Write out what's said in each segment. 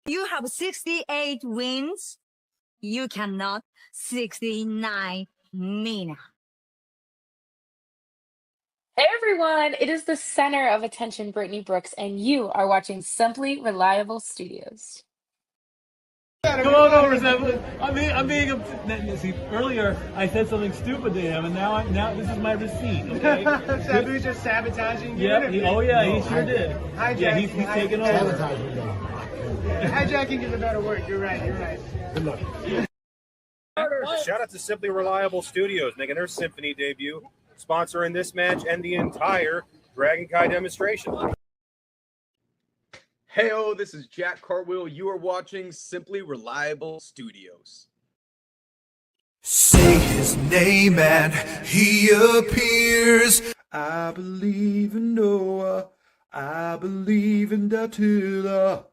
You have 68 wins. You cannot 69 Mina. Hey everyone, it is the center of attention, Brittany Brooks, and you are watching Simply Reliable Studios. Come on over, Simply. I'm being see, earlier I said something stupid to him, and now this is my receipt. Okay. Sabu's just sabotaging you. Yeah. He sure did. Hijack, yeah, he's taking over. Hijacking is a better word. You're right. Good luck. Shout out to Simply Reliable Studios making their Symphony debut, sponsoring this match and the entire Dragon Kai demonstration. Heyo, this is Jack Cartwheel. You are watching Simply Reliable Studios. Say his name and he appears. I believe in Noah. I believe in Datula.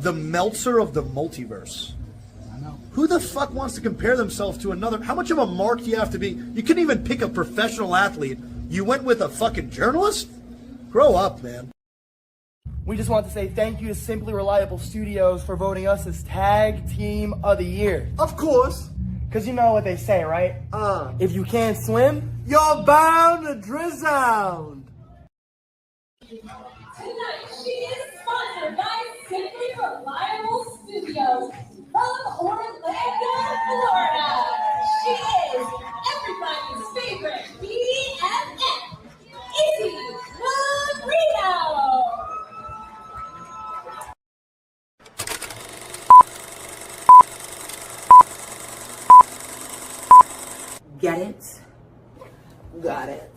The Meltzer of the multiverse. Who the fuck wants to compare themselves to another? How much of a mark do you have to be? You couldn't even pick a professional athlete. You went with a fucking journalist? Grow up, man. We just want to say thank you to Simply Reliable Studios for voting us as Tag Team of the Year. Of course. Because you know what they say, right? If you can't swim, you're bound to drown. Tonight, she is sponsored by Simply Reliable Studios from Orlando, Florida. She is everybody's favorite BFF, Izzy Marino. Get it? Got it.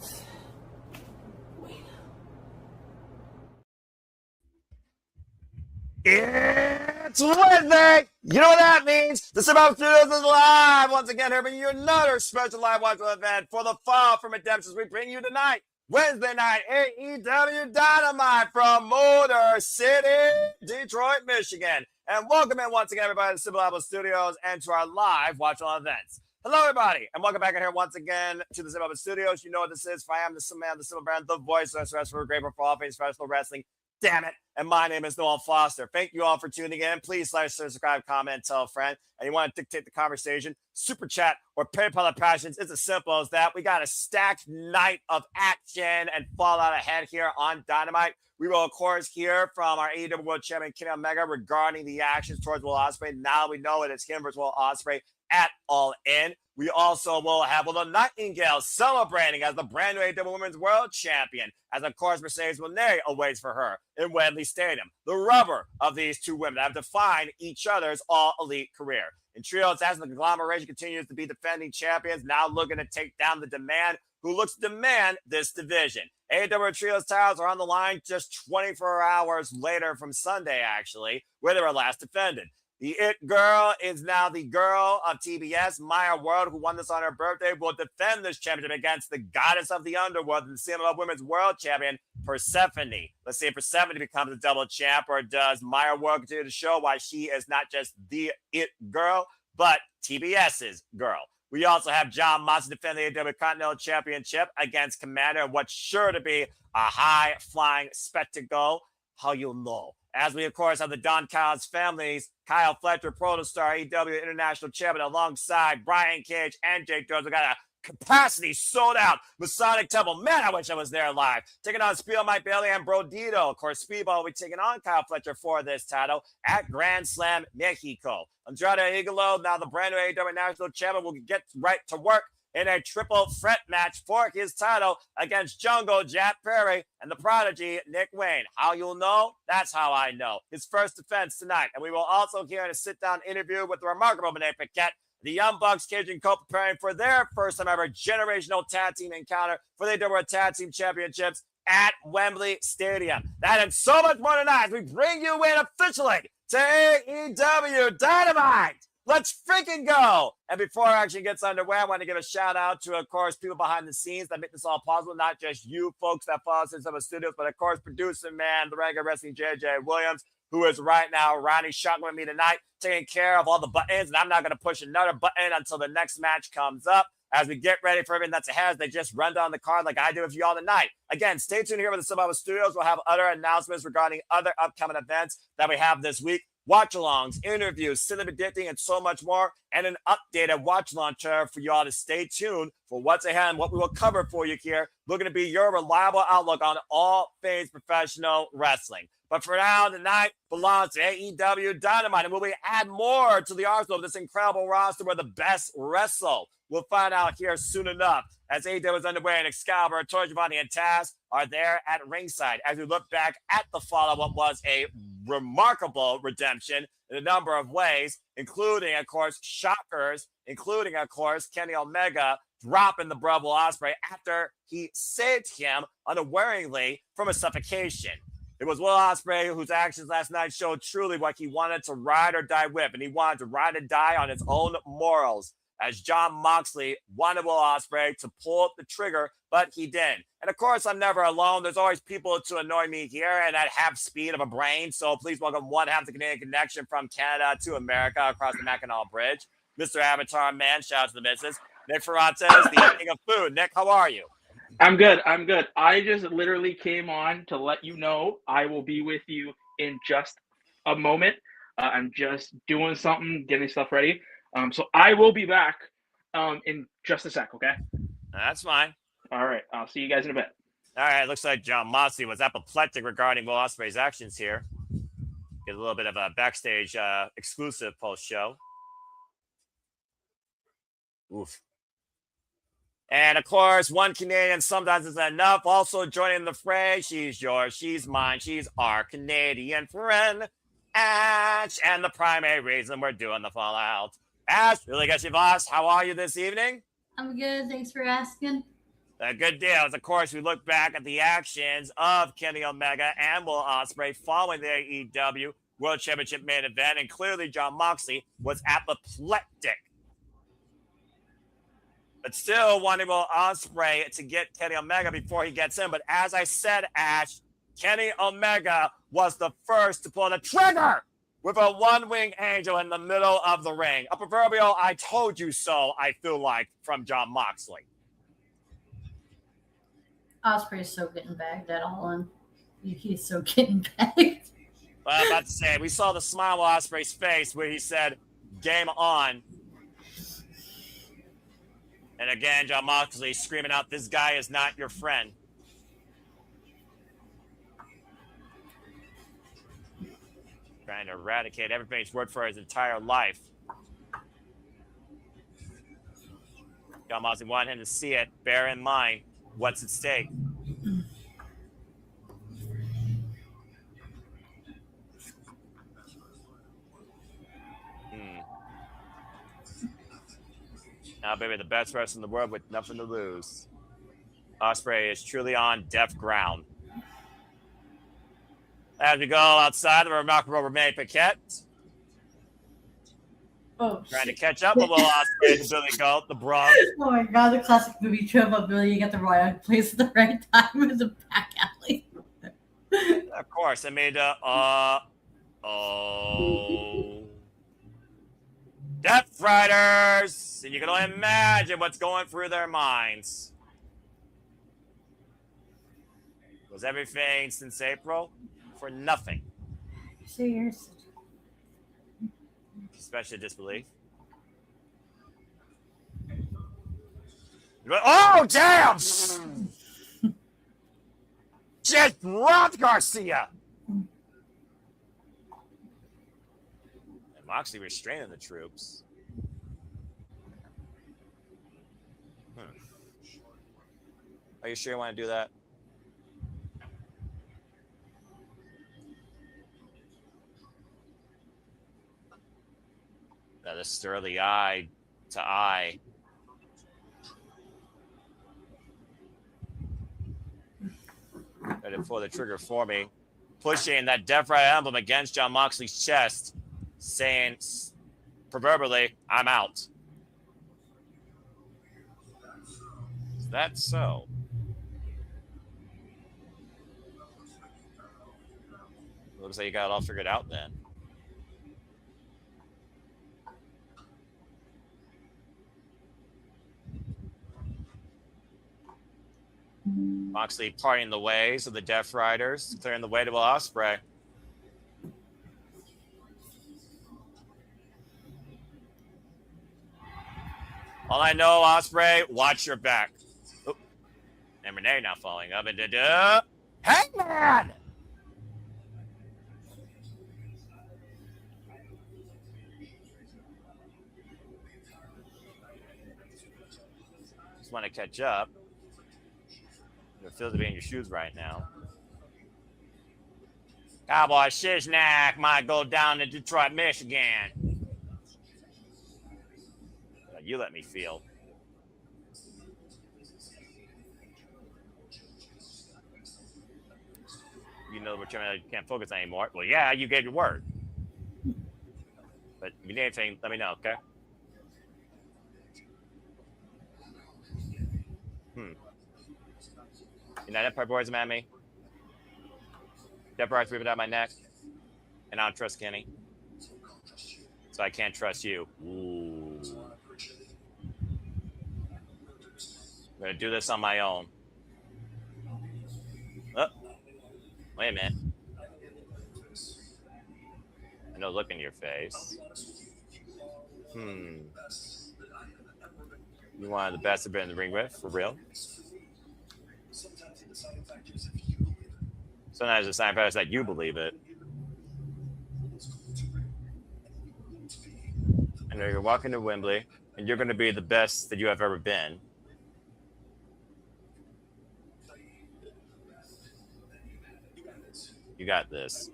It's Wednesday! You know what that means? The Simple Studios is live once again here, bringing you another special live watching event for the Fall from Redemption. We bring you tonight, Wednesday night, AEW Dynamite from Motor City, Detroit, Michigan. And welcome in once again, everybody, to the Simple Reliable Studios and to our live watch on events. Hello, everybody, and welcome back in here once again to the Simple Reliable Studios. You know what this is. I am the Simple Man, the Simple Brand, the voice of wrestling, great for all things professional wrestling. Damn it. And my name is Noel Foster. Thank you all for tuning in. Please like, subscribe, comment, tell a friend. And you want to dictate the conversation, super chat, or PayPal of passions. It's as simple as that. We got a stacked night of action and fallout ahead here on Dynamite. We will, of course, hear from our AEW World Champion, Kenny Omega, regarding the actions towards Will Ospreay. Now we know it is him versus Will Ospreay at All In. We also will have Willow Nightingale celebrating as the brand new AEW Women's World Champion, as of course Mercedes Moné awaits for her in Wembley Stadium. The rubber of these two women that have defined each other's all-elite career. In trios, as the conglomeration continues to be defending champions, now looking to take down the Demand, who looks to demand this division. AEW Trios titles are on the line just 24 hours later from Sunday, actually, where they were last defended. The It Girl is now the girl of TBS, Maya World, who won this on her birthday, will defend this championship against the goddess of the underworld and the CMLL Women's World Champion, Persephone. Let's see if Persephone becomes a double champ, or does Maya World continue to show why she is not just the It Girl, but TBS's girl. We also have John Moxley defend the AEW Continental Championship against Commander, what's sure to be a high-flying spectacle. How you'll know. As we, of course, have the Don Callis families, Kyle Fletcher, Protostar, AEW International Champion, alongside Brian Cage and Jake Jones. We got a capacity sold out Masonic Temple. Man, I wish I was there live. Taking on Speedball Mike Bailey and Brodito. Of course, Speedball will be taking on Kyle Fletcher for this title at Grand Slam Mexico. Andrade Igalo, now the brand new AEW National Champion, will get right to work in a triple threat match for his title against Jungle Jack Perry and the prodigy Nick Wayne. How you'll know? That's how I know. His first defense tonight. And we will also hear a sit-down interview with the remarkable Renee Paquette, the Young Bucks, Cage and Co. preparing for their first time ever generational tag team encounter for the AEW Tag Team Championships at Wembley Stadium. That and so much more tonight as we bring you in officially to AEW Dynamite. Let's freaking go. And before it actually gets underway, I want to give a shout out to, of course, people behind the scenes that make this all possible. Not just you folks that follow us in some of the studios, but of course, producer man, the regular wrestling JJ Williams, who is right now riding shotgun with me tonight, taking care of all the buttons. And I'm not going to push another button until the next match comes up. as we get ready for everything that's ahead. They just run down the card like I do with you all tonight. Again, stay tuned here with the Survival Studios. We'll have other announcements regarding other upcoming events that we have this week. Watch-alongs, interviews, cinema predicting, and so much more, and an updated watch-along trailer for you all to stay tuned for what's ahead and what we will cover for you here. We're going to be your reliable outlook on all things professional wrestling. But for now, tonight belongs to AEW Dynamite, and will we add more to the arsenal of this incredible roster where the best wrestle? We'll find out here soon enough as AEW is underway and Excalibur, Torch Giovanni, and Taz are there at ringside as we look back at the fall of what was a remarkable redemption in a number of ways, including, of course, shockers, including, of course, Kenny Omega dropping the Will Ospreay after he saved him unawareingly from a suffocation. It was Will Ospreay whose actions last night showed truly what he wanted to ride or die with, and he wanted to ride or die on his own morals, as Jon Moxley wanted Will Ospreay to pull the trigger, but he didn't. And of course, I'm never alone. There's always people to annoy me here and at half speed of a brain. So please welcome one half the Canadian connection from Canada to America across the Mackinac Bridge, Mr. Avatar Man. Shout out to the missus. Nick Ferrante, the king of food. Nick, how are you? I'm good. I just literally came on to let you know I will be with you in just a moment. I'm just doing something, getting stuff ready. So I will be back in just a sec, okay? That's fine. All right. I'll see you guys in a bit. All right. Looks like Jon Moxley was apoplectic regarding Will Ospreay's actions here. Get a little bit of a backstage exclusive post-show. Oof. And, of course, one Canadian sometimes isn't enough. Also joining the fray, she's yours, she's mine, she's our Canadian friend, Ash. And the primary reason we're doing the Fallout. Ash, really got you, boss. How are you this evening? I'm good. Thanks for asking. Good deals. Of course, we look back at the actions of Kenny Omega and Will Ospreay following the AEW World Championship main event, and clearly Jon Moxley was apoplectic. But still wanting Will Ospreay to get Kenny Omega before he gets in. But as I said, Ash, Kenny Omega was the first to pull the trigger with a one-winged angel in the middle of the ring. A proverbial "I told you so," I feel like, from Jon Moxley. Ospreay's so getting bagged at all, and he's so getting bagged. Well, I'm about to say, we saw the smile on Ospreay's face where he said, "Game on." And again, Jon Moxley screaming out, "This guy is not your friend." Trying to eradicate everything he's worked for his entire life. Jon Moxley wanted him to see it. Bear in mind what's at stake. Now, baby, the best wrestler in the world with nothing to lose. Ospreay is truly on deaf ground. As we go outside, the remarkable Renee Paquette. Oh, trying to catch up with Will Ospreay and Billy Goat, the Bronx. Oh my god, the classic movie trope of Billy, you get the right place at the right time in the back alley. Of course, I made Death Riders! And you can only imagine what's going through their minds. Was everything since April? For nothing. Cheers. Especially disbelief. Oh, damn! Just robbed Garcia! And Moxley restraining the troops. Are you sure you want to do that? Now, this is early eye to eye. Ready to pull the trigger for me. Pushing that Death Rider emblem against Jon Moxley's chest, saying, proverbially, "I'm out." Is that so? Looks like you got it all figured out then. Moxley parting the ways of the Death Riders, clearing the way to Ospreay. All I know, Ospreay, watch your back. Oop. And Renee now falling up into Hangman! Just want to catch up. It feels to be in your shoes right now. Cowboy Shishnak might go down to Detroit, Michigan. You let me feel. You know what you can't focus anymore. Well, yeah, you gave your word. But if you need anything, let me know, okay? United Empire Boys mad at me. Death Riders ripping out my neck. And I don't trust Kenny. So I can't trust you. Ooh. I'm going to do this on my own. Oh. Wait a minute. I know look in your face. You one of the best I've been in the ring with, for real? Sometimes the sign is that you believe it. I know you're walking to Wembley, and you're going to be the best that you have ever been. You got this.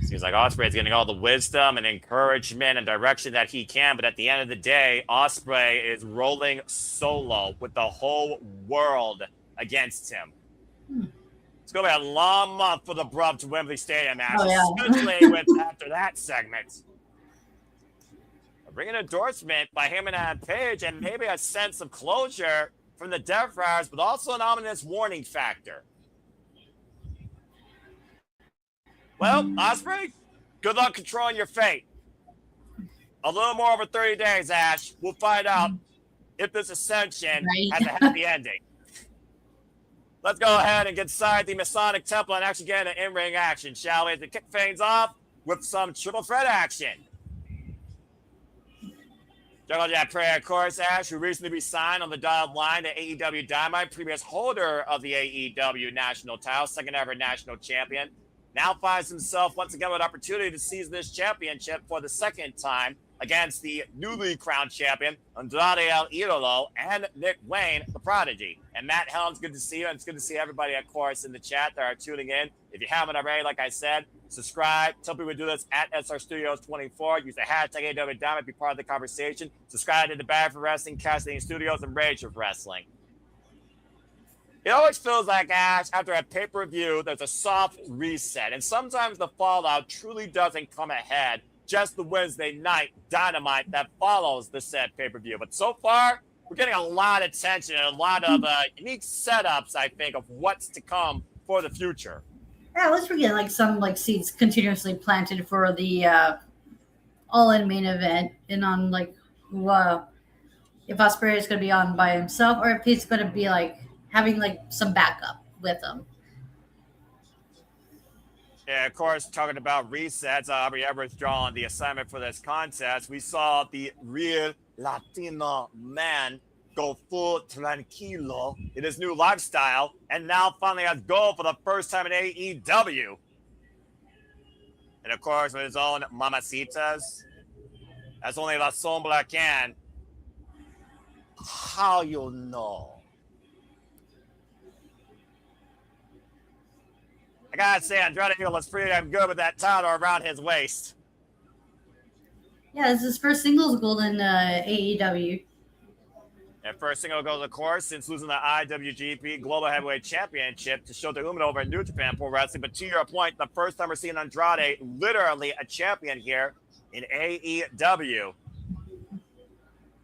Seems like Ospreay's getting all the wisdom and encouragement and direction that he can, but at the end of the day, Ospreay is rolling solo with the whole world against him. It's going to be a long month for the Bruv to Wembley Stadium match, especially with after that segment. Bring an endorsement by him and Page, and maybe a sense of closure from the Death Riders, but also an ominous warning factor. Well, Ospreay, good luck controlling your fate. A little more over 30 days, Ash. We'll find out if this ascension has a happy ending. Let's go ahead and get inside the Masonic Temple and actually get into in-ring action, shall we? To kick things off with some triple threat action. Jungle Jack Prayer, of course, Ash, who recently re-signed on the dotted line to AEW Dynamite, previous holder of the AEW National title, second ever national champion, now finds himself once again with an opportunity to seize this championship for the second time against the newly crowned champion, Andrade El Idolo, and Nick Wayne, the Prodigy. And Matt Helms, good to see you, and it's good to see everybody, of course, in the chat that are tuning in. If you haven't already, like I said, subscribe. Tell people to do this at SR Studios 24. Use the hashtag AEW Dynamite, be part of the conversation. Subscribe to the Bad for Wrestling, Casting Studios, and Rage of Wrestling. It always feels like, Ash, after a pay-per-view, there's a soft reset. And sometimes the fallout truly doesn't come ahead just the Wednesday night Dynamite that follows the said pay-per-view. But so far, we're getting a lot of tension and a lot of unique setups, I think, of what's to come for the future. Yeah, let's forget like some like seeds continuously planted for the all-in main event, and on like who if Ospreay is going to be on by himself or if he's going to be like having like some backup with him. Yeah, of course, talking about resets, Aubrey Edwards drawing the assignment for this contest. We saw the real Latino man go full tranquilo in his new lifestyle, and now finally has gold for the first time in AEW. And of course, with his own mamacitas, that's only La Sombra can. How you know? I gotta say, Andrade looks pretty damn good with that title around his waist. Yeah, this is his first singles gold in AEW. And first single goes, of course, since losing the IWGP Global Heavyweight Championship to Shota Umino over in New Japan Pro Wrestling. But to your point, the first time we're seeing Andrade literally a champion here in AEW.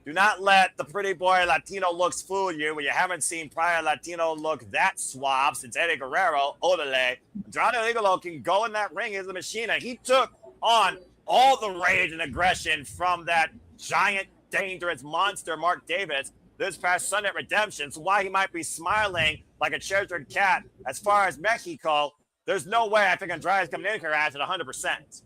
Do not let the pretty boy Latino looks fool you when you haven't seen prior Latino look that suave since Eddie Guerrero, Odele. Andrade Idolo can go in that ring as a machine, and he took on all the rage and aggression from that giant, dangerous monster, Mark Davis. this past Sunday at Redemption. So why he might be smiling like a treasured cat as far as Mexico, there's no way I think Andrade's coming in here at 100%.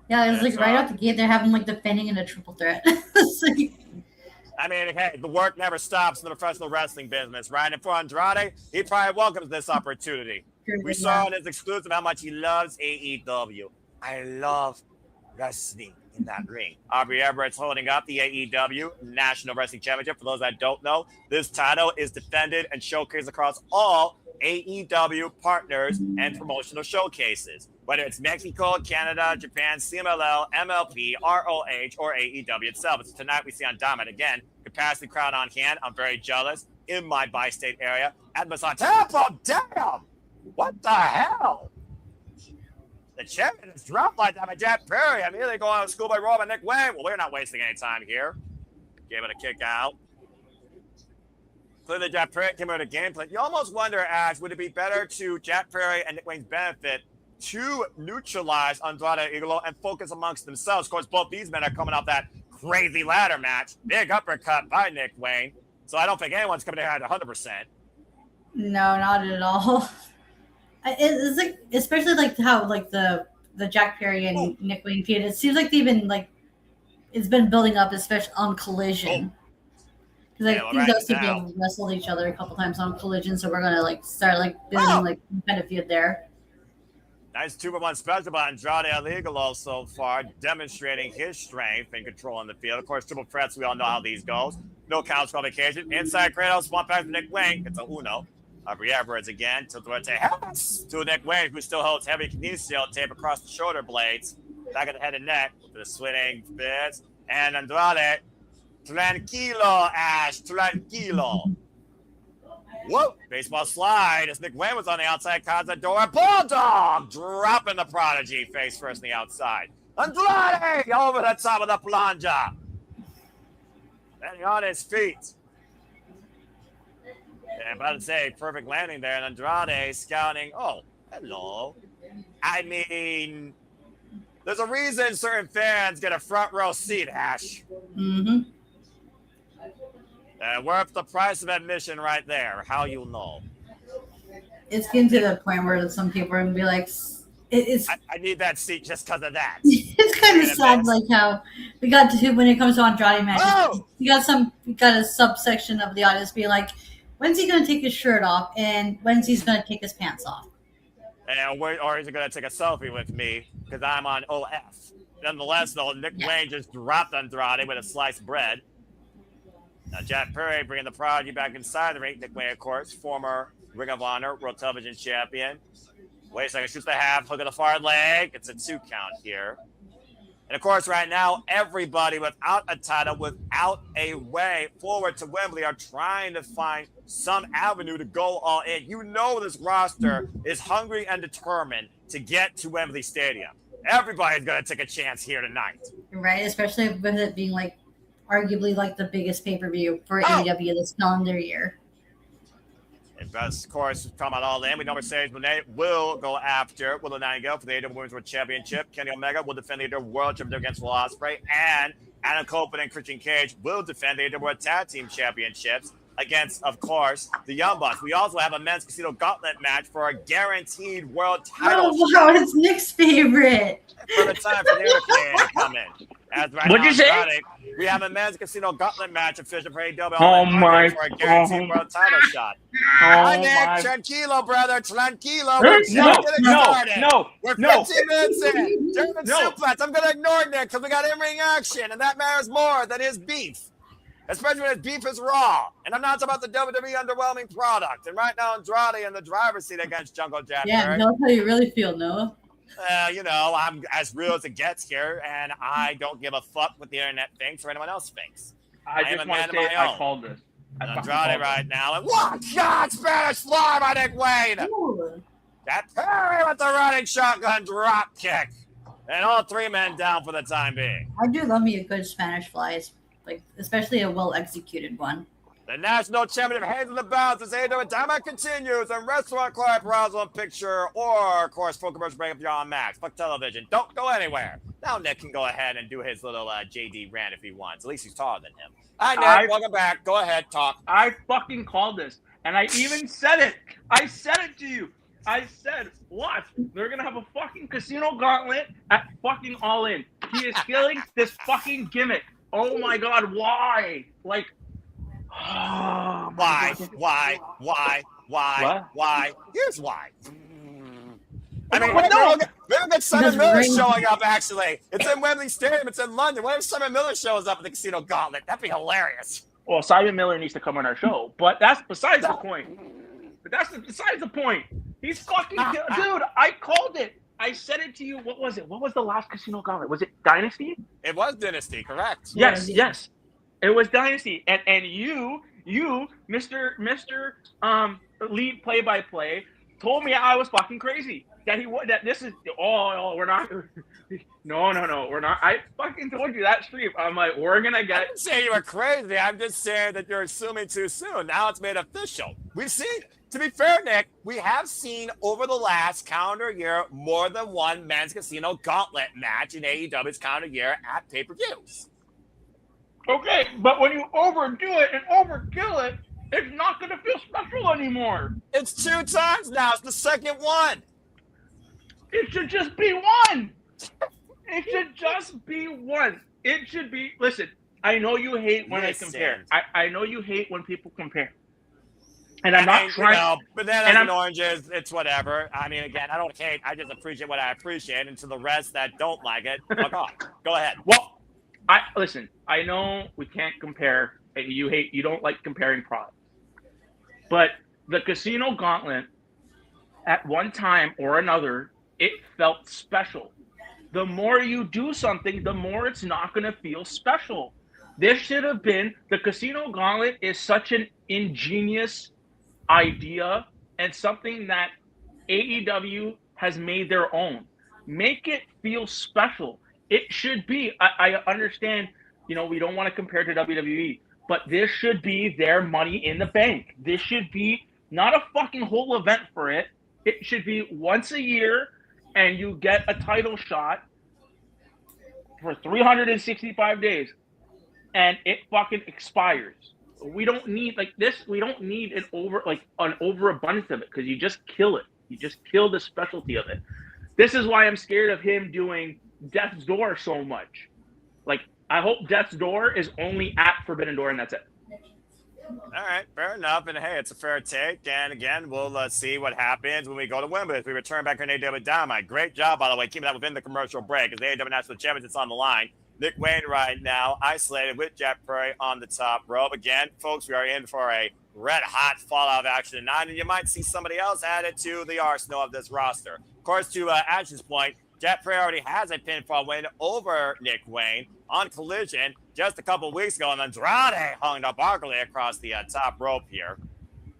Yeah, it's like right out the gate, they're having like defending in a triple threat. I mean, hey, the work never stops in the professional wrestling business, right? And for Andrade, he probably welcomes this opportunity. We saw in his exclusive how much he loves AEW. I love wrestling in that ring. Aubrey Everett's holding up the AEW National Wrestling Championship. For those that don't know, this title is defended and showcased across all AEW partners and promotional showcases, whether it's Mexico, Canada, Japan, CMLL, MLP, ROH, or AEW itself. So tonight we see on Dynamite again, capacity crowd on hand. I'm very jealous in my bi-state area at Masonic. Tampa, damn! What the hell? The champion is dropped like that by Jack Perry. Immediately going on Schoolboy Roll by Nick Wayne. Well, we're not wasting any time here. Gave it a kick out. Clearly, Jack Perry came out of game plan. You almost wonder, Ash, would it be better to Jack Perry and Nick Wayne's benefit to neutralize Andrade Iglo and focus amongst themselves? Of course, both these men are coming off that crazy ladder match. Big uppercut by Nick Wayne. So I don't think anyone's coming in at 100%. No, not at all. It's like, especially like how like the Jack Perry and Nick Wayne feud. It seems like they've been like it's been building up, especially on Collision. Because I think those two have wrestled each other a couple times on Collision, so we're gonna like start like building like kind of feud there. Nice 2-for-1 special by Andrade Iglo so far, demonstrating his strength and control in the field. Of course, triple threats, we all know how these goes. No counts, qualification. Inside Kratos, one pass to Nick Wayne. It's a Uno. Aubrey Edwards again to Nick Wayne, who still holds heavy kinesio tape across the shoulder blades. Back at the head and neck with the swinging bits. And Andrade, tranquilo, Ash, tranquilo. Whoa, baseball slide as Nick Wayne was on the outside, Cazador. Bulldog dropping the Prodigy face first on the outside. Andrade over the top of the plunger. Then on his feet. Yeah, about to say, perfect landing there. And Andrade scouting. Oh, hello. I mean, there's a reason certain fans get a front row seat, Ash. Mm-hmm. Worth the price of admission right there. How you know? It's getting to the point where some people are going to be like, I need that seat just because of that. It's kind of sad, like how we got to when it comes to Andrade matches. You got a subsection of the audience being like, when's he going to take his shirt off, and when's he's going to take his pants off? Or is he going to take a selfie with me because I'm on OF? Nonetheless, though, Nick Wayne just dropped Andrade with a sliced bread. Now, Jack Perry bringing the Prodigy back inside the ring. Nick Wayne, of course, former Ring of Honor World Television Champion. Wait a second, shoots the half, hook of the far leg. It's a 2 count here. And, of course, right now, everybody without a title, without a way forward to Wembley are trying to find some avenue to go all in. You know this roster is hungry and determined to get to Wembley Stadium. Everybody's going to take a chance here tonight. Right, especially with it being, like, arguably, like, the biggest pay-per-view for AEW this calendar year. And best, of course, come out all in. We know Mercedes Moné will go after Willow Nightingale for the AEW Women's World Championship. Kenny Omega will defend the AEW World Championship against Will Ospreay. And Adam Copeland and Christian Cage will defend the AEW World Tag Team Championships against, of course, the Young Bucks. We also have a men's casino gauntlet match for a guaranteed world title. Oh, wow, it's Nick's favorite. For the time for the Hurricane to come in. As right What'd now, you say? Friday, we have a men's casino gauntlet match official for AEW. Oh my for a guaranteed world title shot. Oh Hi, Nick. my. Tranquilo, brother. Tranquilo. No, We're just getting started. no, We're no. 15 minutes in. German suplex. I'm going to ignore Nick because we got in-ring action, and that matters more than his beef. Especially when his beef is raw. And I'm not talking about the WWE underwhelming product. And right now, Andrade in the driver's seat against Jungle Jack. Yeah, that's how you really feel, Noah. You know, I'm as real as it gets here, and I don't give a fuck what the internet thinks or anyone else thinks. I am just a want man to of say my I own. called this. Andrade right now, and what shot? Spanish fly by Nick Wayne. Ooh. That Perry with the running shotgun drop kick, and all 3 men down for the time being. I do love me a good Spanish fly, like especially a well-executed one. The national championship hands in the balance as AEW Dynamite continues, and Restaurant Clive Browse on Picture, or, of course, full commercial break if you're on Max. Fuck television. Don't go anywhere. Now Nick can go ahead and do his little JD rant if he wants. At least he's taller than him. Hi, Nick. Welcome back. Go ahead. Talk. I fucking called this. And I even said it. I said it to you. I said, watch. They're going to have a fucking casino gauntlet at fucking All In. He is killing this fucking gimmick. Oh, my God. Why? Like, oh, why? God. Why? Here's why. I mean, no. we have got Simon Miller showing up, actually. It's in Wembley Stadium. It's in London. What if Simon Miller shows up at the casino gauntlet? That'd be hilarious. Well, Simon Miller needs to come on our show, but that's besides the point. Besides the point. He's fucking dude. I called it. I said it to you. What was it? What was the last casino gauntlet? Was it Dynasty? It was Dynasty, correct? Yes. It was Dynasty, and you, Mr. Lead play-by-play, told me I was fucking crazy. That this is we're not. No, we're not. I fucking told you that stream. I'm like, we're gonna get. I didn't say you were crazy. I'm just saying that you're assuming too soon. Now it's made official. We've seen. To be fair, Nick, we have seen over the last calendar year more than one men's casino gauntlet match in AEW's calendar year at pay-per-views. Okay, but when you overdo it and overkill it, it's not gonna feel special anymore. It's 2 times now. It's the second one. It should just be one. It should just be one. It should be. Listen, I know you hate when I compare. I know you hate when people compare. And I'm not trying. You know, bananas and oranges, it's whatever. I mean, again, I don't hate. I just appreciate what I appreciate. And to the rest that don't like it, fuck off. Go ahead. Well, listen. I know we can't compare, and you don't like comparing products. But the casino gauntlet, at one time or another, it felt special. The more you do something, the more it's not going to feel special. This should have been, the casino gauntlet is such an ingenious idea and something that AEW has made their own. Make it feel special. It should be, I understand, we don't want to compare to WWE, but this should be their Money in the Bank. This should be not a fucking whole event for it. It should be once a year, and you get a title shot for 365 days, and it fucking expires. We don't need this. We don't need an overabundance of it, because you just kill it. You just kill the specialty of it. This is why I'm scared of him doing Death's Door so much. I hope Death's Door is only at Forbidden Door, and that's it. All right, fair enough. And hey, it's a fair take. And again, we'll see what happens when we go to Wembley. If we return back on AEW Dynamite. Great job, by the way, keeping that within the commercial break. As the AEW National Championship's on the line. Nick Wayne right now, isolated with Jack Perry on the top rope. Again, folks, we are in for a red-hot fallout of action tonight, and you might see somebody else added to the arsenal of this roster. Of course, to Ash's point, Jack Perry already has a pinfall win over Nick Wayne on Collision just a couple weeks ago, and Andrade hung up awkwardly across the top rope here.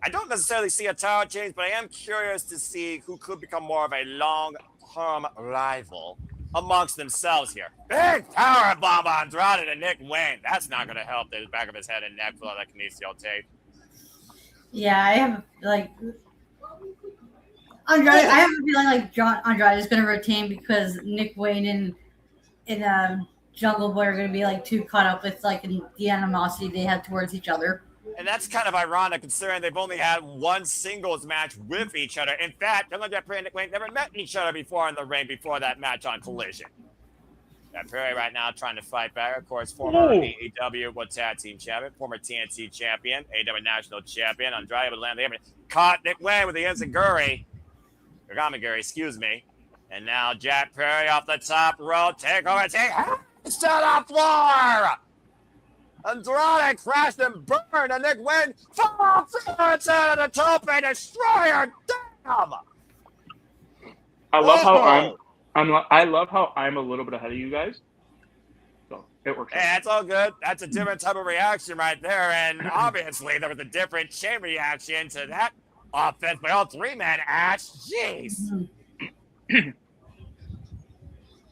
I don't necessarily see a title change, but I am curious to see who could become more of a long-term rival amongst themselves here. Big power bomb on Andrade to Nick Wayne. That's not going to help the back of his head and neck for that kinesio tape. Yeah, I have Andrade. I have a feeling John Andrade is going to retain because Nick Wayne and Jungle Boy are going to be too caught up with in the animosity they have towards each other. And that's kind of ironic considering they've only had one singles match with each other. In fact, Jungle Jack Perry and Nick Wayne never met each other before in the ring before that match on Collision. Jack Perry right now trying to fight back. Of course, former AEW Tag Team Champion, former TNT Champion, AEW National Champion. Andrade would land the caught Nick Wayne with the Enziguri. Gamaguri, excuse me. And now Jack Perry off the top rope. Take to the floor. Andrade crashed and burned, and Nick Wayne falls into the tope destroyer. Damn! I love how I'm a little bit ahead of you guys. So it works. Hey, that's all good. That's a different type of reaction right there, and obviously there was a different chain reaction to that offense by all three men. Ash, jeez.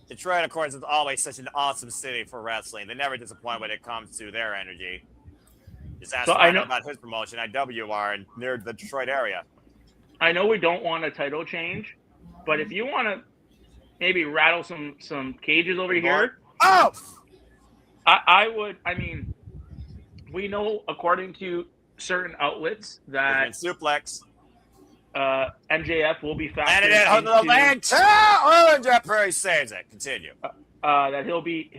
Detroit, of course, is always such an awesome city for wrestling. They never disappoint when it comes to their energy. Just ask about his promotion at WR near the Detroit area. I know we don't want a title change, but if you want to maybe rattle some cages over here. Oh! I would. I mean, we know according to certain outlets that suplex. MJF will be And it factored hit the leg into. too. Oh, and Jeff Perry saves it. Continue. That he'll be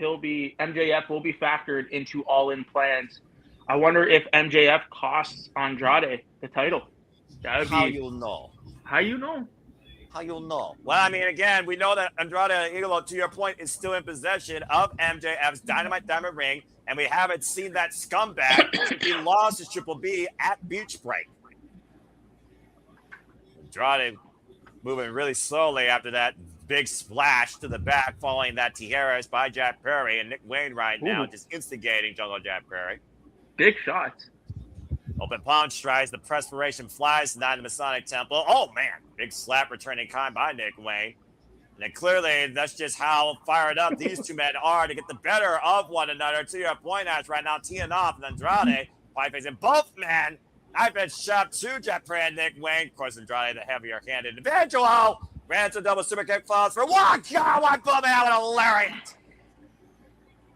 MJF will be factored into All In plans. I wonder if MJF costs Andrade the title. That would How be you'll know. how you know. How you'll know. Well, I mean, again, we know that Andrade Idolo, to your point, is still in possession of MJF's Dynamite Diamond Ring, and we haven't seen that scumbag since he lost to Triple B at Beach Break. Andrade moving really slowly after that big splash to the back following that Tijeras by Jack Perry, and Nick Wayne right now just instigating Jungle Jack Perry. Big shots. Open palm strikes, the perspiration flies down the Masonic Temple. Oh, man. Big slap returning kind by Nick Wayne. And then clearly, that's just how fired up these two men are to get the better of one another. To your point, Ash, right now, teeing off, and Andrade, fight facing both men. Knife edge shot to Jeff Perry and Nick Wayne. Of course, Andrade, the heavier-handed individual. Ran to double super kick, falls for one. God, one boom out with a lariat.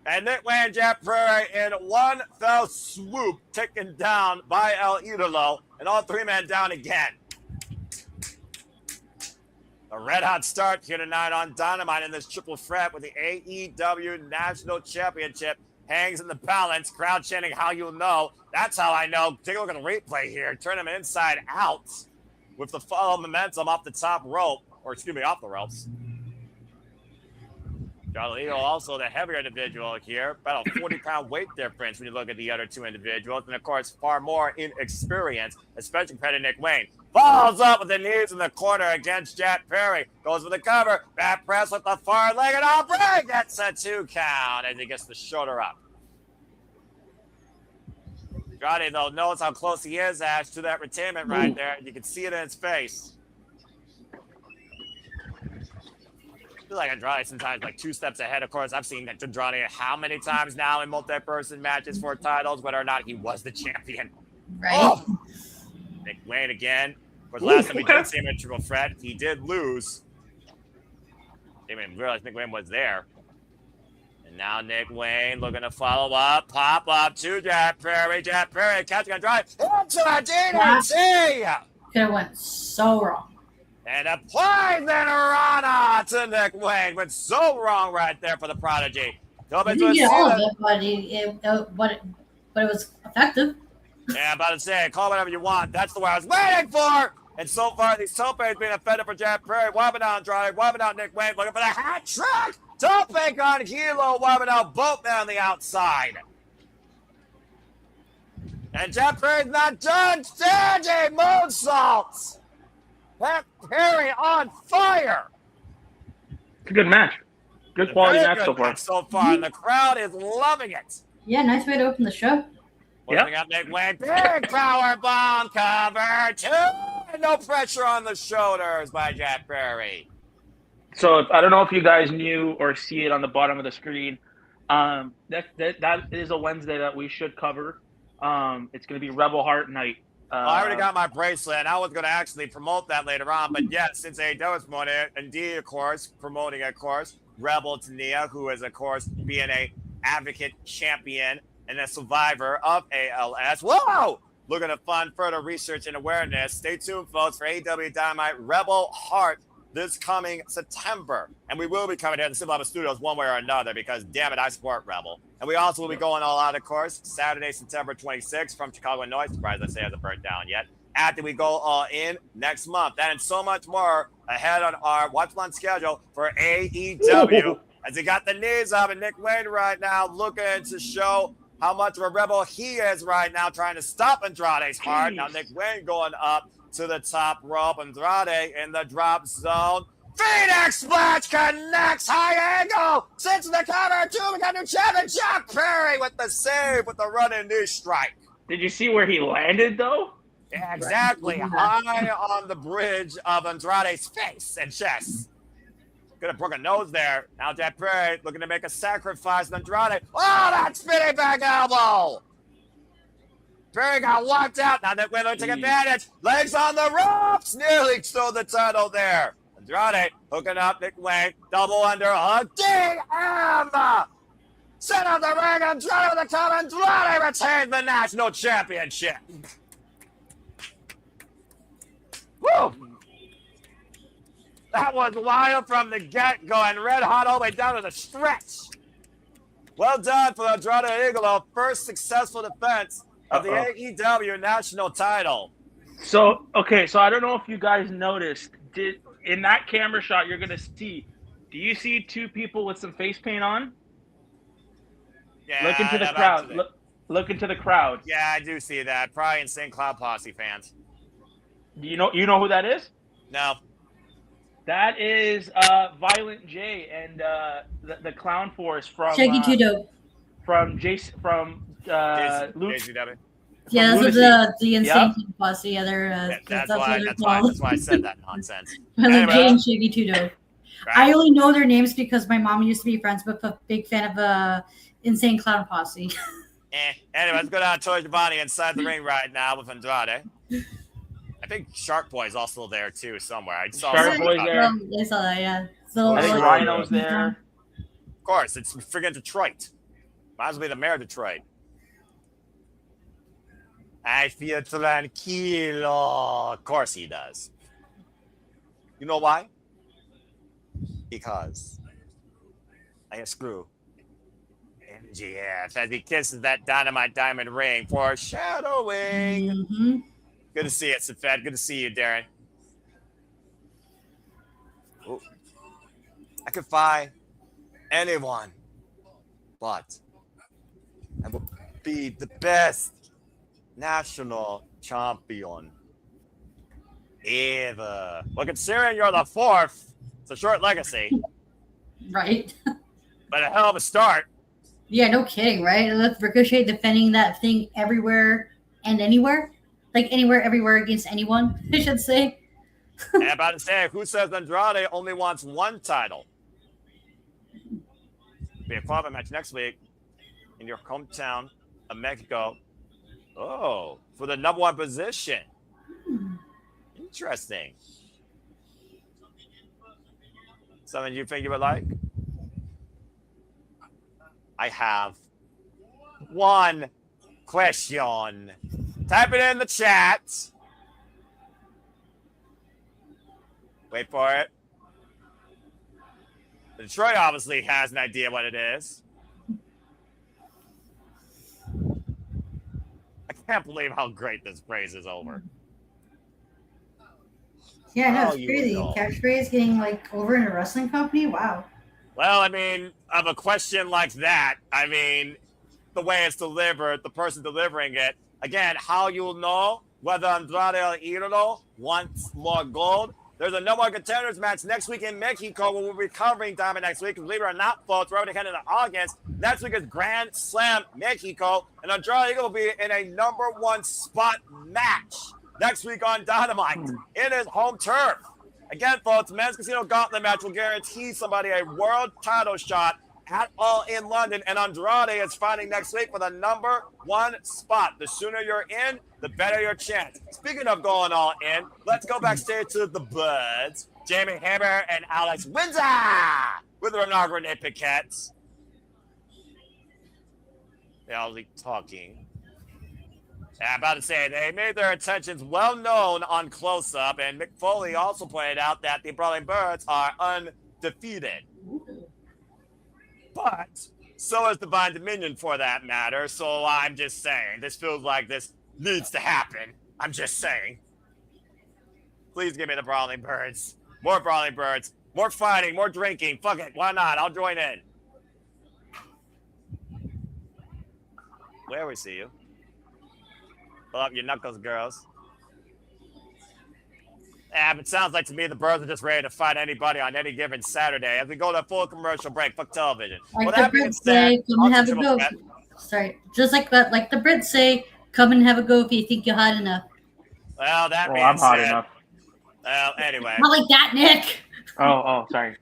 And Nick Wayne and Jeff Perry in one fell swoop, taken down by El Idolo, and all three men down again. A red-hot start here tonight on Dynamite in this triple threat with the AEW National Championship hangs in the balance. Crowd chanting, how you'll know. That's how I know. Take a look at the replay here. Turn him inside out with the follow momentum off the top rope, or excuse me, off the ropes. Carlito also the heavier individual here, about a 40-pound weight difference when you look at the other two individuals, and of course far more inexperienced, especially compared to Nick Wayne. Falls up with the knees in the corner against Jack Perry, goes for the cover, back press with the far leg, and Aubrey gets a 2 count as he gets the shoulder up. Andrade, though, knows how close he is, Ash, to that retainment right there. You can see it in his face. I feel like Andrade sometimes like 2 steps ahead. Of course, I've seen Andrade how many times now in multi-person matches for titles, whether or not he was the champion. Right. Oh! Nick Wayne again. Of course, last time we did see him in triple threat, he did lose. Didn't even realize Nick Wayne was there. And now Nick Wayne looking to follow up, pop up to Jack Perry. Jack Perry catching Andrade into a DDT. Could have went so wrong. And a poison rana to Nick Wayne. Went so wrong right there for the Prodigy. He didn't get all of it, but it was effective. Yeah, I'm about to say, call whatever you want. That's the word I was waiting for. And so far, these topes being offended for Jack Perry. Wiping out Andrade, wiping out Nick Wayne, looking for the hat trick. Tope on Hilo, wiping out both men on the outside. And Jack Perry's not done. Standing moonsaults. Jack Perry on fire. It's a good match. Good quality match so far. So far, and the crowd is loving it. Yeah, nice way to open the show. Looking up Nick Wayne, big power bomb cover, 2, and no pressure on the shoulders by Jack Perry. So I don't know if you guys knew or see it on the bottom of the screen. That is a Wednesday that we should cover. It's going to be Rebel Heart Night. I already got my bracelet, and I was going to actually promote that later on. But yes, since AEW is promoting it, indeed, of course, promoting, of course, Rebel Tania, who is, of course, being a advocate champion and a survivor of ALS. Whoa! Looking to fund further research and awareness. Stay tuned, folks, for AEW Dynamite Rebel Heart this coming September. And we will be coming here at the Simple Studios one way or another because, damn it, I support Rebel. And we also will be going all out, of course, Saturday, September 26th from Chicago, Illinois. Surprised I say it hasn't burnt down yet. After we go all in next month. That and so much more ahead on our watch-on schedule for AEW. As he got the knees up, and Nick Wayne right now looking to show how much of a rebel he is right now, trying to stop Andrade's heart. Now Nick Wayne going up to the top rope. Andrade in the drop zone. Phoenix Splash connects, high angle. Sits in the cover, 2, we got new champion, Jack Perry with the save with the running knee strike. Did you see where he landed, though? Yeah, exactly. High on the bridge of Andrade's face and chest. Could have broken a nose there. Now Jack Perry looking to make a sacrifice on Andrade. Oh, that spinning back elbow. Perry got walked out. Now Nick Wayne will take advantage. Legs on the ropes. Nearly stole the title there. Andrade hooking up Nick Wayne. Double underhook. DM! Center of the ring. Andrade with the cover. Andrade retains the national championship. Woo! That was wild from the get-go and red hot all the way down to the stretch. Well done for Andrade Idolo. First successful defense of the AEW national title. So I don't know if you guys noticed. In that camera shot you're gonna see, do you see two people with some face paint on? Yeah, look into the crowd. Look into the crowd. Yeah, I do see that. Probably Insane Clown Posse fans. You know who that is? No. That is Violent J and the Clown Force from Shaggy Two Dope. From JCW. Yeah, that's what the Insane Clown Posse. Yeah, that's why I said that nonsense. Violent J and Shaggy Two Dope. Right. I only know their names because my mom used to be friends with a big fan of Insane Clown Posse. Anyway, let's go down to Tony Giovanni inside the ring right now with Andrade. I think Shark Boy's also there too somewhere. I saw Shark Boy's there. I saw that, yeah. So, I think Rhino's there. Of course, it's friggin' Detroit. Might as well be the mayor of Detroit. I feel tranquilo. Of course he does. You know why? Because I have screw MGF as he kisses that Dynamite diamond ring, foreshadowing. Mm-hmm. Good to see you, Safed. Good to see you, Darren. Ooh. I could find anyone, but I will be the best national champion ever. Well, considering you're the fourth, it's a short legacy. Right. But a hell of a start. Yeah, no kidding, right? That's Ricochet defending that thing everywhere and anywhere. Like anywhere, everywhere against anyone, I should say. I'm about to say, who says Andrade only wants one title? Be a qualifying match next week in your hometown of Mexico. Oh, for the number one position. Interesting. Something you think you would like? I have one question. Type it in the chat. Wait for it. Detroit obviously has an idea what it is. I can't believe how great this phrase is over. Yeah, no, it's crazy. Catchphrase getting like over in a wrestling company. Wow. Well, I mean, of a question like that, I mean, the way it's delivered, the person delivering it, again, how you'll know whether Andrade El Idolo wants more gold. There's a no more contenders match next week in Mexico when we'll be covering Diamond next week. Believe it or not, folks, we're already heading to August. Next week is Grand Slam Mexico, and Andrade will be in a number one spot match next week on Dynamite in his home turf. Again, folks, men's casino gauntlet match will guarantee somebody a world title shot at All in London, and Andrade is fighting next week for the number one spot. The sooner you're in, the better your chance. Speaking of going all in, let's go backstage to the Buds, Jamie Hammer and Alex Windsor with Renard Renee Paquette. They're all talking. I'm about to say, they made their intentions well known on close-up, and Mick Foley also pointed out that the Brawling Birds are undefeated. But so is Divine Dominion for that matter, so I'm just saying, this feels like this needs to happen. I'm just saying. Please give me the Brawling Birds. More Brawling Birds. More fighting, more drinking. Fuck it, why not? I'll join in. Where we see you. Pull up your knuckles, girls. It sounds like to me the Birds are just ready to fight anybody on any given Saturday as we go to a full commercial break. Fuck television. Like Well, the that being Brits said, say, come and have a go. Sorry, just like that. Like the Brits say, come and have a go if you think you're hot enough. Well, that being I'm hot said, enough. well, anyway. Not like that, Nick. Oh, sorry.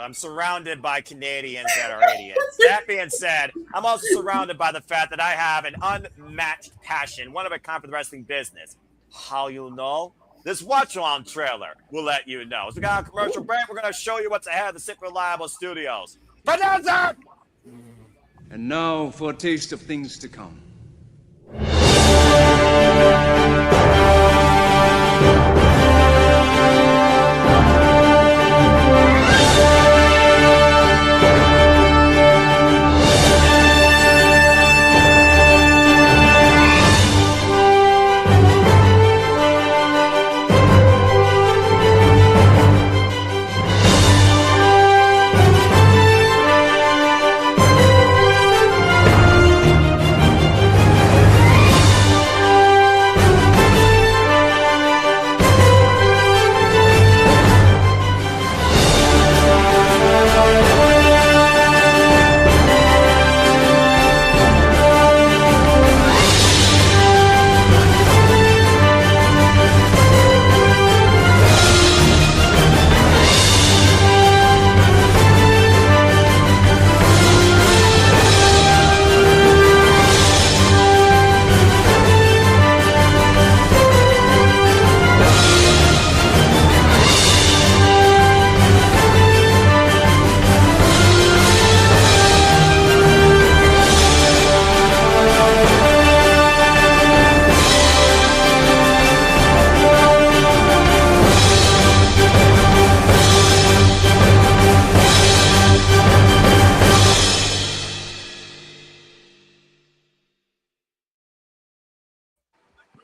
I'm surrounded by Canadians that are idiots. That being said, I'm also surrounded by the fact that I have an unmatched passion, one of a kind for the wrestling business. How you'll know? This watch-along trailer will let you know. So we got a commercial break. We're going to show you what's ahead of the Simply Reliable Studios. Producer! And now for a taste of things to come.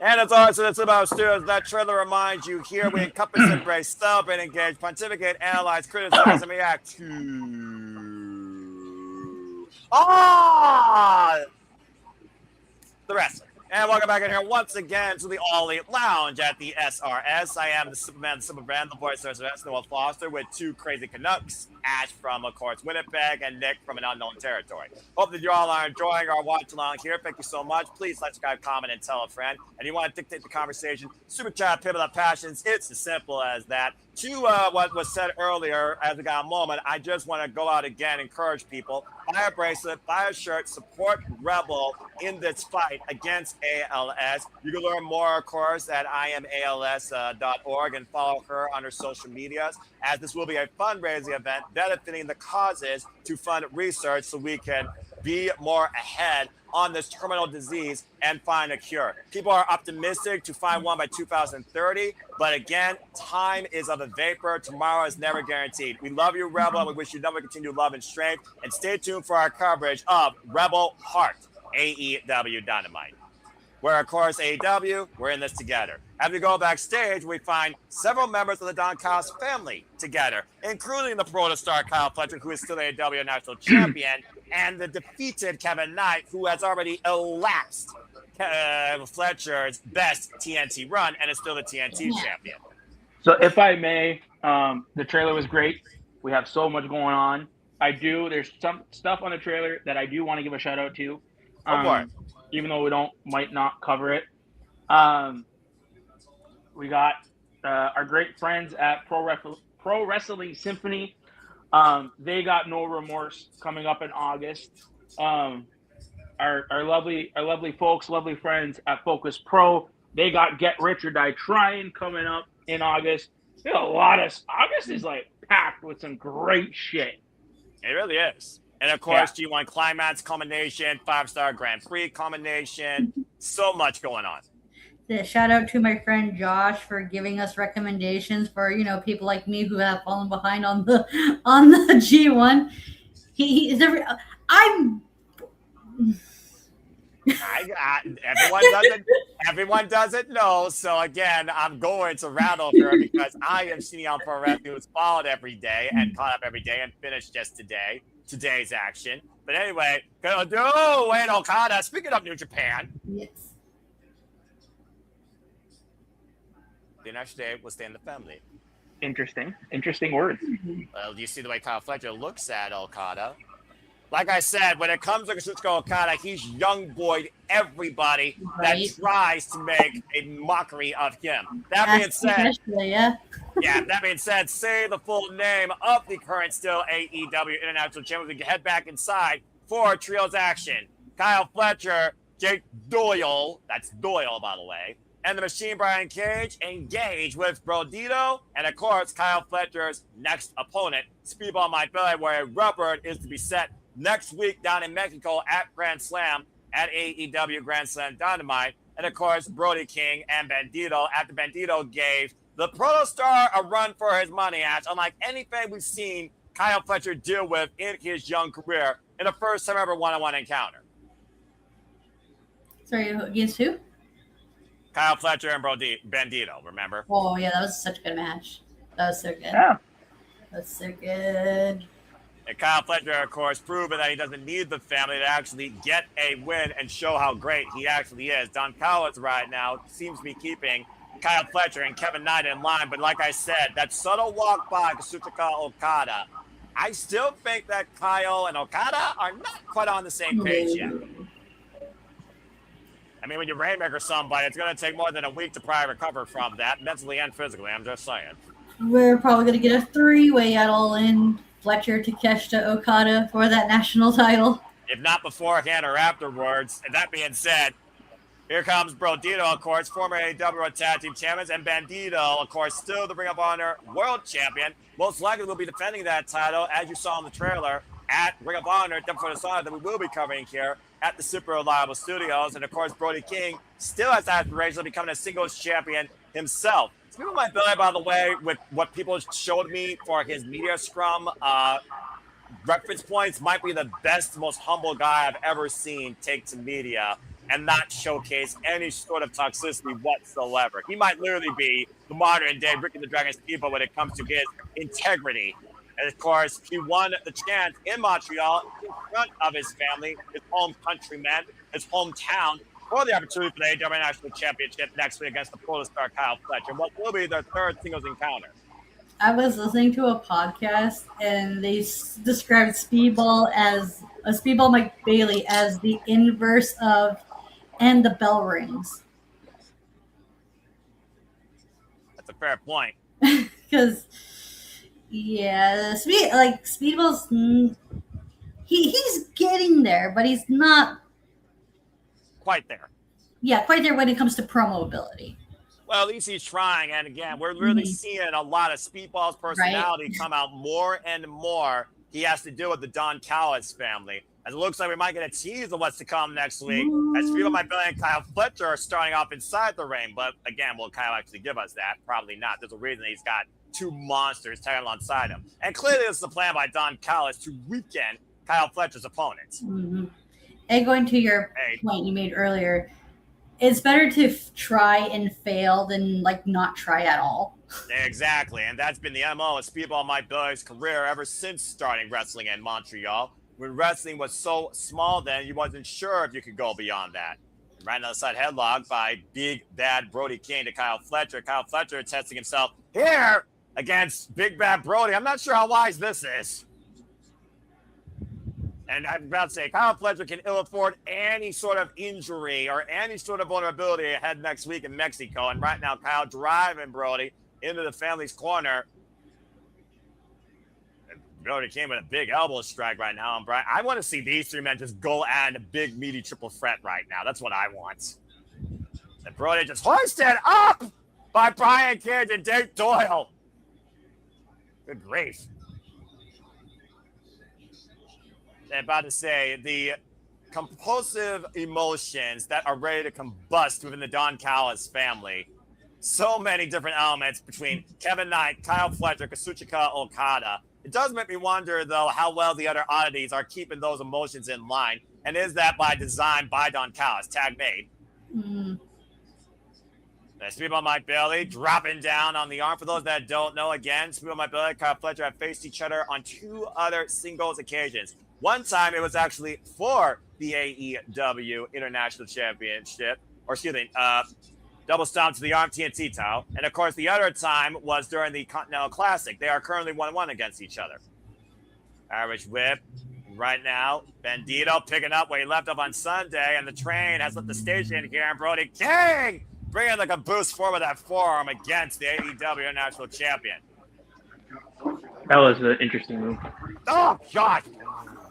And as always, it's about studios. That trailer reminds you here we encompass, embrace, celebrate, engage, pontificate, analyze, criticize, and react to the wrestling. And welcome back in here once again to the All Elite Lounge at the SRS. I am the Superman, the Superman, the voice of SRS, Noah Foster, with two crazy Canucks, Ash from, of course, Winnipeg, and Nick from an unknown territory. Hope that you all are enjoying our watch along here. Thank you so much. Please like, subscribe, comment, and tell a friend. And you want to dictate the conversation, super chat, pivot up passions. It's as simple as that. To what was said earlier, as we got a moment, I just want to go out again, encourage people, buy a bracelet, buy a shirt, support Rebel in this fight against ALS. You can learn more, of course, at IamALS.org and follow her on her social medias, as this will be a fundraising event benefiting the causes to fund research so we can be more ahead on this terminal disease and find a cure. People are optimistic to find one by 2030, but again, time is of a vapor. Tomorrow is never guaranteed. We love you, Rebel, and we wish you nothing but continued love and strength. And stay tuned for our coverage of Rebel Heart, AEW Dynamite, where, of course, AEW, we're in this together. As we go backstage, we find several members of the Don Callis family together, including the protostar Kyle Fletcher, who is still AEW National Champion, and the defeated Kevin Knight, who has already elapsed Fletcher's best TNT run and is still the TNT champion. So if I may, the trailer was great. We have so much going on. There's some stuff on the trailer that I do want to give a shout out to. Even though we might not cover it. We got our great friends at Pro Wrestling Symphony. They got No Remorse coming up in August. Our lovely folks, lovely friends at Focus Pro, they got Get Rich or Die Trying coming up in August. There's a lot of August is like packed with some great shit. It really is. And of course, G1 Climax combination, 5-star Grand Prix combination, so much going on. Shout out to my friend Josh for giving us recommendations for people like me who have fallen behind on the G1. Everyone doesn't know. So again, I'm going to rattle her because I am sitting on Pro Wrestling, who's followed every day and caught up every day and finished just today's action. But anyway, Wayne Okada, speaking of New Japan. Yes. The next day will stay in the family. Interesting words. Well, do you see the way Kyle Fletcher looks at Okada? Like I said, when it comes to Kazuchika Okada, he's young boy everybody that tries to make a mockery of him. That being said, that being said, say the full name of the current still AEW International Champion. We can head back inside for trios action. Kyle Fletcher, Jake Doyle, that's Doyle, by the way, and the Machine Brian Cage engage with Brodito, and of course, Kyle Fletcher's next opponent, Speedball Mike Bailey, where a rubber is to be set next week down in Mexico at Grand Slam at AEW Grand Slam Dynamite. And of course, Brody King and Bandito, after Bandito gave the Protostar a run for his money, Ash, unlike anything we've seen Kyle Fletcher deal with in his young career in the first time ever one-on-one encounter. Sorry, against who? Kyle Fletcher and Bandito, remember? Oh, yeah, that was such a good match. That was so good. Yeah. That's so good. And Kyle Fletcher, of course, proving that he doesn't need the family to actually get a win and show how great he actually is. Don Callis right now seems to be keeping Kyle Fletcher and Kevin Knight in line. But like I said, that subtle walk by Kazuchika Okada, I still think that Kyle and Okada are not quite on the same page yet. I mean, when you rainmaker somebody, it's going to take more than a week to probably recover from that, mentally and physically. I'm just saying. We're probably going to get a three-way at All In. Fletcher, Takeshita, Okada for that national title. If not beforehand or afterwards. And that being said, here comes Brodito, of course, former AEW Tag Team Champions, and Bandito, of course, still the Ring of Honor World Champion. Most likely will be defending that title, as you saw in the trailer, at Ring of Honor, for the Honor, that we will be covering here at the Super Reliable Studios. And, of course, Brody King still has aspirations of becoming a singles champion himself. Speaking of my Billy, by the way, with what people showed me for his media scrum reference points, might be the best, most humble guy I've ever seen take to media and not showcase any sort of toxicity whatsoever. He might literally be the modern day Ricky the Dragon Steamboat when it comes to his integrity. And of course, he won the chance in Montreal in front of his family, his home countrymen, his hometown, for the opportunity for the AEW National Championship next week against the Protostar Kyle Fletcher, what will be their third singles encounter. I was listening to a podcast and they described Speedball Mike Bailey as the inverse of "and the bell rings." That's a fair point. Because, yeah, Speedball's he's getting there, but he's not quite there. Yeah, quite there when it comes to promo ability. Well, at least he's trying. And again, we're really seeing a lot of Speedball's personality come out more and more. He has to deal with the Don Callis family. As it looks like we might get a tease of what's to come next week. As Speedball Mike Bailey and Kyle Fletcher are starting off inside the ring. But again, will Kyle actually give us that? Probably not. There's a reason he's got two monsters tagging alongside him. And clearly this is the plan by Don Callis to weaken Kyle Fletcher's opponents. Mm-hmm. And going to your point you made earlier, it's better to try and fail than not try at all. Exactly, and that's been the MO of Speedball Mike Bailey's career ever since starting wrestling in Montreal. When wrestling was so small then, you wasn't sure if you could go beyond that. Right on the side headlock by Big Bad Brody King to Kyle Fletcher. Kyle Fletcher testing himself here against Big Bad Brody. I'm not sure how wise this is. And I'm about to say, Kyle Fletcher can ill afford any sort of injury or any sort of vulnerability ahead next week in Mexico. And right now, Kyle driving Brody into the family's corner. And Brody came with a big elbow strike right now. And Brian, I want to see these three men just go at a big, meaty triple threat right now. That's what I want. And Brody just hoisted up by Brian Cage and Dave Doyle. Good grief. About to say, the compulsive emotions that are ready to combust within the Don Callis family. So many different elements between Kevin Knight, Kyle Fletcher, Kazuchika Okada. It does make me wonder, though, how well the other oddities are keeping those emotions in line. And is that by design by Don Callis, tag made? Mm-hmm. Speedball Mike Bailey dropping down on the arm. For those that don't know, again, Speedball Mike Bailey and Kyle Fletcher have faced each other on two other singles occasions. One time it was actually for the AEW International Championship, or excuse me, double stomp to the arm TNT title. And of course, the other time was during the Continental Classic. They are currently 1-1 against each other. Irish whip right now. Bandito picking up where he left off on Sunday, and the train has left the station here. And Brody King bringing like a boost forward that forearm against the AEW International Champion. That was an interesting move. Oh, God.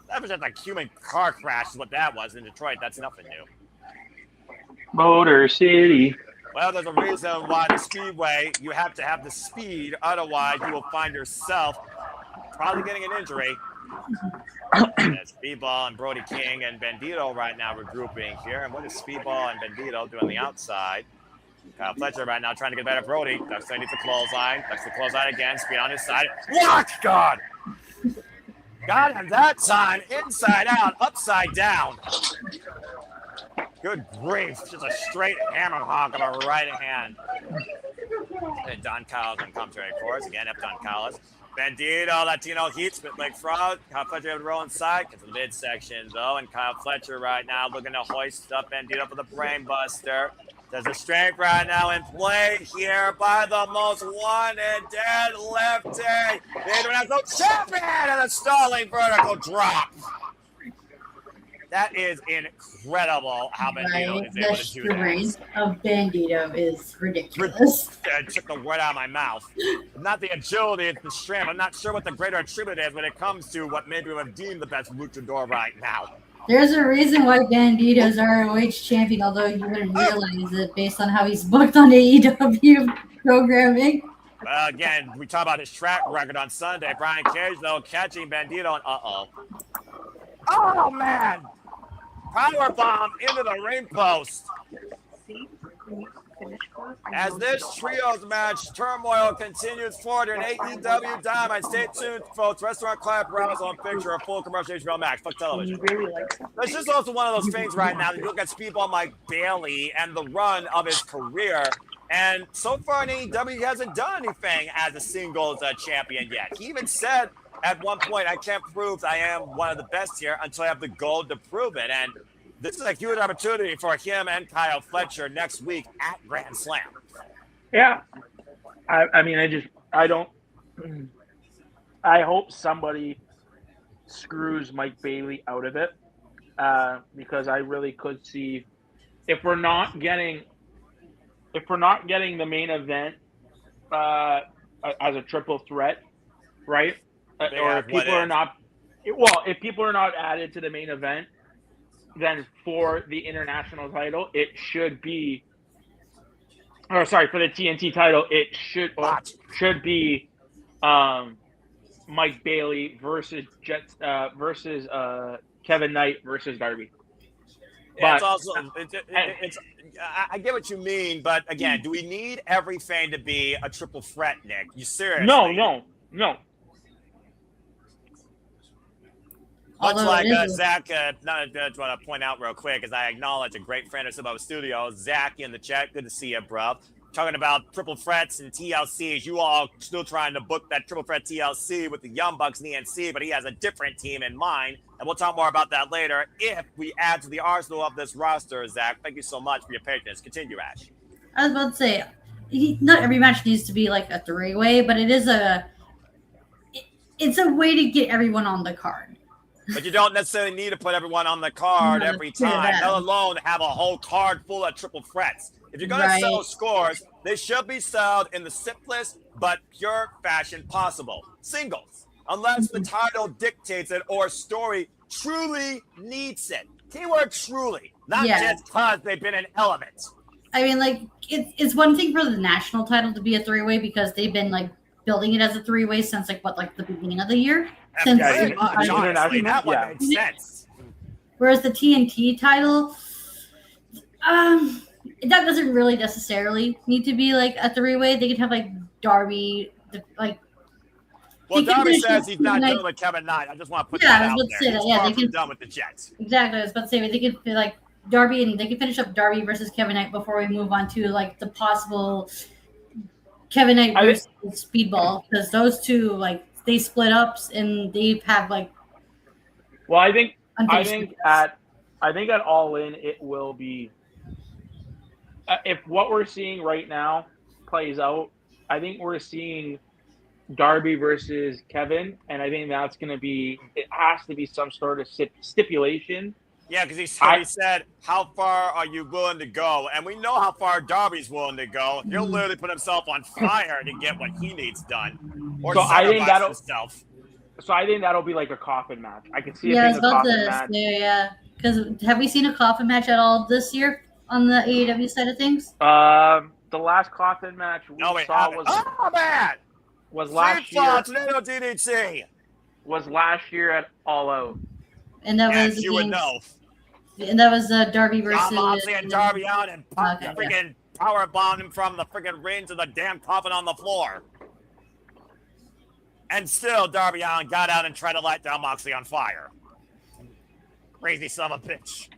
That was just like a human car crash is what that was in Detroit. That's nothing new. Motor City. Well, there's a reason why the Speedway, you have to have the speed. Otherwise, you will find yourself probably getting an injury. Speedball and Brody King and Bandito right now regrouping here. And what is Speedball and Bandito doing on the outside? Kyle Fletcher right now trying to get better at Brody. Dexter needs the clothesline. Dexter the clothesline again. Speed on his side. What? God! Got him that time. Inside out. Upside down. Good grief. Just a straight hammer honk of a right hand. And Don Callis on commentary, of course. Again, F. Don Callis. Bandito, Latino heat, split leg front. Kyle Fletcher able to roll inside. Gets to the midsection, though. And Kyle Fletcher right now looking to hoist up Bandito for the brain buster. There's a strength right now in play here by the most wanted deadlifting. The international champion and a stalling vertical drop. That is incredible how Bandito is able to do that. The strength of Bandito is ridiculous. It took the word out of my mouth. Not the agility, it's the strength. I'm not sure what the greater attribute is when it comes to what maybe we have deemed the best luchador right now. There's a reason why Bandito's ROH champion, although you wouldn't realize it based on how he's booked on AEW programming. Well, again, we talk about his track record on Sunday. Brian Cage, though, catching Bandito, and oh, man! Power bomb into the ring post. As this trios match turmoil continues forward in AEW Dynamite. Stay tuned, folks. Restaurant Clap Rouse on picture, a full commercial HBO Max. Fuck television. This is also one of those things right now that you look at Speedball Mike Bailey and the run of his career. And so far in AEW, he hasn't done anything as a singles champion yet. He even said at one point, I can't prove I am one of the best here until I have the gold to prove it. And this is a huge opportunity for him and Kyle Fletcher next week at Grand Slam. Yeah. I hope somebody screws Mike Bailey out of it because I really could see if we're not getting the main event as a triple threat, right? Or if people are not, if people are not added to the main event, then for the international title, it should be, for the TNT title, it should be Mike Bailey versus Kevin Knight versus Darby. But it's also, I get what you mean, but again, do we need everything to be a triple threat, Nick? You seriously? No. Much like Zach, I just want to point out real quick, as I acknowledge a great friend of Subo Studios, Zach in the chat. Good to see you, bro. Talking about triple threats and TLCs. You all still trying to book that triple threat TLC with the Young Bucks and ENC, but he has a different team in mind. And we'll talk more about that later if we add to the arsenal of this roster, Zach. Thank you so much for your patience. Continue, Ash. I was about to say, not every match needs to be like a three-way, but it's a way to get everyone on the card. But you don't necessarily need to put everyone on the card every time, let alone have a whole card full of triple threats. If you're going to sell scores, they should be sold in the simplest but pure fashion possible. Singles, unless the title dictates it or story truly needs it. Keyword truly, not just because they've been an element. I mean, like, it's one thing for the national title to be a three-way because they've been, like, building it as a three-way since, like, the beginning of the year? That one makes sense. Whereas the TNT title, that doesn't really necessarily need to be like a three-way. They could have like Darby, Well, Darby says he's not done with Kevin Knight. I just want to put that out there. He's far from done with the Jets. Exactly. I was about to say they could like Darby, and they could finish up Darby versus Kevin Knight before we move on to like the possible Kevin Knight versus Speedball, because those two like. They split up and they have like. Well, I think at All In it will be. If what we're seeing right now plays out, I think we're seeing Darby versus Kevin, and I think that's going to be. It has to be some sort of stipulation. Yeah, because he said, "How far are you willing to go?" And we know how far Darby's willing to go. He'll literally put himself on fire to get what he needs done, or sacrifice himself. So I think that'll be like a coffin match. I can see it being a coffin match. Yeah, because have we seen a coffin match at all this year on the AEW side of things? The last coffin match we saw was was last year. Tornado DDT. Was last year at All Out. And that Yes, was you would against- know. And that was Darby versus John Moxley and Darby out and Okay, freaking power bombed him from the freaking ring to the damn coffin on the floor. And still, Darby Allin got out and tried to light John Moxley on fire. Crazy son of a bitch.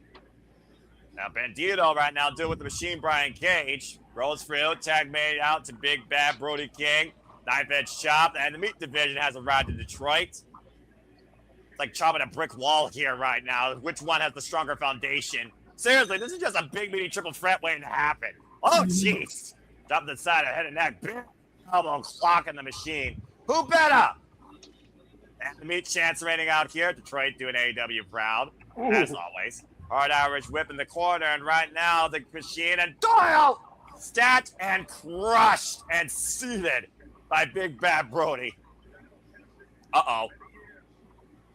Now, Bandito right now deal with the Machine Brian Cage. Rolls through, tag made out to Big Bad Brody King. Knife edge chop, and the meat division has arrived in Detroit. It's like chopping a brick wall here right now. Which one has the stronger foundation? Seriously, this is just a big meaty triple threat waiting to happen. Oh, jeez. Jump to the side of head and neck. Big elbow clock in the machine. Who better? And the meat chance raining out here. Detroit doing AEW proud, as always. Hard Irish whip in the corner, and right now the machine and Doyle stacked and crushed and seated by Big Bad Brody. Uh-oh.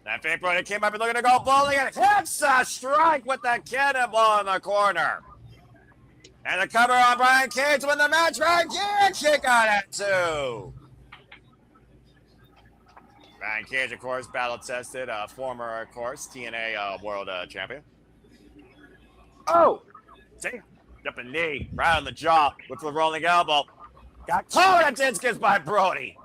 That fake Brody came up and looking to go bowling and hits a strike with the cannonball in the corner. And the cover on Brian Cage win the match. Brian Cage kick out at 2. Brian Cage, of course, battle-tested, former, of course, TNA World Champion. Oh! See? Jumping knee, right on the jaw with the rolling elbow. Got caught at Dinskins by Brody.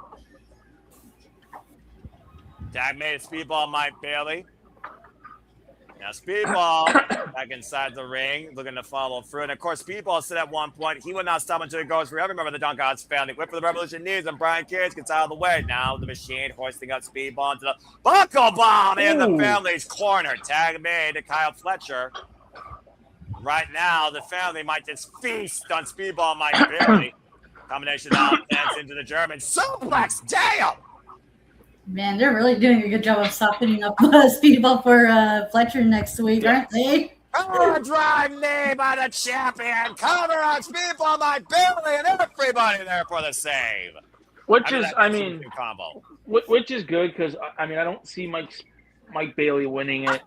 Tag made a speedball Mike Bailey. Now Speedball back inside the ring, looking to follow through. And of course, Speedball said at one point he would not stop until he goes for every member of the Don God's family. Whip for the Revolution knees, and Brian Cage gets out of the way. Now the machine hoisting up Speedball into the buckle bomb in the family's corner. Tag made to Kyle Fletcher. Right now, the family might just feast on Speedball Mike Bailey. Combination of offense into the German suplex. Damn! Man, they're really doing a good job of softening up Speedball for Fletcher next week, aren't they? Power drive knee by the champion. Cover on Speedball by Bailey, and everybody there for the save. Which is good because I don't see Mike Bailey winning it.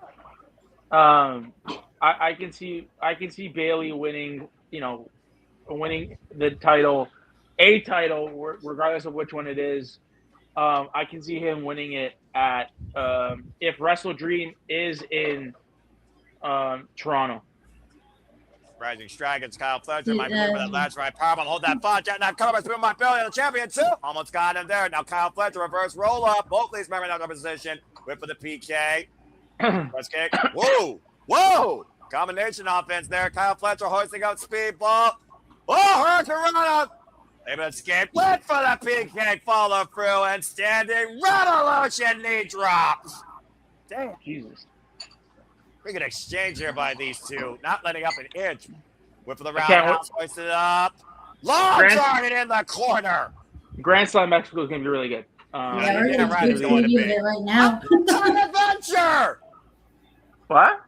I can see Bailey winning. Winning the title, a title, regardless of which one it is. I can see him winning it at if Wrestle Dream is in Toronto. Rising Strike against Kyle Fletcher. Might be for that last right powerbomb. Hold that thought. Now cover through my belly. The champion too. Almost got him there. Now Kyle Fletcher reverse roll up. Both these members out of position. Whip for the PK. Press kick. Whoa. Combination offense there. Kyle Fletcher hoisting out Speedball. Oh, Hurricane able to escape. Went for the PK follow through and standing Revolution knee drops. Damn. Jesus. We can exchange here by these two. Not letting up an inch. Whip for the roundhouse. Hoisted up. Long target in the corner. Grand Slam Mexico is going to be really good. We're going to be right now. Adventure. What?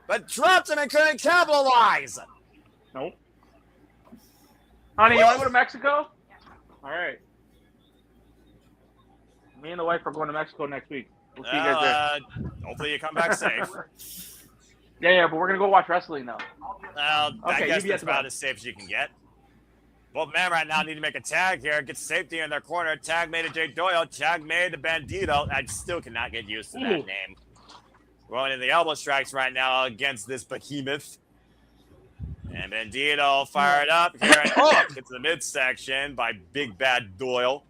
But dropped him and couldn't capitalize. Nope. Honey, you want to go to Mexico? All right. Me and the wife are going to Mexico next week. We'll see you guys there. Hopefully you come back safe. Yeah, but we're going to go watch wrestling now. I Okay, guess you that's about as safe as you can get. Both men right now need to make a tag here. Get safety in their corner. Tag made to Jay Doyle. Tag made to Bandito. I still cannot get used to that name. Rolling in the elbow strikes right now against this behemoth. And Bandito fired up here and gets to the midsection by Big Bad Doyle.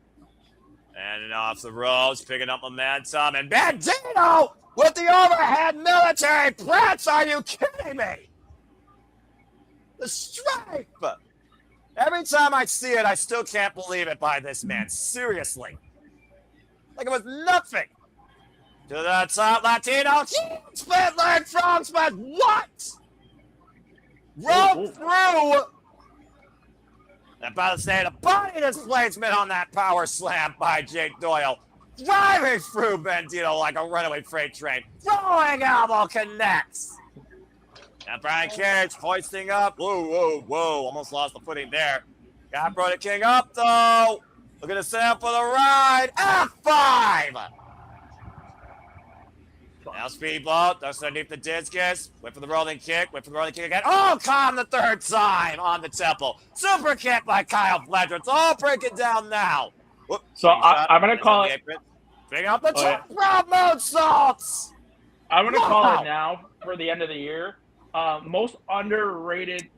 And off the ropes, picking up momentum. And Bandito with the overhead military press. Are you kidding me? The stripe. Every time I see it, I still can't believe it by this man. Seriously. Like it was nothing. To the top, Latino. Split leg frog smash. What? Roll through. About to say the body displacement on that power slam by Jake Doyle. Driving through Bandito like a runaway freight train. Rolling elbow connects. And Brian Cage hoisting up. Whoa. Almost lost the footing there. Got Brody King up, though. Looking to set up for the ride. F5. Now Speedball, ducks underneath the discus. Wait for the rolling kick. Wait for the rolling kick again. Oh, calm the third time on the temple. Super kick by Kyle Fletcher. It's all breaking down now. Whoop, So I'm going to call it. Bring out the top round moonsaults. I'm going to call it now for the end of the year. Most underrated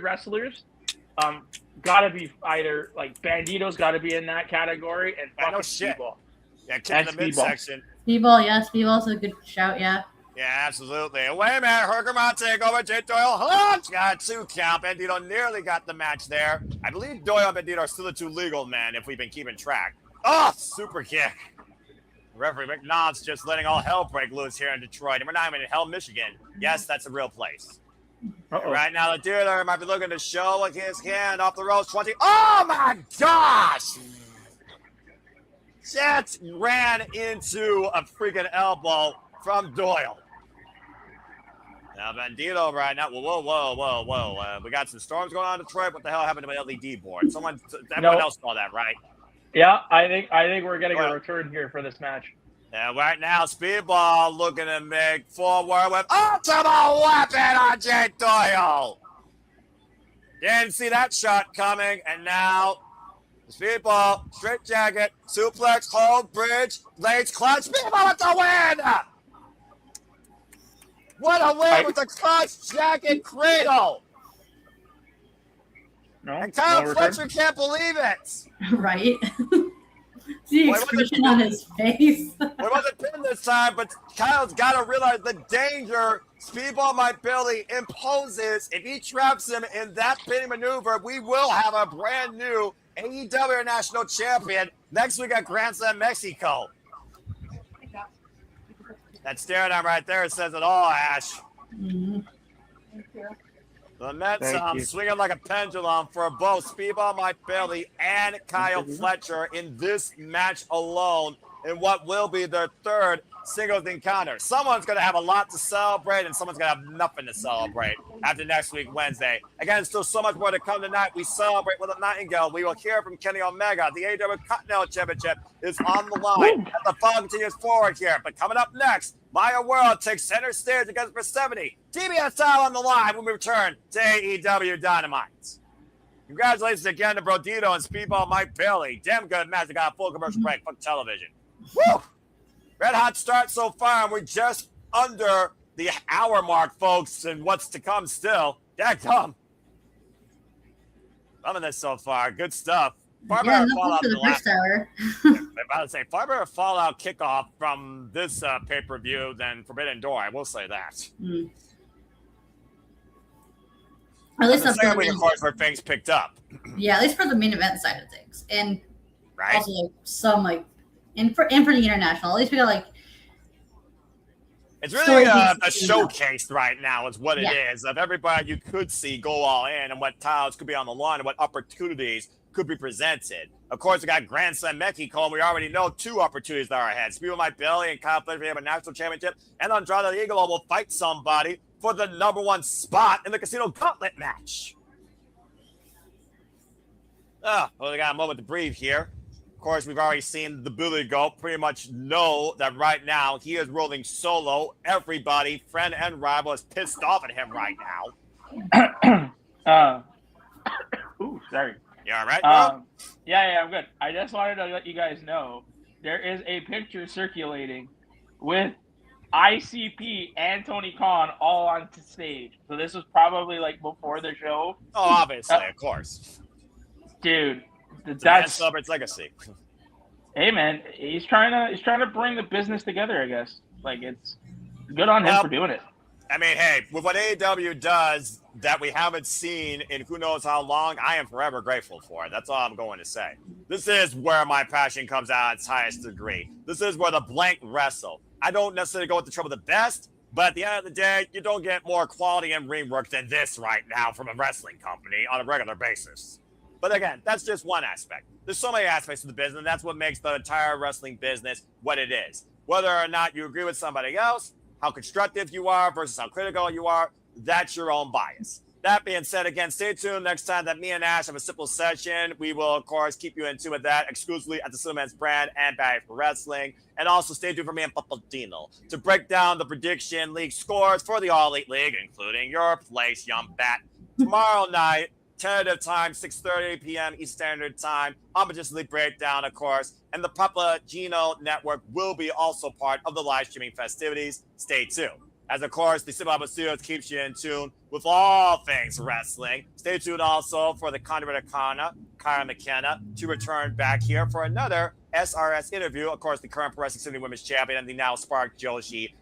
wrestlers. Gotta be either like Bandito's got to be in that category, and fucking Speedball. Yeah, kick in the midsection. Speedball, yeah, Speedball's a good shout, yeah. Yeah, absolutely. Wait a minute, Hergermont take over. Jay Doyle, got 2 count. Bandito nearly got the match there. I believe Doyle and Bandito are still the 2 legal men if we've been keeping track. Oh, super kick. Referee McNaugh's just letting all hell break loose here in Detroit. And we're not even in Hell, Michigan. Yes, that's a real place. Right now, the dealer might be looking to show his hand off the ropes. 20. Oh, my gosh! Jets ran into a freaking elbow from Doyle. Now, Bandito right now. Whoa. We got some storms going on in Detroit. What the hell happened to my LED board? Everyone else saw that, right? Yeah, I think we're getting a return here for this match. Yeah, right now, Speedball looking to make forward with ultimate weapon on Jay Doyle. Didn't see that shot coming, and now Speedball, straight jacket, suplex, hold, bridge, legs, clutch. Speedball with the win! What a win with the clutch, jacket, cradle! No, and Kyle Fletcher can't believe it. Right? The expression on his face. It wasn't pinned this time, but Kyle's got to realize the danger Speedball Mike Bailey imposes. If he traps him in that pinning maneuver, we will have a brand new AEW National Champion next week at Grand Slam, Mexico. That stare down right there says it all, Ash. Mm-hmm. The Mets swinging like a pendulum for both Speedball Mike Bailey and Kyle Fletcher in this match alone in what will be their 3rd singles encounter. Someone's going to have a lot to celebrate, and someone's going to have nothing to celebrate after next week, Wednesday. Again, still so much more to come tonight. We celebrate with a nightingale. We will hear from Kenny Omega. The AEW Continental Championship is on the line. And the fun continues forward here. But coming up next, Maya World takes center stage against Persephone. TBS style on the line when we return to AEW Dynamite. Congratulations again to Brodito and Speedball Mike Bailey. Damn good match. They got a full commercial break for television. Woo! Red hot start so far, and we're just under the hour mark, folks, and what's to come still. Dadgum. Loving this so far. Good stuff. Yeah, nothing for the first hour. I'm about to say, far better Fallout kickoff from this pay-per-view than Forbidden Door. I will say that. Mm. At least that's the second week, of course, where things picked up. Yeah, at least for the main event side of things, and right? Also like some like, and for the international, at least we got like. It's really a showcase right now is what it is of everybody you could see go all in and what titles could be on the line and what opportunities could be presented. Of course, we got Grand Slam Mexico, and we already know 2 opportunities that are ahead. Speedball Mike Bailey and Kyle Fletcher have a national championship, and Andrade the Eagle will fight somebody for the #1 spot in the Casino Gauntlet match. Well, we got a moment to breathe here. Of course, we've already seen the Billy Goat pretty much know that right now he is rolling solo. Everybody, friend and rival, is pissed off at him right now. Ooh, sorry. You all right, bro? Yeah, I'm good. I just wanted to let you guys know there is a picture circulating with ICP and Tony Khan all on stage. So this was probably like before the show. Oh, obviously, of course. Dude, that's celebrates legacy. Hey man, he's trying to bring the business together, I guess. Like, it's good on him for doing it. I mean, hey, with what AEW does that we haven't seen in who knows how long, I am forever grateful for it. That's all I'm going to say. This is where my passion comes out at its highest degree. This is where the blank wrestle. I don't necessarily go with the trouble the best, but at the end of the day, you don't get more quality and ring work than this right now from a wrestling company on a regular basis. But again, that's just one aspect. There's so many aspects of the business, and that's what makes the entire wrestling business what it is. Whether or not you agree with somebody else, how constructive you are versus how critical you are, that's your own bias. That being said, again, stay tuned next time that me and Ash have a simple session. We will, of course, keep you in tune with that exclusively at the Cineman's brand and Bag for Wrestling. And also stay tuned for me and Papadino to break down the prediction league scores for the All Elite League, including your place, Young Bat. Tomorrow night, tentative time, 6:30 p.m. Eastern Standard Time. Just League breakdown, of course. And the Papadino Network will be also part of the live streaming festivities. Stay tuned. As, of course, the Simple Studios keeps you in tune with all things wrestling. Stay tuned also for the Conduit of Kana, Kyra McKenna, to return back here for another SRS interview. Of course, the current Pro Wrestling City Women's Champion and the now Spark Joshi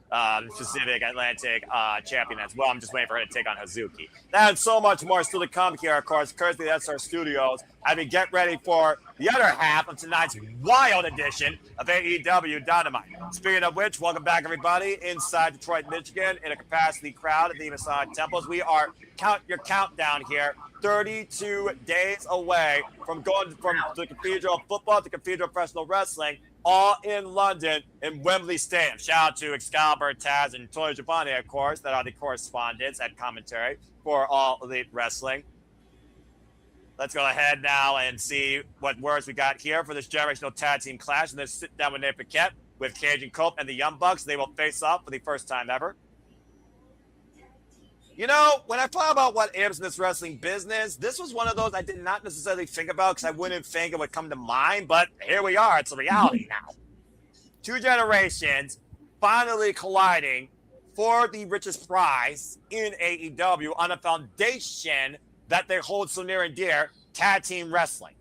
Pacific Atlantic Champion as well. I'm just waiting for her to take on Hazuki. That and so much more still to come here, of course, courtesy of SR Studios. As we get ready for the other half of tonight's wild edition of AEW Dynamite. Speaking of which, welcome back, everybody, inside Detroit, Michigan, in a capacity crowd at the Masonic Temples. We are your countdown here. 32 days away from going from the Cathedral of Football to Cathedral of Professional Wrestling, all in London in Wembley Stadium. Shout out to Excalibur, Taz, and Tony Giovanni, of course, that are the correspondents at commentary for All Elite Wrestling. Let's go ahead now and see what words we got here for this generational tag team clash. And let's sit down with Nate Paquette, with Cajun Cope and the Young Bucks. They will face off for the first time ever. You know, when I thought about what is in this wrestling business, this was one of those I did not necessarily think about because I wouldn't think it would come to mind, but here we are. It's a reality now. Two generations finally colliding for the richest prize in AEW on a foundation that they hold so near and dear, tag team wrestling.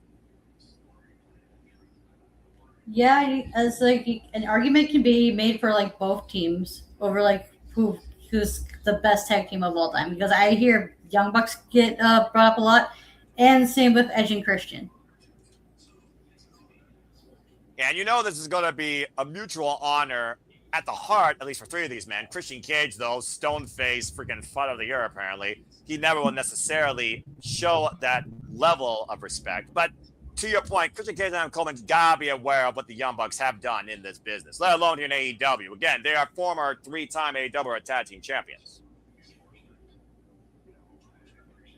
Yeah, as like an argument can be made for like both teams over like who's the best tag team of all time, because I hear Young Bucks get brought up a lot, and same with Edge and Christian. And you know this is going to be a mutual honor at the heart, at least for three of these men. Christian Cage, though, stone-faced, freaking fun of the year, apparently. He never will necessarily show that level of respect. But to your point, Christian Cage and Adam Coleman's got to be aware of what the Young Bucks have done in this business, let alone here in AEW. Again, they are former three-time AEW tag team champions.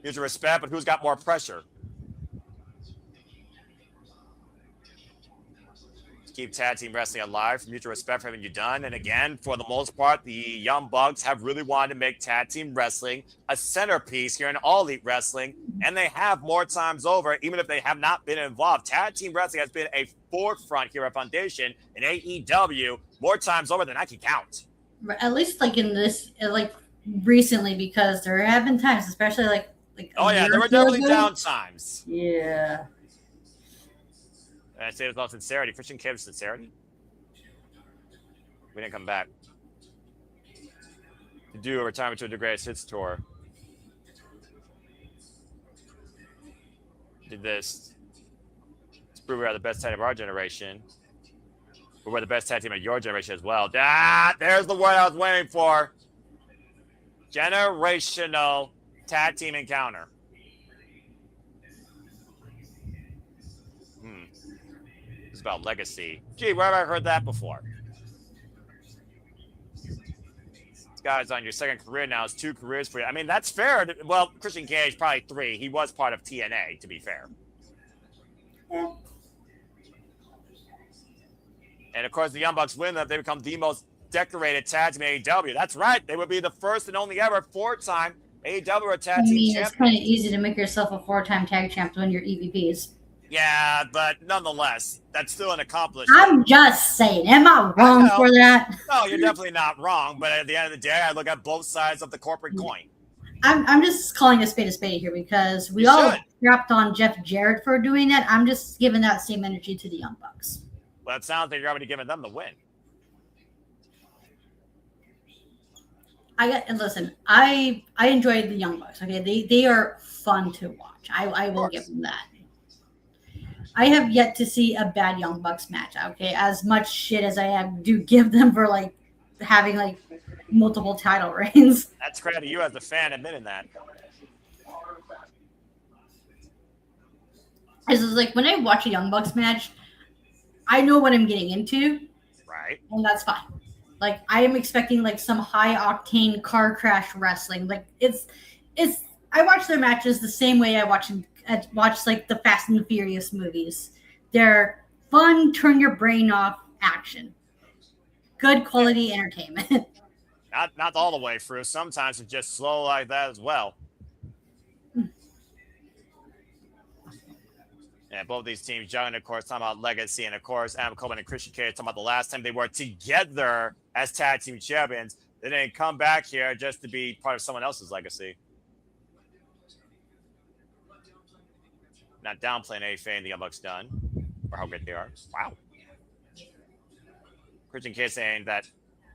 Mutual respect, but who's got more pressure? Keep tag team wrestling alive. Mutual respect for having you done. And again, for the most part, the Young Bucks have really wanted to make tag team wrestling a centerpiece here in All Elite Wrestling, and they have more times over, even if they have not been involved. Tag team wrestling has been a forefront here at Foundation in AEW more times over than I can count. At least like in this, like recently, because there have been times, especially like oh yeah, there were definitely down times. Yeah. And I say it with all sincerity. Christian Cage's sincerity. We didn't come back to do a Retirement to the Greatest Hits tour. Did this to prove we are the best tag team of our generation. But we're the best tag team of your generation as well. There's the word I was waiting for. Generational tag team encounter. About legacy. Gee, where have I heard that before? This guy's on your second career now. It's 2 careers for you. I mean, that's fair. Well, Christian Cage, probably 3. He was part of TNA, to be fair. Yeah. And, of course, the Young Bucks win that. They become the most decorated tag team in AEW. That's right. They would be the first and only ever 4-time AEW tag team champion. It's kind of easy to make yourself a 4-time tag champ when you're EVPs. Yeah, but nonetheless, that's still an accomplishment. I'm just saying. Am I wrong for that? No, you're definitely not wrong. But at the end of the day, I look at both sides of the corporate coin. I'm just calling a spade here because we all crapped on Jeff Jarrett for doing that. I'm just giving that same energy to the Young Bucks. Well, it sounds like you're already giving them the win. Listen, I enjoyed the Young Bucks. Okay, they are fun to watch. I will give them that. I have yet to see a bad Young Bucks match. Okay, as much shit as I do give them for like having like multiple title reigns. That's credit to you as a fan admitting that. This is like when I watch a Young Bucks match, I know what I'm getting into. Right. And that's fine. Like I am expecting like some high octane car crash wrestling. Like it's I watch their matches the same way I watch like the Fast and the Furious movies. They're fun, turn your brain off action. Good quality entertainment. Not all the way through. Sometimes it's just slow like that as well. And both these teams, Young, of course, talking about legacy, and of course, Adam Coleman and Christian Cage talking about the last time they were together as tag team champions. They didn't come back here just to be part of someone else's legacy. Not downplaying anything the Young Bucks done or how great they are. Wow. Christian Cage saying that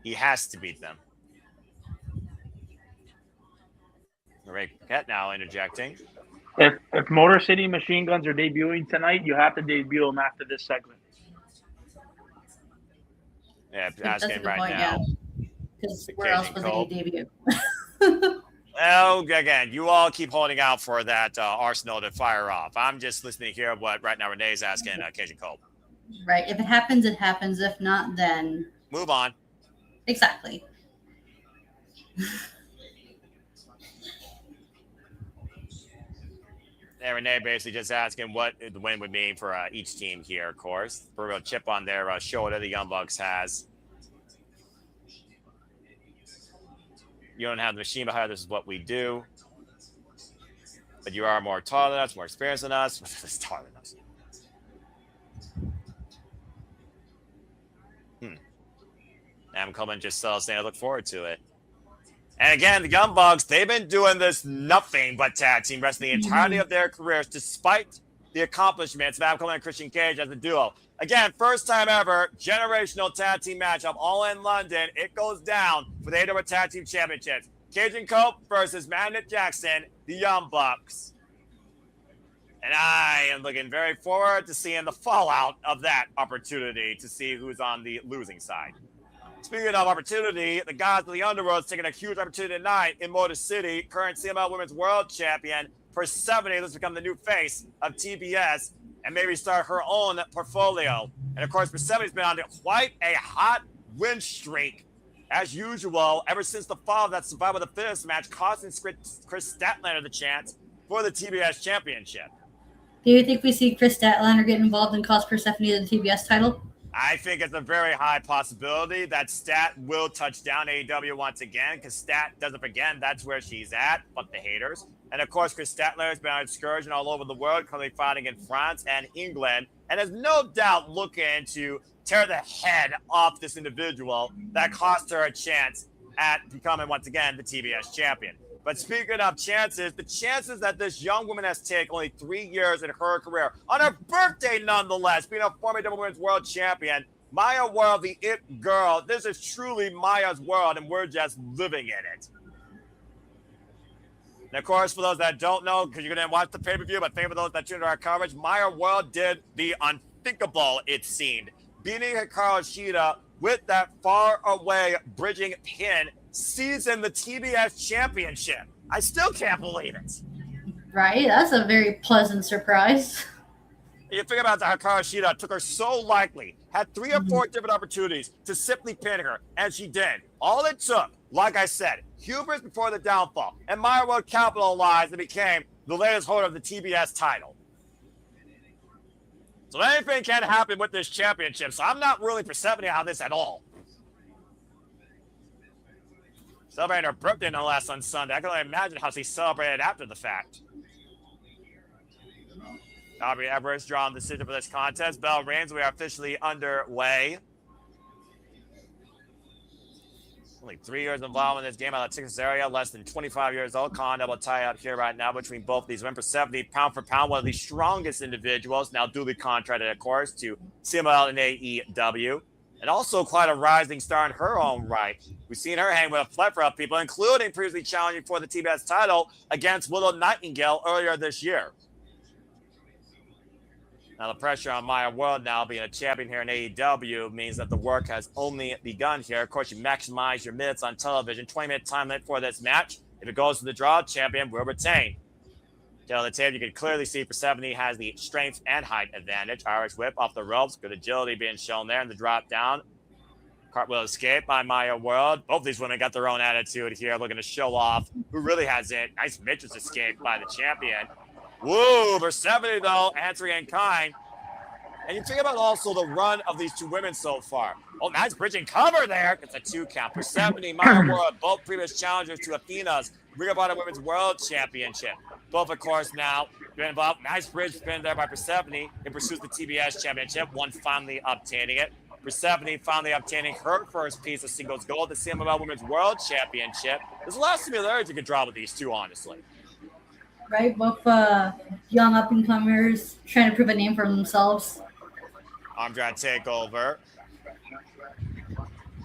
he has to beat them. Ray Paquette now interjecting. If Motor City Machine Guns are debuting tonight, you have to debut them after this segment. Yeah, asking right now. Because where else was they debut? Well, again, you all keep holding out for that arsenal to fire off. I'm just listening here what right now Renee's asking Cage and Cole. Right. If it happens, it happens. If not, then move on. Exactly. And Renee basically just asking what the win would mean for each team here, of course. For a real chip on their shoulder the Young Bucks has. You don't have the machine behind this is what we do. But you are more taller than us, more experienced than us. It's taller than us. Adam Coleman just saying I look forward to it. And again, the Young Bucks, they've been doing this nothing but tag team wrestling the entirety of their careers, despite the accomplishments of Adam Coleman and Christian Cage as a duo. Again, first time ever, generational tag team matchup, all in London. It goes down for the AEW Tag Team Championships. Cage and Cope versus Magnet Jackson, the Young Bucks. And I am looking very forward to seeing the fallout of that opportunity to see who's on the losing side. Speaking of opportunity, the guys of the Underworld is taking a huge opportunity tonight in Motor City. Current CML Women's World Champion Persephone has become the new face of TBS and maybe start her own portfolio. And of course, Persephone's been on quite a hot win streak, as usual, ever since the fall of that Survival of the Fittest match, costing Chris Statlander the chance for the TBS Championship. Do you think we see Chris Statlander get involved and cost Persephone the TBS title? I think it's a very high possibility that Stat will touch down AEW once again, because Stat doesn't forget that's where she's at, fuck the haters. And of course, Chris Statler has been on excursion all over the world, currently fighting in France and England, and is no doubt looking to tear the head off this individual that cost her a chance at becoming, once again, the TBS champion. But speaking of chances, the chances that this young woman has taken only 3 years in her career, on her birthday nonetheless, being a former Double Women's World Champion, Maya World, the it girl. This is truly Maya's world, and we're just living in it. And of course, for those that don't know, because you're going to watch the pay-per-view, but for those that tuned into our coverage, Maya World did the unthinkable, it seemed. Beating Hikaru Shida with that far-away bridging pin, season the TBS championship. I still can't believe it. Right? That's a very pleasant surprise. You think about the Hikaru Shida, took her so lightly, had 3 or 4 different opportunities to simply pin her, and she did. All it took, like I said, hubris before the downfall, and Maya World capitalized and became the latest holder of the TBS title. So anything can happen with this championship, so I'm not really Persephone on this at all. Celebrating her birthday no less on Sunday. I can only imagine how she celebrated after the fact. Aubrey Everest drawing the decision for this contest. Bell rings. We are officially underway. Only 3 years involved in this game out of the Texas area. Less than 25 years old. Con double tie up here right now between both these women. Persephone, pound for pound, one of the strongest individuals. Now duly contracted, of course, to CML and AEW. And also quite a rising star in her own right. We've seen her hang with a plethora of people, including previously challenging for the TBS title against Willow Nightingale earlier this year. Now the pressure on Maya World now being a champion here in AEW means that the work has only begun here. Of course, you maximize your minutes on television. 20-minute time limit for this match. If it goes to the draw, champion will retain. Tail of the tape, you can clearly see Persephone has the strength and height advantage. Irish whip off the ropes. Good agility being shown there in the drop down. Cartwheel escape by Maya World. Both these women got their own attitude here, looking to show off who really has it. Nice Mitch's escape by the champion. Woo, Persephone, though, answering in kind. And you think about also the run of these two women so far. Oh, nice bridging cover there. It's a 2 count. Persephone, Maya World, both previous challengers to Athena's Ring of Honor Women's World Championship. Both, of course, now been involved. Nice bridge spin there by Persephone in pursuit of the TBS Championship. One finally obtaining it. Persephone finally obtaining her first piece of singles gold, the CMLL Women's World Championship. There's a lot of similarities you could draw with these two, honestly. Right? Both young up-and-comers trying to prove a name for themselves. Arm drag takeover.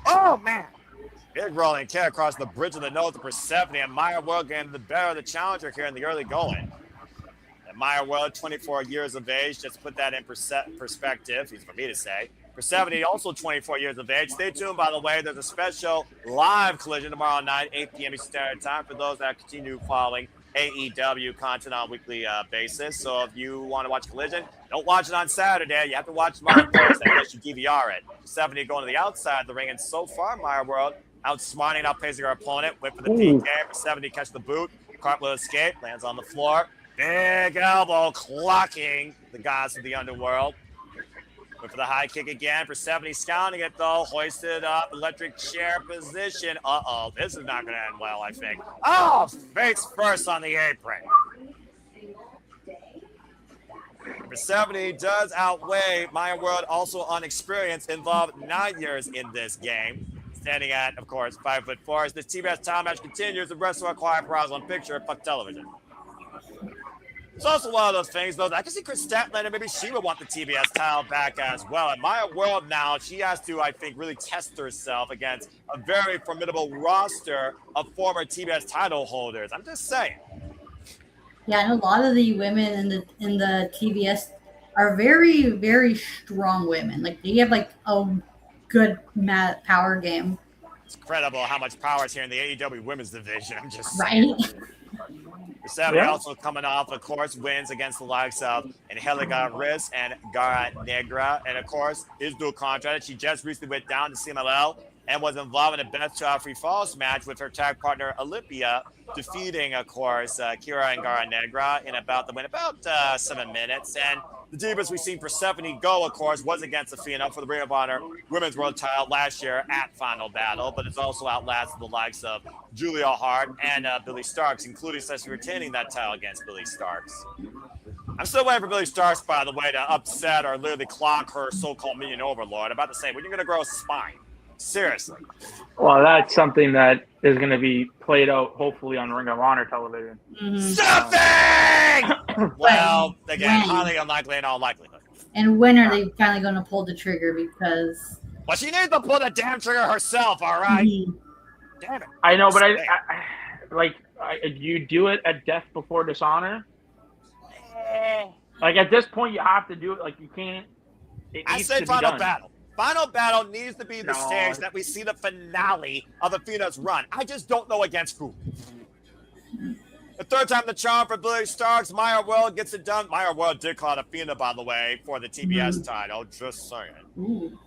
Oh, man. Big rolling kick across the bridge of the nose to Persephone, and Maya World getting the better of the challenger here in the early going. And Maya World, 24 years of age, just put that in perspective, easy for me to say. Persephone, also 24 years of age. Stay tuned, by the way. There's a special live collision tomorrow night, 8 p.m. Eastern Standard Time, for those that continue following AEW content on a weekly basis. So if you want to watch Collision, don't watch it on Saturday. You have to watch tomorrow Thursday unless you DVR it. Persephone going to the outside of the ring, and so far, Maya World outsmarting and outpacing her opponent. Whip for the PK. Persephone catch the boot. Cartwheel escape. Lands on the floor. Big elbow clocking the gods of the underworld. Went for the high kick again. Persephone scouting it, though. Hoisted up. Electric chair position. Uh-oh. This is not going to end well, I think. Oh, face first on the apron. Persephone does outweigh Maya World, also on experience, involved 9 years in this game. Standing at, of course, 5'4". As this TBS title match continues, the rest of our quiet browse on picture, fuck television. It's also one of those things, though, that I can see Chris Statlander, maybe she would want the TBS title back as well. And Maya World now, she has to, I think, really test herself against a very formidable roster of former TBS title holders. I'm just saying. Yeah, and a lot of the women in the TBS are very, very strong women. Like, they have, like, a good power game. It's incredible how much power is here in the AEW women's division. I'm just saying. Right? Persephone also coming off, of course, wins against the likes of Angelica Riz and Gara Negra. And, of course, his dual contract. She just recently went down to CMLL and was involved in a best free falls match with her tag partner, Olympia, defeating, of course, Kira and Gara Negra in about 7 minutes. And the deepest we've seen Persephone go, of course, was against Athena for the Ring of Honor Women's World title last year at Final Battle, but it's also outlasted the likes of Julia Hart and Billy Starks, including successfully retaining that title against Billy Starks. I'm still waiting for Billy Starks, by the way, to upset or literally clock her so-called minion overlord. I'm about to say, when you're going to grow a spine? Seriously. Well, that's something that is going to be played out, hopefully, on Ring of Honor television. Something! Well, again, highly unlikely in all likelihood. And when are they finally going to pull the trigger? Because... Well, she needs to pull the damn trigger herself, all right? Damn it. I know, but you do it at Death Before Dishonor? Like, at this point, you have to do it. Like, you can't... I say Final Battle. Final Battle needs to be the stage that we see the finale of Athena's run. I just don't know against who. The third time the charm for Billy Starks. Maya World gets it done. Maya World did call Athena, by the way, for the TBS title. Just saying. Ooh.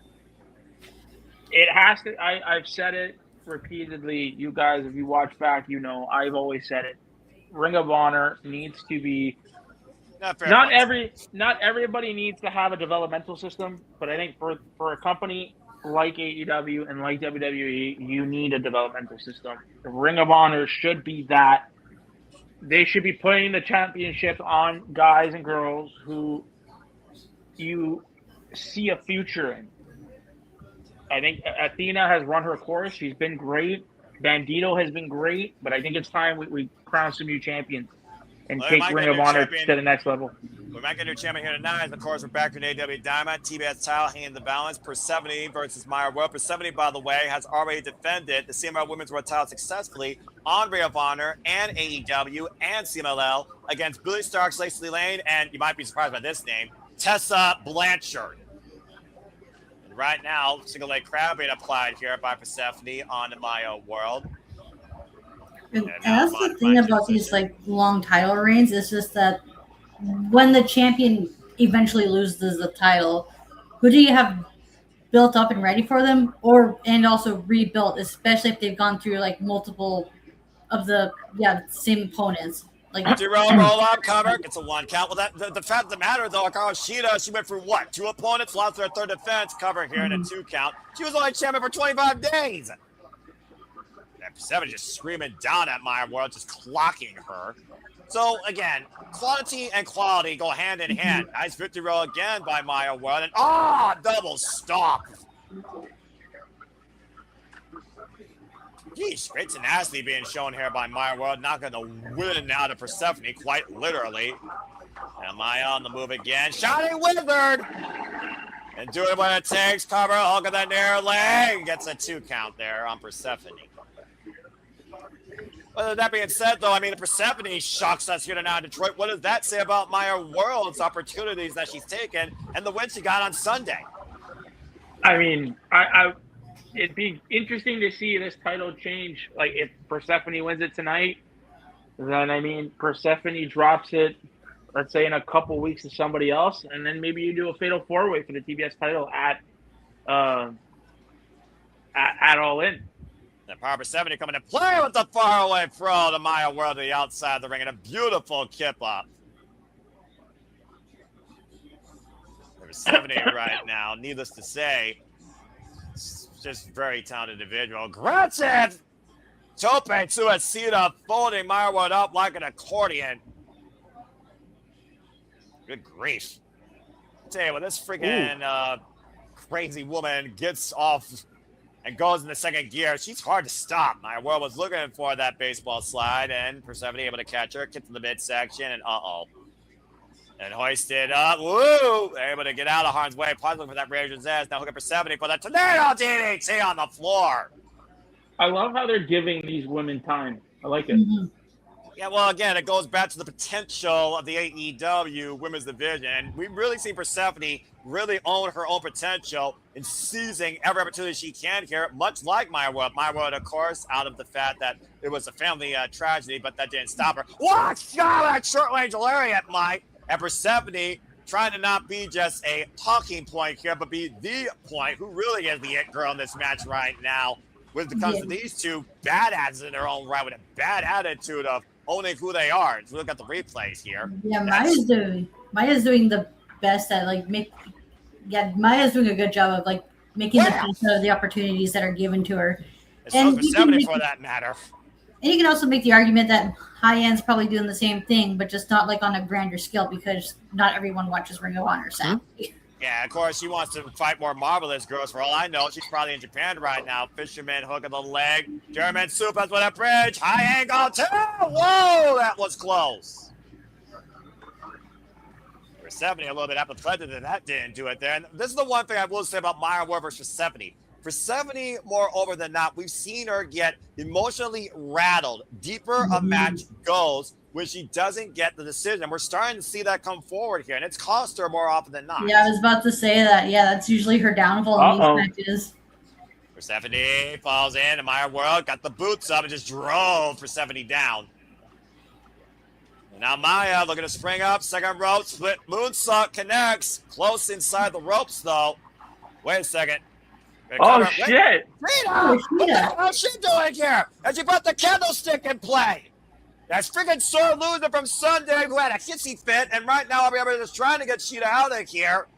It has to. I've said it repeatedly. You guys, if you watch back, you know I've always said it. Ring of Honor needs to be. Not everybody needs to have a developmental system, but I think for a company like AEW and like WWE, you need a developmental system. The Ring of Honor should be that. They should be putting the championships on guys and girls who you see a future in. I think Athena has run her course. She's been great. Bandito has been great, but I think it's time we crown some new champions and take Ring of Honor to the next level. We might get a new champion here tonight. Of course, we're back in AEW Dynamite. TBS title hanging in the balance. Persephone versus Maya World. Persephone, by the way, has already defended the CMLL Women's World title successfully on Ring of Honor and AEW and CMLL against Billy Starks, Lacey Lane, and you might be surprised by this name, Tessa Blanchard. And right now, single leg crab being applied here by Persephone on the Maya World. And that's the thing about these like long title reigns. It's just that when the champion eventually loses the title, who do you have built up and ready for them, and also rebuilt, especially if they've gone through like multiple of the same opponents. Like 2 roll up cover. It's a 1 count. Well, the fact of the matter, though, Hikaru Shida, she went through what? 2 opponents, lost her 3rd defense cover here in a 2 count. She was only champion for 25 days. And 7 just screaming down at Maya World, just clocking her. So, again, quantity and quality go hand in hand. Nice victory roll again by Maya World. And, double stop. Geez, great tenacity being shown here by Maya World. Knocking the win out of Persephone, quite literally. And Maya on the move again. Shining Wizard! And doing what it takes. Cover, hook of the near leg. Gets a 2 count there on Persephone. Well, that being said, though, I mean, the Persephone shocks us here tonight in Detroit. What does that say about Maya World's opportunities that she's taken and the win she got on Sunday? I mean, it'd be interesting to see this title change. Like, if Persephone wins it tonight, then, I mean, Persephone drops it, let's say, in a couple weeks to somebody else, and then maybe you do a fatal 4-way for the TBS title at All In. And Power 70 coming to play with the faraway throw to Maya World to the outside of the ring and a beautiful kip up. There's 70 right now, needless to say. Just very talented individual. Granted, Tope Suicida folding Maya World up like an accordion. Good grief. I'll tell you what, this freaking crazy woman gets off and goes in the 2nd gear. She's hard to stop. Maya World was looking for that baseball slide, and Persephone able to catch her, kick to the midsection, and and hoisted up. Woo! They're able to get out of harm's way. Probably looking for that Razor's Edge. Now look at Persephone for that tornado DDT on the floor. I love how they're giving these women time. I like it. Mm-hmm. Yeah, well, again, it goes back to the potential of the AEW women's division. And we really see Persephone really own her own potential in seizing every opportunity she can here, much like Maya World. Maya World, of course, out of the fact that it was a family tragedy, but that didn't stop her. Watch out that short range lariat, Mike. And Persephone trying to not be just a talking point here, but be the point. Who really is the it girl in this match right now? When it comes to these two badasses in their own right with a bad attitude of owning who they are. If you look at the replays here. Yeah, Maya's doing the best at Maya's doing a good job of like making the best out of the opportunities that are given to her. And Persephone for that matter. And you can also make the argument that High End's probably doing the same thing, but just not like on a grander scale because not everyone watches Ring of Honor, sadly. Yeah, of course, she wants to fight more Marvelous girls. For all I know, she's probably in Japan right now. Fisherman hook of the leg. German suplex with a bridge. High angle too. Whoa, that was close. Persephone a little bit apathetic that that didn't do it there. And this is the one thing I will say about Maya World versus Persephone. Persephone, moreover than not, we've seen her get emotionally rattled. Deeper a match goes when she doesn't get the decision. We're starting to see that come forward here, and it's cost her more often than not. Yeah, I was about to say that. Yeah, that's usually her downfall in these matches. Persephone falls in, and Maya World got the boots up and just drove Persephone down. And now Maya looking to spring up, 2nd rope, split moonsault connects. Close inside the ropes, though. Wait a second. Oh, shit. Rita! What the hell is she doing here? And she brought the candlestick in play. That's freaking sore loser from Sunday who had a hissy fit, and right now everybody is trying to get Sheeta out of here.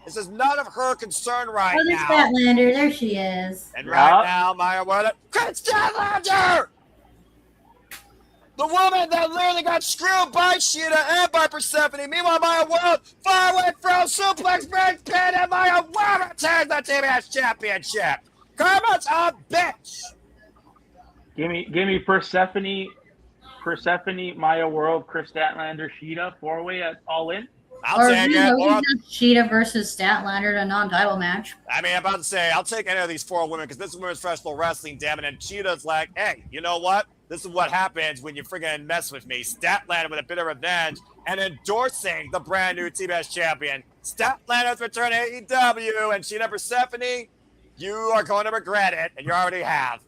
This is none of her concern right now. There's Statlander. There she is. And right now, Maya World, Chris Statlander! The woman that literally got screwed by Sheeta and by Persephone. Meanwhile, Maya World, far away from suplex, bridge pin, and Maya World retains the TBS championship. Karma's a bitch. Give me Persephone, Maya World, Chris Statlander, Sheeta, 4-way at All In. I'll take it. Sheeta versus Statlander in a non-title match. I mean, I'm about to say, I'll take any of these 4 women because this is women's professional wrestling, damn it. And Cheetah's like, hey, you know what? This is what happens when you friggin' mess with me. Statlander with a bit of revenge and endorsing the brand new TBS champion. Statlander's return to AEW, and Sheeta Persephone, you are going to regret it, and you already have.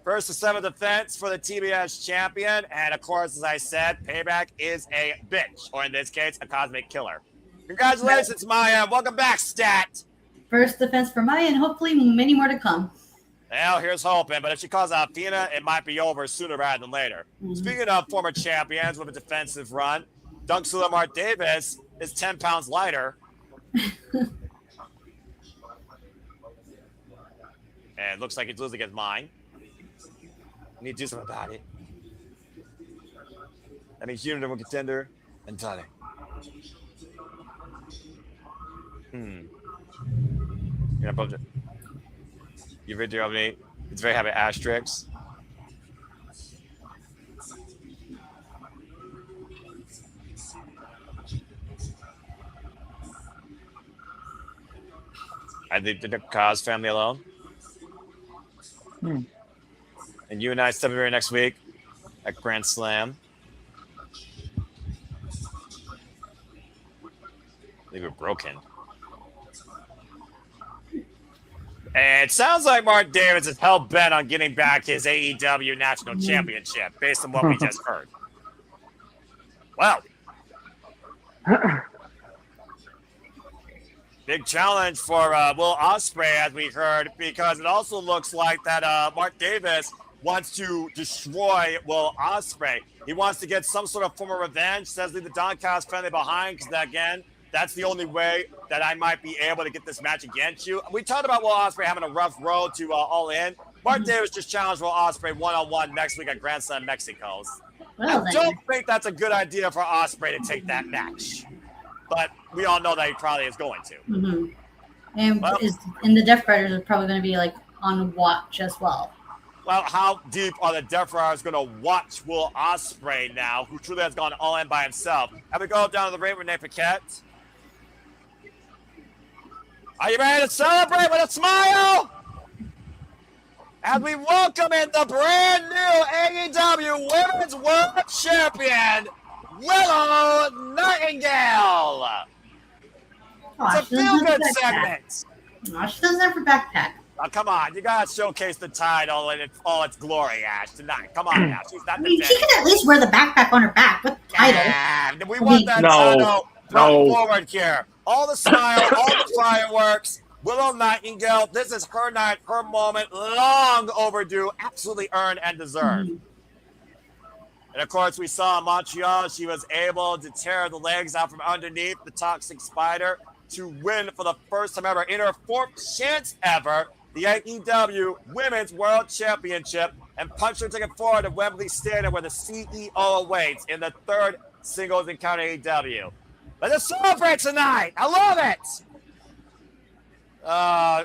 First to 7th defense for the TBS champion, and of course, as I said, Payback is a bitch, or in this case, a cosmic killer. Congratulations, Maya. Welcome back, Stat. first defense for Maya, and hopefully many more to come. Well, here's hoping, but if she calls out Athena, it might be over sooner rather than later. Speaking of former champions with a defensive run, Dunk Sulamar Davis is 10 pounds lighter. And it looks like he's losing his mind. I need to do something about it. That means you number one contender and Tane. Yeah, but your video of me, it's very happy asterisks. I leave the Cause family alone. And you and I step here next week at Grand Slam. I think we're broken. And it sounds like Mark Davis is hell bent on getting back his AEW National Championship based on what we just heard. Well, big challenge for Will Ospreay, as we heard, because it also looks like that Mark Davis wants to destroy Will Ospreay. He wants to get some sort of form of revenge, says leave the Doncast family behind, because again, that's the only way that I might be able to get this match against you. We talked about Will Ospreay having a rough road to All In. Mark Davis just challenged Will Ospreay one-on-one next week at Grand Slam Mexico. Well, I don't think that's a good idea for Ospreay to take that match. But we all know that he probably is going to. And the Death Riders are probably going to be like on watch as well. Well, how deep are the Death Riders going to watch Will Ospreay now, who truly has gone all in by himself? Have we go down to the ring with Renee Paquette? Are you ready to celebrate with a smile? As we welcome in the brand new AEW Women's World Champion, Willow Nightingale. It's a feel-good segment. No, she doesn't have her backpack. Oh, come on. You got to showcase the title in all its glory, Ash, tonight. Come on now. She's not She can at least wear the backpack on her back with the title. Yeah, we want that title brought forward here. All the smile, all the fireworks. Willow Nightingale, this is her night, her moment, long overdue, absolutely earned and deserved. And of course, we saw in Montreal, she was able to tear the legs out from underneath the Toxic Spider to win for the first time ever, in her fourth chance ever, the AEW Women's World Championship, and punch her ticket forward to Wembley Stadium where the CEO awaits in the third singles encounter AEW. Let's celebrate tonight. I love it.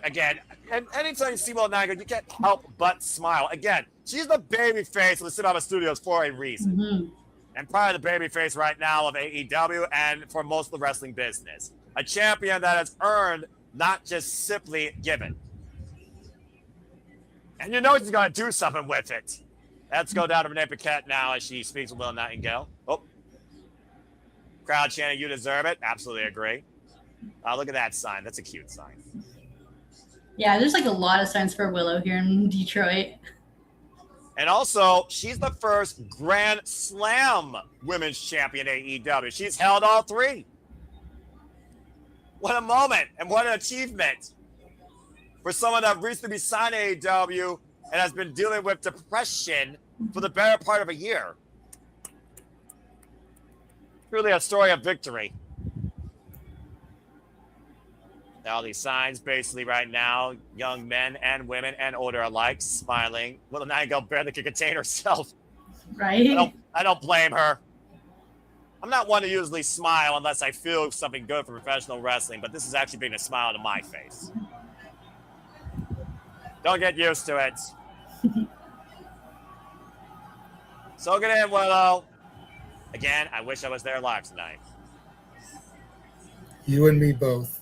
Again, and anytime you see Will Nightingale, you can't help but smile. Again, she's the baby face of the Cinema Studios for a reason. And probably the baby face right now of AEW and for most of the wrestling business. A champion that has earned, not just simply given. And you know she's going to do something with it. Let's go down to Renee Paquette now as she speaks with Will Nightingale. Oh. Crowd chanting, you deserve it. Absolutely agree. Look at that sign. That's a cute sign. Yeah, there's like a lot of signs for Willow here in Detroit. And also, she's the first Grand Slam Women's Champion AEW. She's held all three. What a moment and what an achievement for someone that recently signed AEW and has been dealing with depression for the better part of a year. Truly a story of victory. All these signs basically right now, young men and women and older alike smiling. Willow Nightingale barely can contain herself. Right? I don't blame her. I'm not one to usually smile unless I feel something good for professional wrestling, but this is actually bringing a smile to my face. Don't get used to it. Soak it in, Willow. Again, I wish I was there live tonight. You and me both.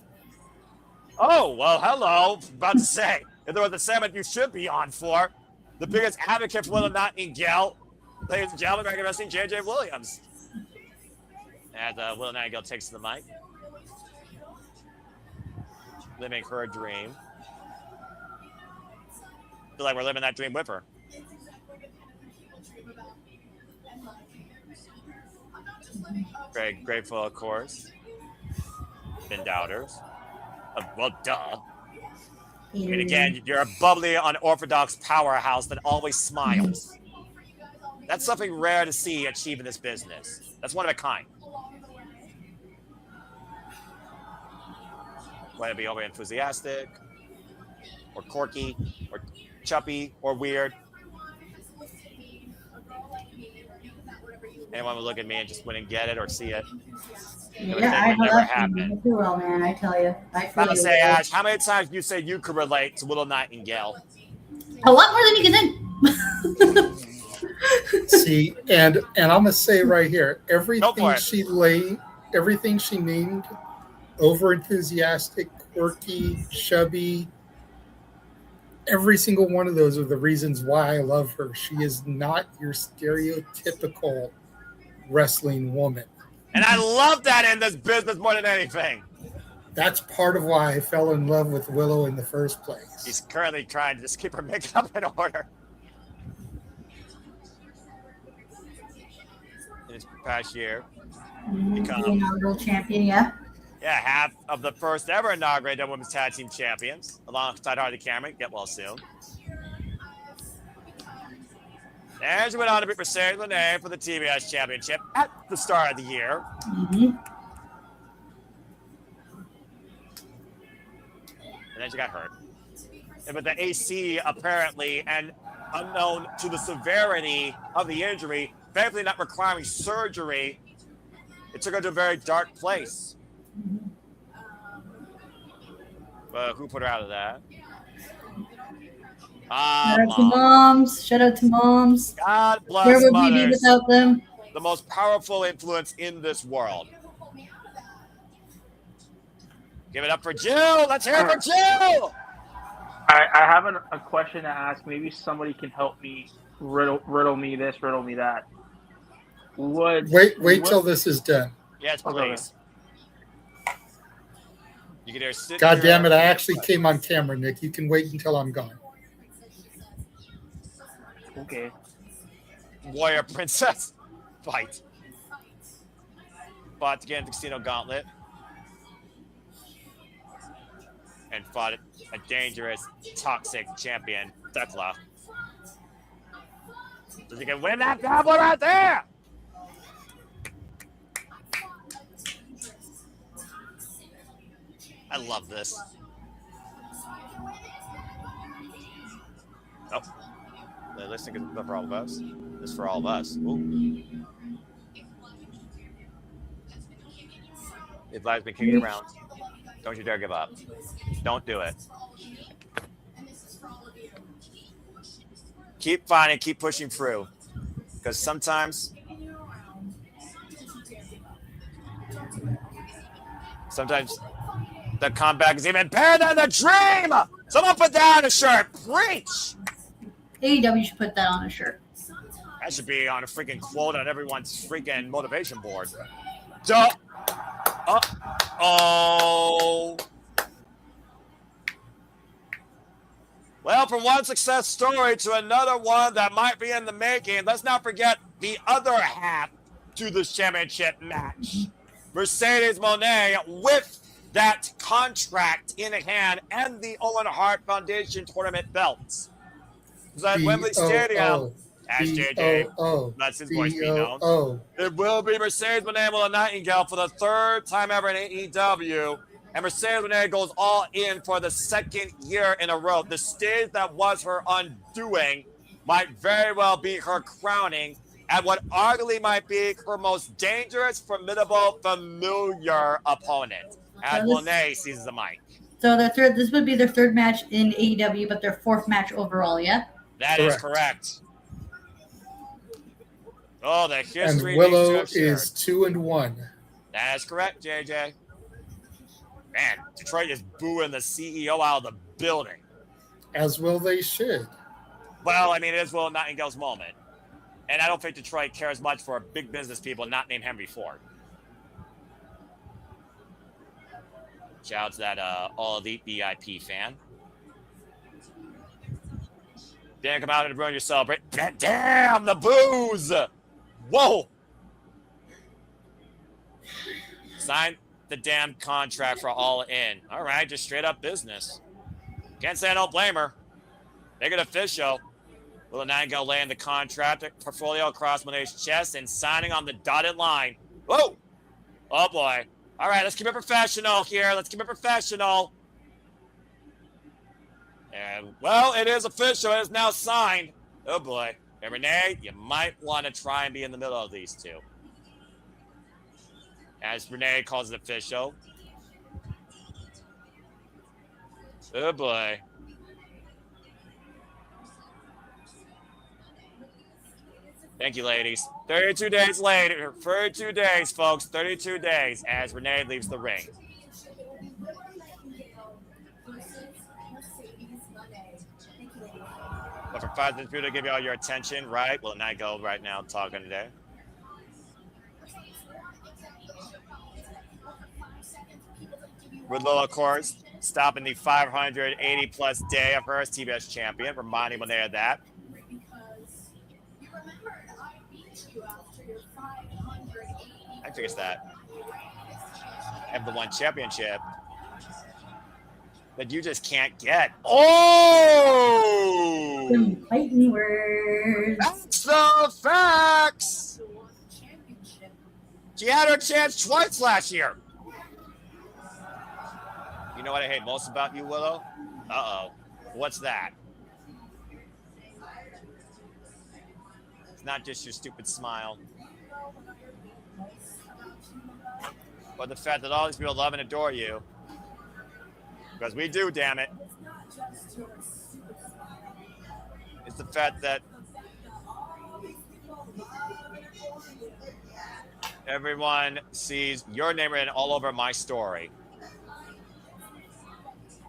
Oh, well, hello. About to say, if there was a segment you should be on for, the biggest advocate for Willow Nightingale, ladies and gentlemen, American Wrestling, J.J. Williams. As Willow Nightingale takes to the mic. Living her dream. Feel like we're living that dream with her. Very grateful, of course. Been doubters. Well, duh. And again, you're a bubbly, unorthodox powerhouse that always smiles. That's something rare to see achieve in this business. That's one of a kind. Whether it be over enthusiastic, or quirky, or chuppy, or weird. Anyone would look at me and just wouldn't get it or see it. Yeah, I know that feeling too well, man. I tell you, I feel you. Say, Ash, how many times do you say you could relate to Willow Nightingale? A lot more than you can think. See, and I'm gonna say right here, everything she named, over enthusiastic, quirky, chubby, every single one of those are the reasons why I love her. She is not your stereotypical wrestling woman. And I love that in this business more than anything. That's part of why I fell in love with Willow in the first place. She's currently trying to just keep her makeup in order. In this past year, The inaugural champion, yeah. Yeah, half of the first ever inaugurated women's tag team champions, alongside Harley Cameron. Get well soon. And she went on to beat Mercedes Moné for the TBS Championship at the start of the year. And then she got hurt. And with the AC apparently, and unknown to the severity of the injury, thankfully not requiring surgery, it took her to a very dark place. But who put her out of that? Shout out to moms. Shout out to moms. God bless Where would we be mothers. without them? The most powerful influence in this world. Give it up for Jill. Let's hear it for Jill. I have a question to ask. Maybe somebody can help me riddle me this, riddle me that. Wait till this is done. Yes, please. You can hear sit God here. damn it! I actually came on camera, Nick. You can wait until I'm gone. Okay. Warrior Princess fight. Fought again Casino Gauntlet. And fought a dangerous, toxic champion, Thekla. So you can win that goblet right there! I love this. Oh. They're listening for all of us. This is for all of us. Ooh. If life's been kicking around, don't you dare give up. Don't do it. Keep fighting, keep pushing through. Because sometimes the comeback is even better than the dream. Someone put that on a shirt. Preach. AEW should put that on a shirt. That should be on a freaking quote on everyone's freaking motivation board. Duh. Oh. Well, from one success story to another one that might be in the making, let's not forget the other half to this championship match. Mercedes Moné with that contract in hand and the Owen Hart Foundation tournament belts. It was at Wembley Stadium. Ash JJ. That's his voice being known. It will be Mercedes Moné Willow Nightingale for the third time ever in AEW. And Mercedes Moné goes all in for the second year in a row. The stage that was her undoing might very well be her crowning at what arguably might be her most dangerous, formidable, familiar opponent. As Moné seizes the mic. So this would be their third match in AEW, but their fourth match overall, yeah? That is correct. Oh, the history. And Willow is 2-1. That is correct, JJ. Man, Detroit is booing the CEO out of the building. As well they should. Well, I mean, it is Willow Nightingale's moment. And I don't think Detroit cares much for big business people not named Henry Ford. Shout out to that All Elite VIP fan. Didn't come out and ruin your celebrate. Damn, the booze! Whoa! Sign the damn contract for All In. All right, just straight up business. Can't say I don't blame her. Make it official. Will Nightingale laying the contract portfolio across Monet's chest and signing on the dotted line. Whoa! Oh boy. All right, let's keep it professional here. Let's keep it professional. And, well, it is official. It is now signed. Oh boy. And Renee, you might want to try and be in the middle of these two. As Renee calls it official. Oh boy. Thank you, ladies. 32 days later. 32 days, folks. 32 days as Renee leaves the ring. But for 5 minutes, to give you all your attention, right? Well, Nightingale right now talking today. Riddle, of course, stopping the 580-plus day of her as TBS champion, reminding Monet of that. I figured that. I have the one championship that you just can't get. Oh! Some fighting words. That's the facts! She had her chance twice last year. You know what I hate most about you, Willow? Uh-oh. What's that? It's not just your stupid smile. But the fact that all these people love and adore you. Because we do, damn it. It's the fact that everyone sees your name written all over my story.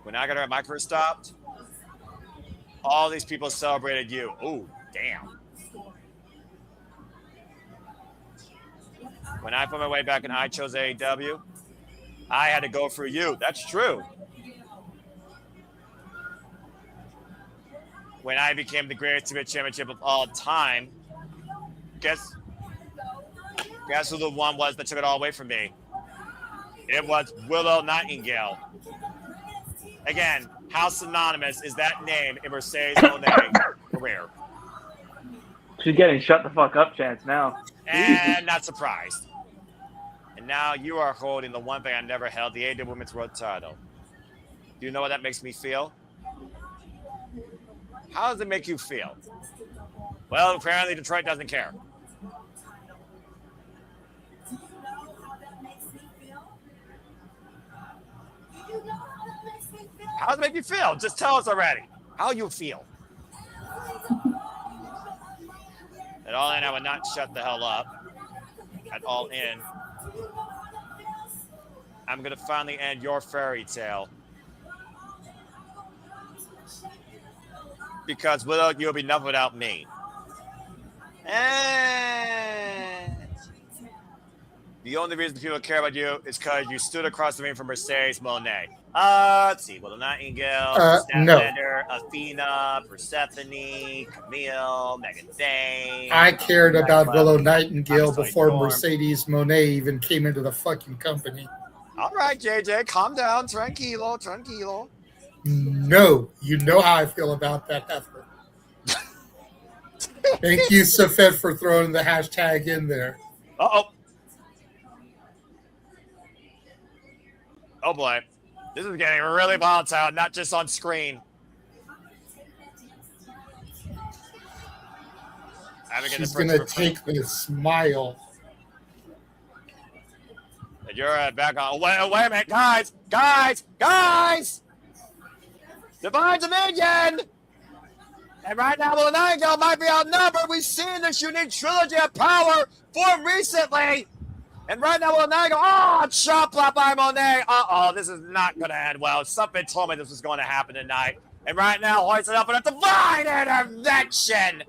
When I got her micro stopped, all these people celebrated you. Oh, damn. When I put my way back and I chose AEW, I had to go through you. That's true. When I became the greatest TBS championship of all time, guess who the one was that took it all away from me? It was Willow Nightingale. Again, how synonymous is that name in Mercedes Monet's career? She's getting shut the fuck up chance now. And not surprised. And now you are holding the one thing I never held, the AEW Women's World title. Do you know what that makes me feel? How does it make you feel? Well, apparently Detroit doesn't care. How does it make you feel? Just tell us already. How you feel. At All In, I would not shut the hell up. At All In, I'm going to finally end your fairy tale. Because without you, it'll be nothing without me. And the only reason people care about you is because you stood across the ring from Mercedes Monet. Let's see. Well, Nightingale, Statlander, no. Athena, Persephone, Camille, Megan Thane. I cared about Willow Nightingale before Mercedes Monet even came into the fucking company. All right, JJ, calm down. Tranquilo, tranquilo. No, you know how I feel about that effort. Thank you, Safed, for throwing the hashtag in there. Uh-oh. Oh, boy. This is getting really volatile, not just on screen. She's going to take this smile. And you're back on. Wait a minute, guys! Divine Dominion! And right now, Will Nightingale might be outnumbered. We've seen this unique trilogy of power form recently. And right now, Will Nightingale, chop block by Monet. This is not going to end well. Something told me this was going to happen tonight. And right now, hoisted up in a divine intervention.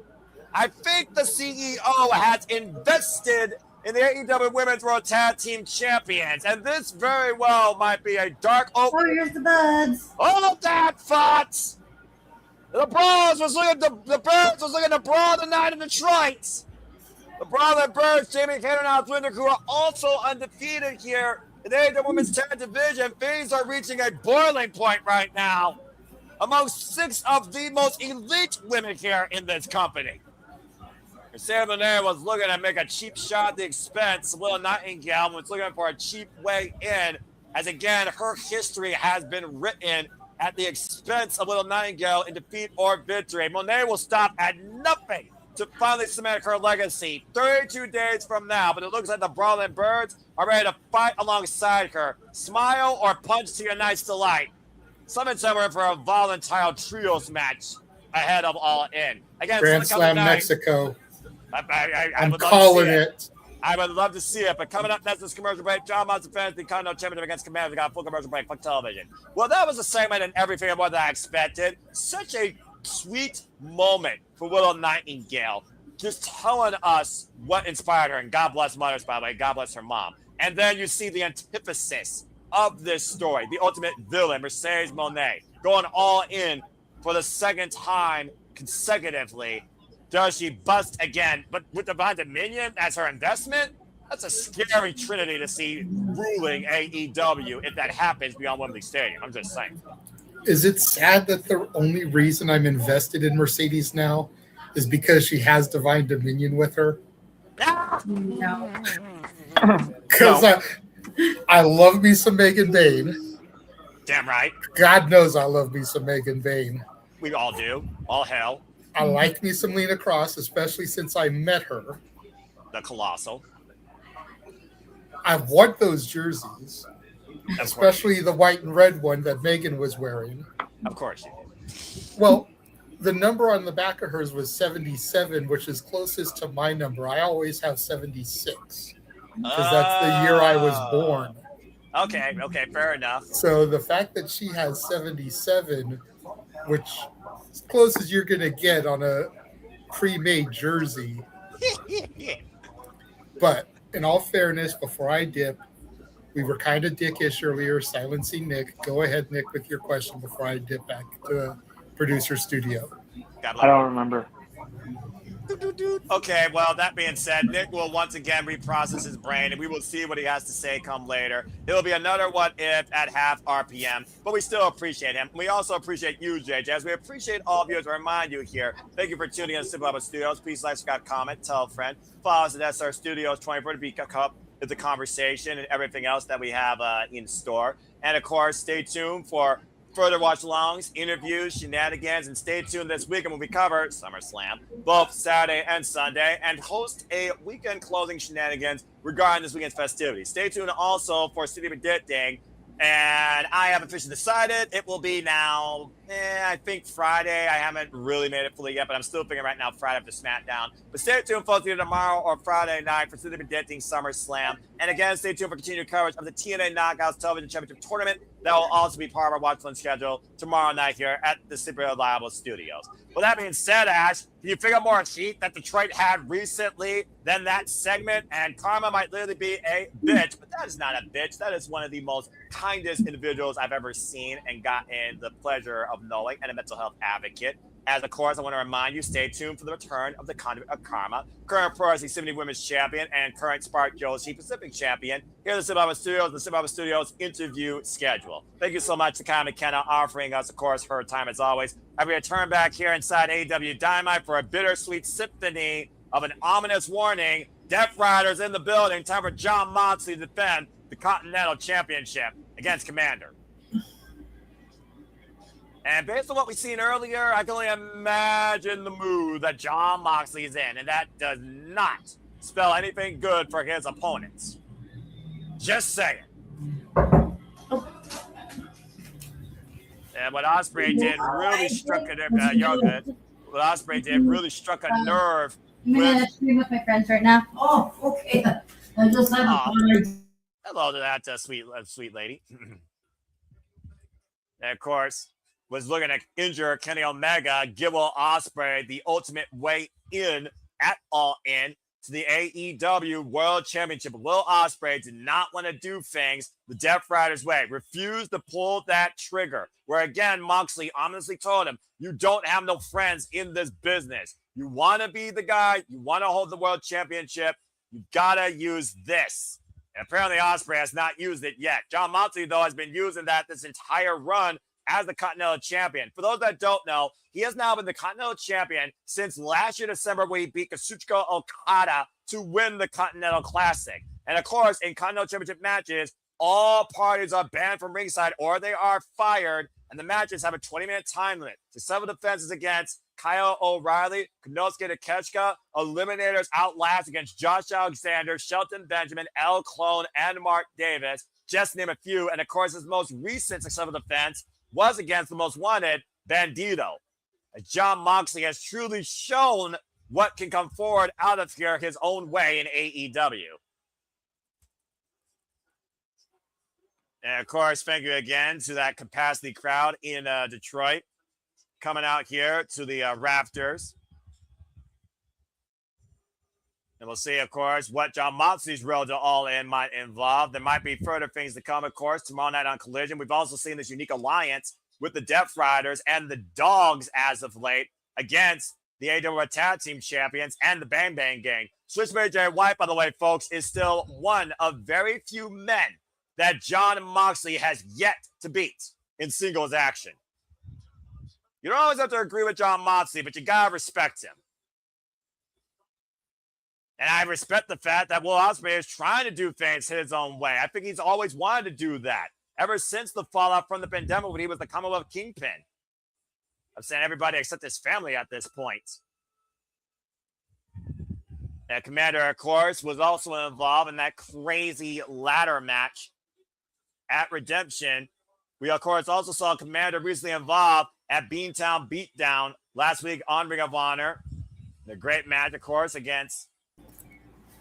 I think the CEO has invested in the AEW Women's World Tag Team Champions, and this very well might be a dark opening. Oh, here's the buds. All of that, thoughts. The Birds was looking to brawl tonight in Detroit. The Brawler Birds, Jamie Cannon, and Alex Winter, who are also undefeated here in the AEW Women's Tag Division. Things are reaching a boiling point right now. among 6 of the most elite women here in this company. Sarah Monet was looking to make a cheap shot at the expense. Will Nightingale was looking for a cheap way in, as again, her history has been written at the expense of Little Nightingale in defeat or victory. Monet will stop at nothing to finally cement her legacy 32 days from now, but it looks like the Brawling Birds are ready to fight alongside her. Smile or punch to your night's delight. Summon someone for a volatile trios match ahead of All In. Again, Grand Slam Mexico. I I'm would love to calling see it. I would love to see it, but coming up next is commercial break. John Moss defends the Continental Championship against Commander. We got a full commercial break. Fuck television. Well, that was a segment and everything more than I expected. Such a sweet moment for Willow Nightingale, just telling us what inspired her. And God bless mothers, by the way. God bless her mom. And then you see the antithesis of this story, the ultimate villain, Mercedes Monet, going all in for the second time consecutively. Does she bust again? But with Divine Dominion as her investment, that's a scary trinity to see ruling AEW if that happens beyond Wembley Stadium. I'm just saying. Is it sad that the only reason I'm invested in Mercedes now is because she has Divine Dominion with her? No. Because I love me some Megan Bain. Damn right. God knows I love me some Megan Bain. We all do. All hell. I like me some Lena Cross, especially since I met her. The Colossal. I want those jerseys, especially the white and red one that Megan was wearing. Of course you did. Well, the number on the back of hers was 77, which is closest to my number. I always have 76 because that's the year I was born. Okay, fair enough. So the fact that she has 77, which as close as you're going to get on a pre-made jersey. But in all fairness, before I dip, we were kind of dickish earlier, silencing Nick. Go ahead, Nick, with your question before I dip back to the producer studio. I don't remember. Okay, well, that being said, Nick will once again reprocess his brain, and we will see what he has to say come later. It will be another what if at half RPM, but we still appreciate him. We also appreciate you, JJ, as we appreciate all of you. As I remind you here, thank you for tuning in to Simple Level Studios. Please like, subscribe, comment, tell a friend. Follow us at SR Studios 24 to be up with the conversation and everything else that we have in store. And, of course, stay tuned for further watch-alongs, interviews, shenanigans, and stay tuned this weekend when we cover SummerSlam, both Saturday and Sunday, and host a weekend closing shenanigans regarding this weekend's festivities. Stay tuned also for City of Ding, and I have officially decided it will be now, I think Friday. I haven't really made it fully yet, but I'm still thinking right now Friday after SmackDown. But stay tuned, folks, either tomorrow or Friday night for City of Ding SummerSlam. And again, stay tuned for continued coverage of the TNA Knockouts Television Championship Tournament. That will also be part of our watch-along schedule tomorrow night here at the Super Reliable Studios. Well, that being said, Ash, can you figure out more heat that Detroit had recently than that segment? And Karma might literally be a bitch, but that is not a bitch. That is one of the most kindest individuals I've ever seen and gotten the pleasure of knowing, and a mental health advocate. As, of course, I want to remind you, stay tuned for the return of the Conduit of Karma, current Pro Wrestling 70 Women's Champion and current Spark Joshi Pacific Champion, here at the Simple Studios, the Simple Studios interview schedule. Thank you so much to Kyle McKenna offering us, of course, her time as always. As we return back here inside AEW Dynamite for a bittersweet symphony of an ominous warning. Death Riders in the building. Time for John Moxley to defend the Continental Championship against Commander. And based on what we've seen earlier, I can only imagine the mood that John Moxley is in, and that does not spell anything good for his opponents. Just saying. And what Ospreay did really struck a nerve. What Ospreay did really struck a nerve. I'm gonna stream with my friends right now. Oh, okay. I just have hello to that sweet lady. And of course, was looking to injure Kenny Omega, give Will Ospreay the ultimate way in at All In to the AEW World Championship. Will Ospreay did not want to do things the Death Riders way, refused to pull that trigger, where again, Moxley ominously told him, you don't have no friends in this business. You want to be the guy, you want to hold the World Championship, you gotta use this. And apparently Ospreay has not used it yet. John Moxley, though, has been using that this entire run as the Continental Champion. For those that don't know, he has now been the Continental Champion since last year, December, where he beat Kazuchika Okada to win the Continental Classic. And of course, in Continental Championship matches, all parties are banned from ringside or they are fired, and the matches have a 20-minute time limit. Successful defenses against Kyle O'Reilly, Konosuke Takeshita, Eliminators Outlast against Josh Alexander, Shelton Benjamin, El Clone, and Mark Davis, just to name a few. And of course, his most recent successful defense was against the most wanted, Bandito. Jon Moxley has truly shown what can come forward out of here his own way in AEW. And of course, thank you again to that capacity crowd in Detroit coming out here to the rafters. And we'll see, of course, what Jon Moxley's road to All In might involve. There might be further things to come, of course, tomorrow night on Collision. We've also seen this unique alliance with the Death Riders and the Dogs as of late against the AEW Tag Team Champions and the Bang Bang Gang. Switchblade Jay White, by the way, folks, is still one of very few men that Jon Moxley has yet to beat in singles action. You don't always have to agree with Jon Moxley, but you gotta respect him. And I respect the fact that Will Ospreay is trying to do things his own way. I think he's always wanted to do that ever since the fallout from the pandemic when he was the Commonwealth Kingpin. I'm saying everybody except his family at this point. And Commander, of course, was also involved in that crazy ladder match at Redemption. We, of course, also saw Commander recently involved at Beantown Beatdown last week on Ring of Honor. The great match, of course, against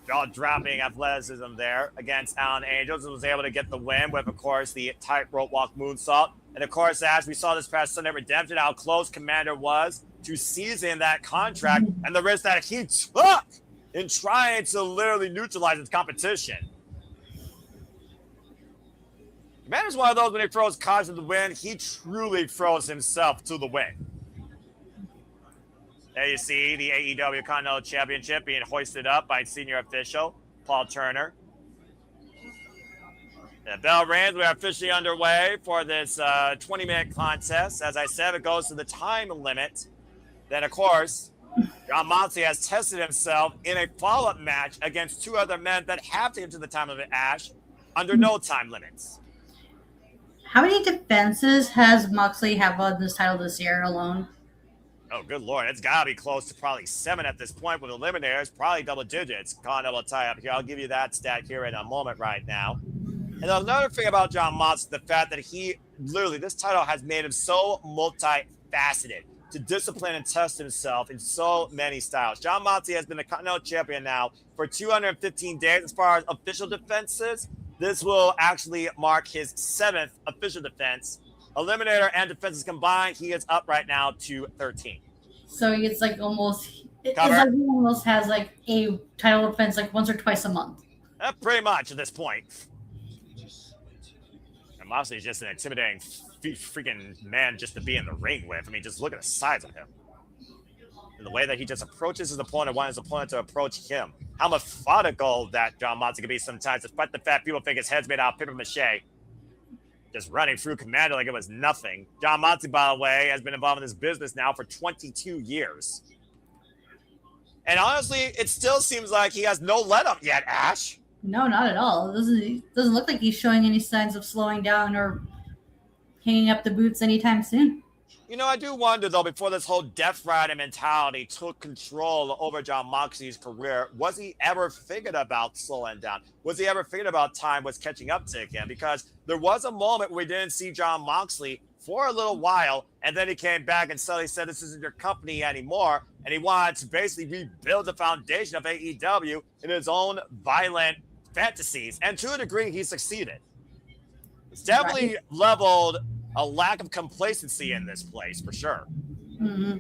jaw-dropping athleticism there against Alan Angels, and was able to get the win with, of course, the tightrope walk moonsault. And, of course, as we saw this past Sunday at Redemption, how close Commander was to seizing that contract and the risk that he took in trying to literally neutralize his competition. Commander's one of those when he throws cards to the win, he truly throws himself to the win. There you see the AEW Continental Championship being hoisted up by senior official Paul Turner. The bell rings. We are officially underway for this 20-minute contest. As I said, it goes to the time limit. Then, of course, Jon Moxley has tested himself in a follow-up match against two other men that have to get to the time limit, Ash, under no time limits. How many defenses has Moxley have on this title this year alone? Oh, good Lord. It's got to be close to probably 7 at this point with Eliminators, probably double digits. Continental tie-up here. I'll give you that stat here in a moment right now. And another thing about Jon Moxley, the fact that he literally, this title has made him so multifaceted to discipline and test himself in so many styles. Jon Moxley has been the Continental Champion now for 215 days as far as official defenses. This will actually mark his 7th official defense. Eliminator and defenses combined, he is up right now to 13. So it's like almost, it's like he almost has like a title defense like once or twice a month. Pretty much at this point. And Moxley is just an intimidating freaking man just to be in the ring with. I mean, just look at the size of him. And the way that he just approaches his opponent, wants his opponent to approach him. How methodical that Jon Moxley can be sometimes, despite the fact people think his head's made out of papier-mâché. Just running through Commander like it was nothing. Jon Moxley, by the way, has been involved in this business now for 22 years. And honestly, it still seems like he has no let-up yet, Ash. No, not at all. It doesn't look like he's showing any signs of slowing down or hanging up the boots anytime soon. You know, I do wonder, though, before this whole Death Rider mentality took control over Jon Moxley's career, was he ever thinking about slowing down? Was he ever thinking about time was catching up to him? Because there was a moment where we didn't see Jon Moxley for a little while, and then he came back and suddenly said, this isn't your company anymore, and he wanted to basically rebuild the foundation of AEW in his own violent fantasies, and to a degree, he succeeded. It's definitely leveled a lack of complacency in this place, for sure. Mm-hmm.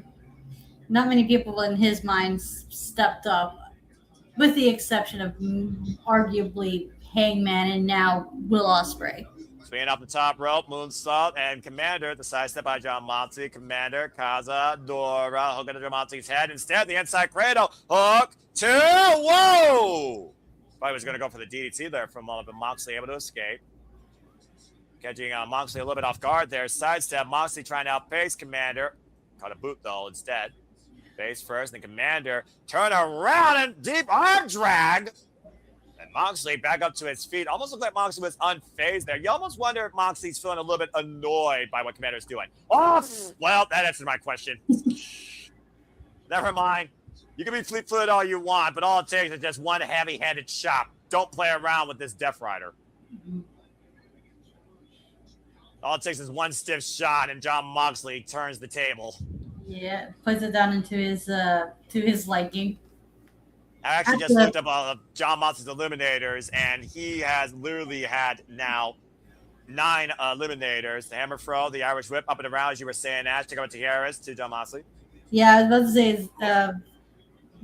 Not many people in his mind stepped up, with the exception of arguably Hangman and now Will Ospreay. Swinging up the top rope, moonsault, and Commander, the sidestep by Jon Moxley. Commander, Cazadora, hook into Jon Moxley's head. Instead, the inside cradle, hook, 2, whoa! Probably was going to go for the DDT there for a moment, but Moxley able to escape. catching Moxley a little bit off guard there. Sidestep. Moxley trying to outpace Commander. Caught a boot, though, instead. Face first, and Commander turn around and deep arm drag. And Moxley back up to his feet. Almost looked like Moxley was unfazed there. You almost wonder if Moxley's feeling a little bit annoyed by what Commander's doing. Oh, well, that answers my question. Never mind. You can be fleet-footed all you want, but all it takes is just one heavy-handed shot. Don't play around with this Death Rider. All it takes is one stiff shot, and Jon Moxley turns the table. Yeah, puts it down into his to his liking. I actually just looked up Jon Moxley's eliminators, and he has literally had now 9 eliminators. The Hammer Throw, the Irish Whip, up and around, as you were saying, Ash. Take out to Harris, to Jon Moxley. Yeah, I was about to say,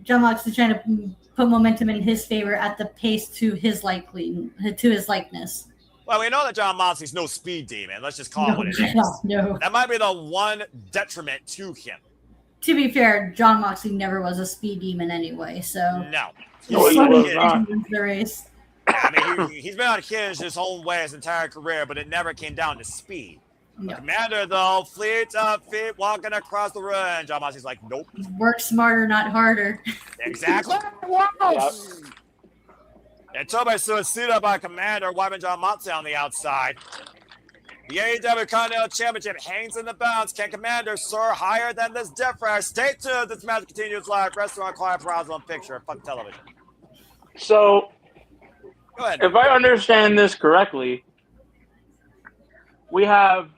Jon Moxley trying to put momentum in his favor at the pace to his likeness. Well, we know that Jon Moxley's no speed demon. Let's just call it what it is. No. That might be the one detriment to him. To be fair, Jon Moxley never was a speed demon anyway, so. No. He was not. The race. I mean, he's been unhinged his whole way his entire career, but it never came down to speed. No. Commander, though, fleet of feet walking across the ring. Jon Moxley's like, nope. Work smarter, not harder. Exactly. Yep. And Tobe Suicida by Commander, wiping Jon Moxley on the outside. The AEW Continental Championship hangs in the balance. Can Commander soar higher than this Death Rider? Stay tuned. This match continues live. Restaurant Client Browser on Picture. Fuck television. So, go ahead. If I understand this correctly, we have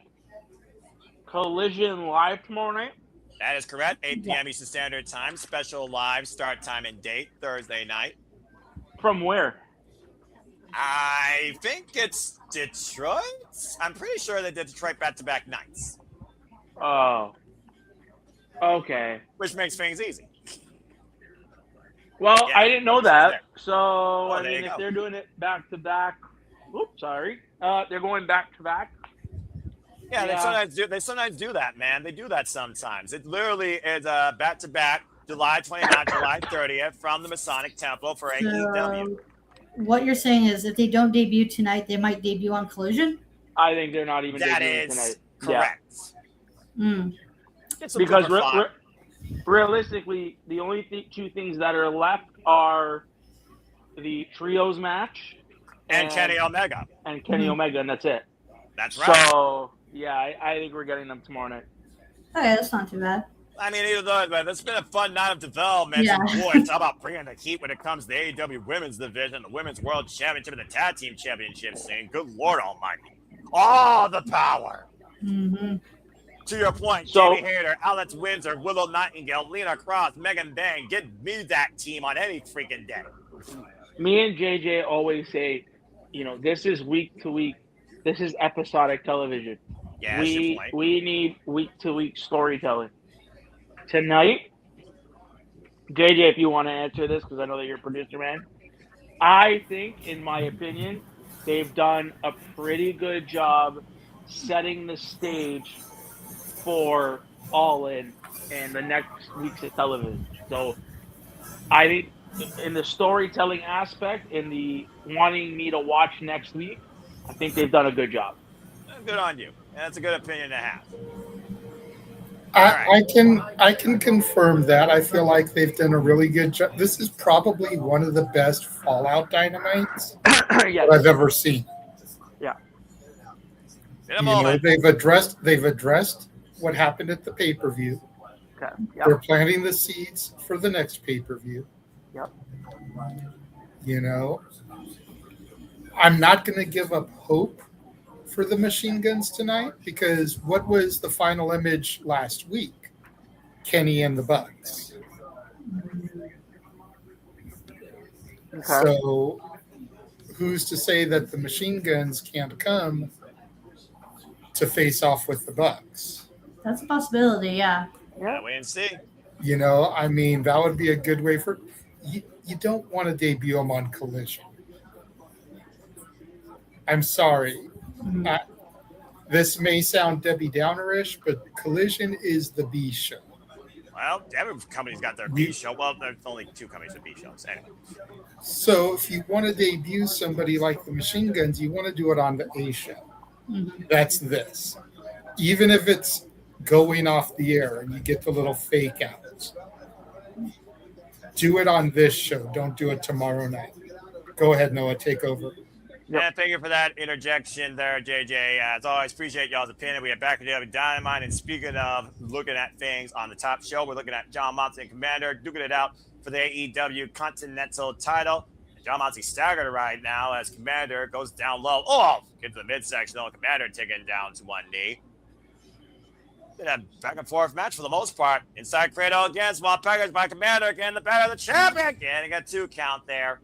Collision live tomorrow night. That is correct. 8 p.m. Eastern Standard Time. Special live start time and date Thursday night. From where? I think it's Detroit. I'm pretty sure they did Detroit back-to-back nights. Oh. Okay. Which makes things easy. Well, Yeah, I didn't know that. there. So, I there mean, you if go. they're doing it back-to-back, oops, sorry. They're going back-to-back. Yeah, Yeah. They sometimes do that, man. They do that sometimes. It literally is back-to-back, July 29th, July 30th, from the Masonic Temple for AEW. What you're saying is if they don't debut tonight, they might debut on Collision? I think they're not even That debuting is tonight. correct. Mm. Get some Because Cooper Fog. realistically, the only two things that are left are the trios match and Kenny Omega. And Kenny Omega, and that's it. That's right. So, yeah, I think we're getting them tomorrow night. Okay, that's not too bad. I mean, either though, but it's been a fun night of development. Yeah. And boy, talk about bringing the heat when it comes to the AEW Women's Division, the Women's World Championship, and the Tag Team Championship scene. Good Lord Almighty. All the power. Mm-hmm. To your point, So- Jamie Hayter, Alex Windsor, Willow Nightingale, Lena Cross, Megan Bang, get me that team on any freaking day. Me and JJ always say, this is week to week. This is episodic television. Yeah, that's your point. We need week to week storytelling. Tonight, JJ, if you want to answer this, because I know that you're a producer, man, I think, in my opinion, they've done a pretty good job setting the stage for All In and the next week's of television. So I think in the storytelling aspect, in the wanting me to watch next week, I think they've done a good job. Good on you. That's a good opinion to have. I can confirm that. I feel like they've done a really good job. This is probably one of the best Fallout Dynamites Yes. that I've ever seen. Yeah. They've addressed what happened at the pay-per-view. Okay. They're planting the seeds for the next pay-per-view. Yep. I'm not going to give up hope for the Machine Guns tonight, because what was the final image last week? Kenny and the Bucks. Okay. So who's to say that the Machine Guns can't come to face off with the Bucks? That's a possibility, yeah. Yeah, wait and see. That would be a good way for you don't want to debut them on Collision. I'm sorry. This may sound Debbie Downer-ish, but Collision is the B show. Well, every company's got their B show. Well, there's only 2 companies with B shows. Anyway. So if you want to debut somebody like the Machine Guns, you want to do it on the A show. That's this. Even if it's going off the air and you get the little fake outs, do it on this show. Don't do it tomorrow night. Go ahead, Noah. Take over. Yeah, thank you for that interjection there, JJ. As always, appreciate y'all's opinion. We are back at AEW Dynamite, and speaking of looking at things on the top show, we're looking at John Moxley and Commander duking it out for the AEW Continental title. John Moxley staggered right now as Commander goes down low. Oh, get to the midsection, though. Commander taken down to one knee. Been a back and forth match for the most part. Inside Cradle again, small package by Commander again, the better the champion. Again, he got 2 count there.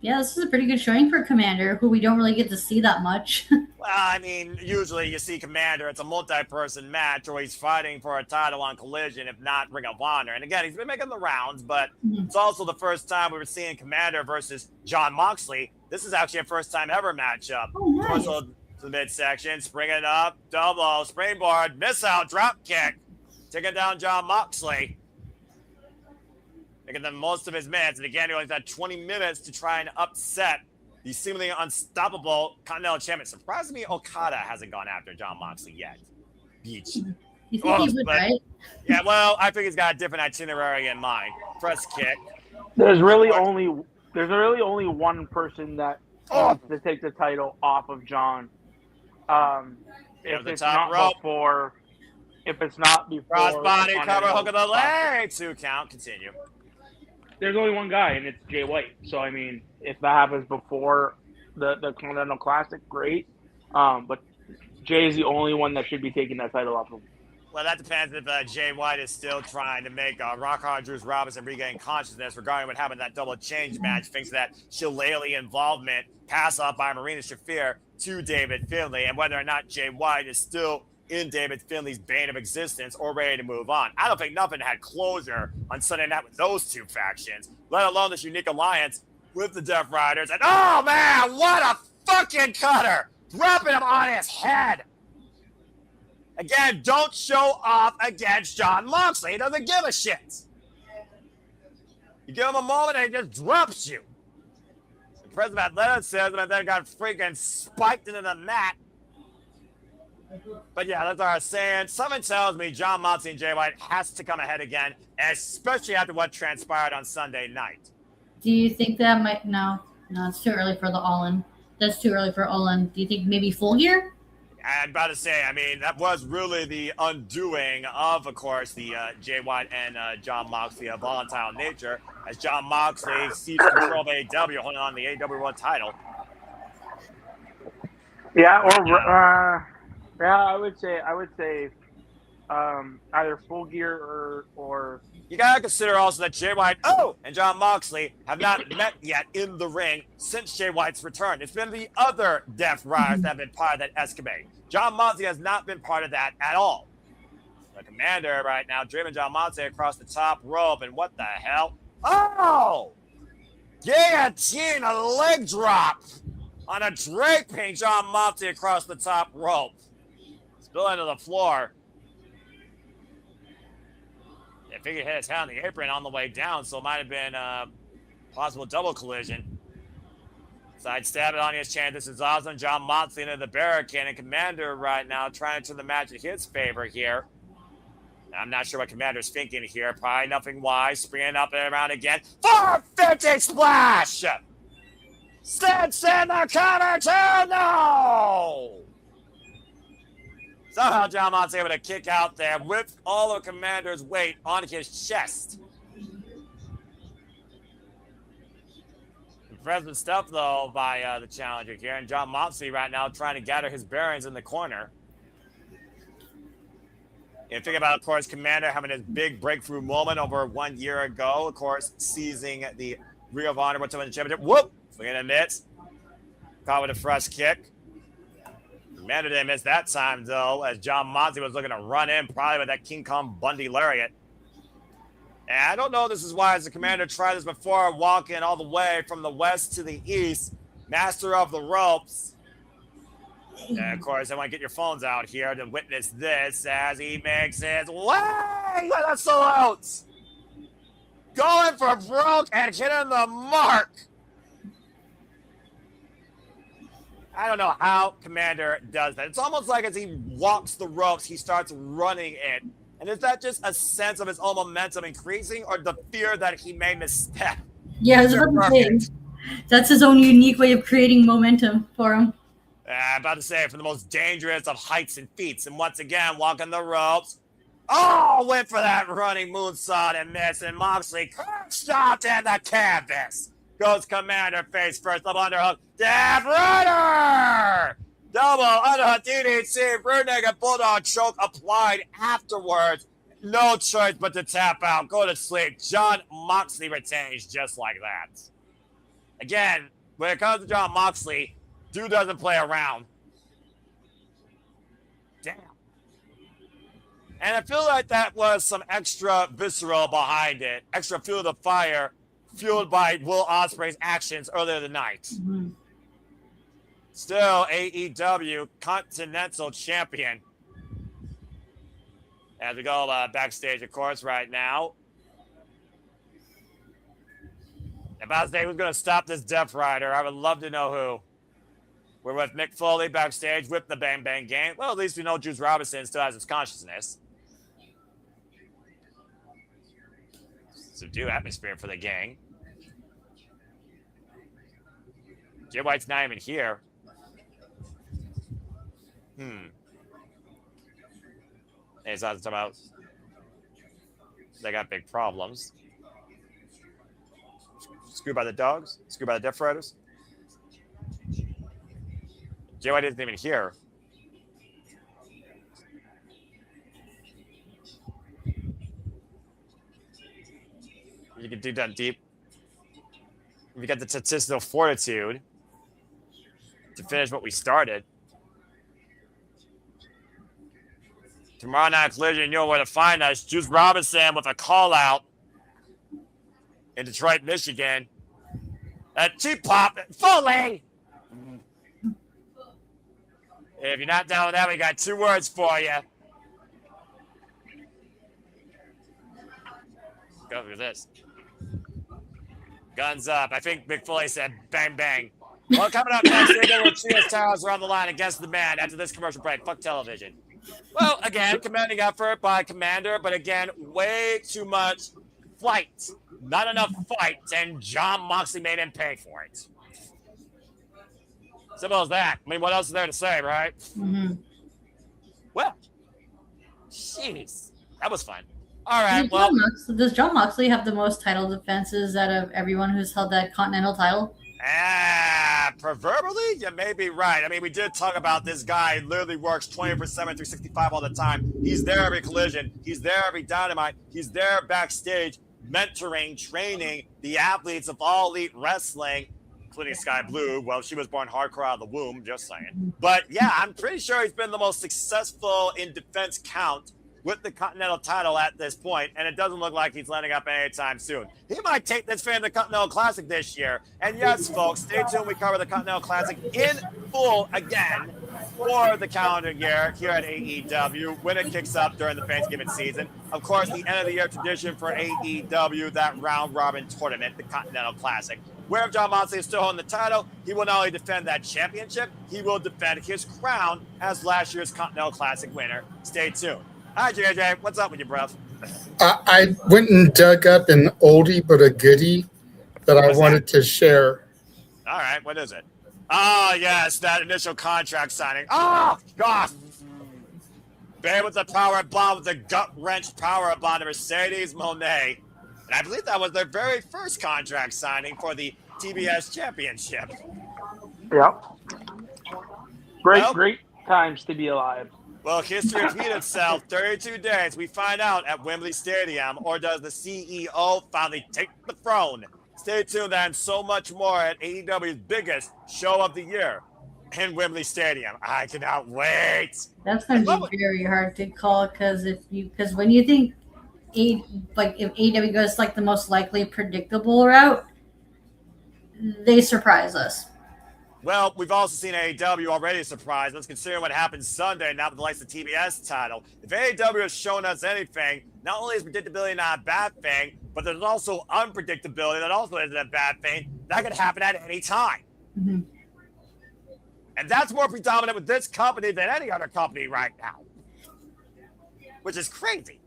Yeah, this is a pretty good showing for Commander, who we don't really get to see that much. Well, I mean, usually you see Commander, it's a multi-person match, or he's fighting for a title on Collision, if not Ring of Honor. And again, he's been making the rounds, but it's also the first time we were seeing Commander versus John Moxley. This is actually a first-time ever matchup. Oh, nice. Also to the midsection, springing up, double, springboard, miss out, drop kick, taking down John Moxley. Making the most of his minutes. And again, he only had 20 minutes to try and upset the seemingly unstoppable Continental Champion. Surprised me Okada hasn't gone after John Moxley yet. Beach. You think he would, right? Yeah, well, I think he's got a different itinerary in mind. Press kick. There's really only one person that wants to take the title off of John. If it's not before Crossbody cover, hook of the leg. 2 count. Continue. There's only one guy, and it's Jay White. So, I mean, if that happens before the Continental Classic, great. But Jay is the only one that should be taking that title off of him. Well, that depends if Jay White is still trying to make Rock Hard Drews Robinson regain consciousness regarding what happened in that double change match. Thinks that shillelagh involvement pass off by Marina Shafir to David Finlay, and whether or not Jay White is still in David Finlay's bane of existence or ready to move on. I don't think nothing had closure on Sunday night with those 2 factions, let alone this unique alliance with the Death Riders. And oh man, what a fucking cutter! Dropping him on his head. Again, don't show off against John Moxley. He doesn't give a shit. You give him a moment and he just drops you. The president of athleticism and then got freaking spiked into the mat. But yeah, that's what I was saying. Something tells me John Moxley and Jay White has to come ahead again, especially after what transpired on Sunday night. Do you think that might... No, it's too early for the All-In. That's too early for All-In. Do you think maybe Full Gear? I'm about to say, I mean, that was really the undoing of course, the Jay White and John Moxley of volatile nature, as John Moxley seized control of AEW, holding on the AEW World title. Yeah, I would say either Full Gear or you gotta consider also that Jay White and John Moxley have not met yet in the ring since Jay White's return. It's been the other Death Riders that have been part of that escapade. John Moxley has not been part of that at all. The Commander right now driven John Moxley across the top rope, and what the hell? Oh! Guillotine, a leg drop on a draping John Moxley across the top rope. Spill into the floor. I figured he hit his head on the apron on the way down, so it might have been a possible double collision. Side stab it on his chin. This is awesome. John Moxley into the barricade, and Commander right now trying to turn the match in his favor here. I'm not sure what Commander's thinking here. Probably nothing wise. Springing up and around again. 450 splash! Stance in the counter two. No! Somehow John Moxley able to kick out there with all of Commander's weight on his chest. Impressive stuff, though, by the challenger here. And John Moxley right now trying to gather his bearings in the corner. And think about, of course, Commander having his big breakthrough moment over 1 year ago. Of course, seizing the Ring of Honor World Championship. Whoop! Swinging and miss. Caught with a fresh kick. Commander didn't miss that time, though, as John Moxley was looking to run in, probably with that King Kong Bundy lariat. And I don't know if this is why, as the Commander tried this before, walking all the way from the west to the east, master of the ropes. And, of course, I want to get your phones out here to witness this as he makes his way with a salute. Going for broke and hitting the mark. I don't know how Commander does that. It's almost like as he walks the ropes, he starts running it. And is that just a sense of his own momentum increasing, or the fear that he may misstep? Yeah, I was about to say, that's his own unique way of creating momentum for him. I'm about to say, from the most dangerous of heights and feats. And once again, walking the ropes. Oh, went for that running moonsault and missed. And Moxley stopped in the canvas. Goes Commander face first, double underhook. Death Rider! Double underhook DDT. Rear-naked Bulldog choke applied afterwards. No choice but to tap out. Go to sleep. Jon Moxley retains just like that. Again, when it comes to Jon Moxley, dude doesn't play around. Damn. And I feel like that was some extra visceral behind it. Extra fuel to the fire, fueled by Will Ospreay's actions earlier tonight. Mm-hmm. Still AEW Continental Champion. As we go backstage, of course, right now. If I was who's going to stop this Death Rider, I would love to know who. We're with Mick Foley backstage with the Bang Bang Gang. Well, at least we know Juice Robinson still has his consciousness. Subdue atmosphere for the gang. Jay White's not even here. It's not talking about they got big problems. Screwed by the dogs? Screwed by the Death Riders? Jay White isn't even here. You can dig that deep. If you got the statistical fortitude to finish what we started. Tomorrow night collision, you know where to find us. Juice Robinson with a call out in Detroit, Michigan. Cheap pop, Foley. If you're not down with that, we got 2 words for you. Go through this. Guns up. I think Mick Foley said bang, bang. Well, coming up next, we'll Cheers Towers are on the line against the man after this commercial break. Fuck television. Well, again, commanding effort by Commander, but again, way too much fight. Not enough fight, and Jon Moxley made him pay for it. Simple as that. I mean, what else is there to say, right? Mm-hmm. Well, jeez. That was fun. All right, Does Jon Moxley have the most title defenses out of everyone who's held that Continental title? Proverbially, you may be right. I mean, we did talk about this guy literally works 24/7, 365 all the time. He's there every collision. He's there every Dynamite. He's there backstage, mentoring, training the athletes of All Elite Wrestling, including Sky Blue. Well, she was born hardcore out of the womb, just saying. But yeah, I'm pretty sure he's been the most successful in defense count with the Continental title at this point, and it doesn't look like he's letting up anytime soon. He might take this fan the Continental Classic this year. And yes, folks, stay tuned. We cover the Continental Classic in full again for the calendar year here at AEW when it kicks up during the Thanksgiving season. Of course, the end of the year tradition for AEW, that round robin tournament, the Continental Classic. Where if Jon Moxley is still holding the title, he will not only defend that championship, he will defend his crown as last year's Continental Classic winner. Stay tuned. Hi, JJ. What's up with you, bruv? I went and dug up an oldie but a goodie that I wanted to share. All right, what is it? Oh, yes, that initial contract signing. Oh, gosh. Babe with the power bomb, with the gut-wrench power bomb to Mercedes Moné. And I believe that was their very first contract signing for the TBS Championship. Yep. Great times to be alive. Well, history repeats itself. 32 days, we find out at Wembley Stadium, or does the CEO finally take the throne? Stay tuned and so much more at AEW's biggest show of the year in Wembley Stadium. I cannot wait. That's going to be very hard to call because when you think if AEW goes like the most likely predictable route, they surprise us. Well, we've also seen AEW already surprise us, considering what happened Sunday, now with the likes of the TBS title. If AEW has shown us anything, not only is predictability not a bad thing, but there's also unpredictability that also isn't a bad thing. That could happen at any time. Mm-hmm. And that's more predominant with this company than any other company right now, which is crazy.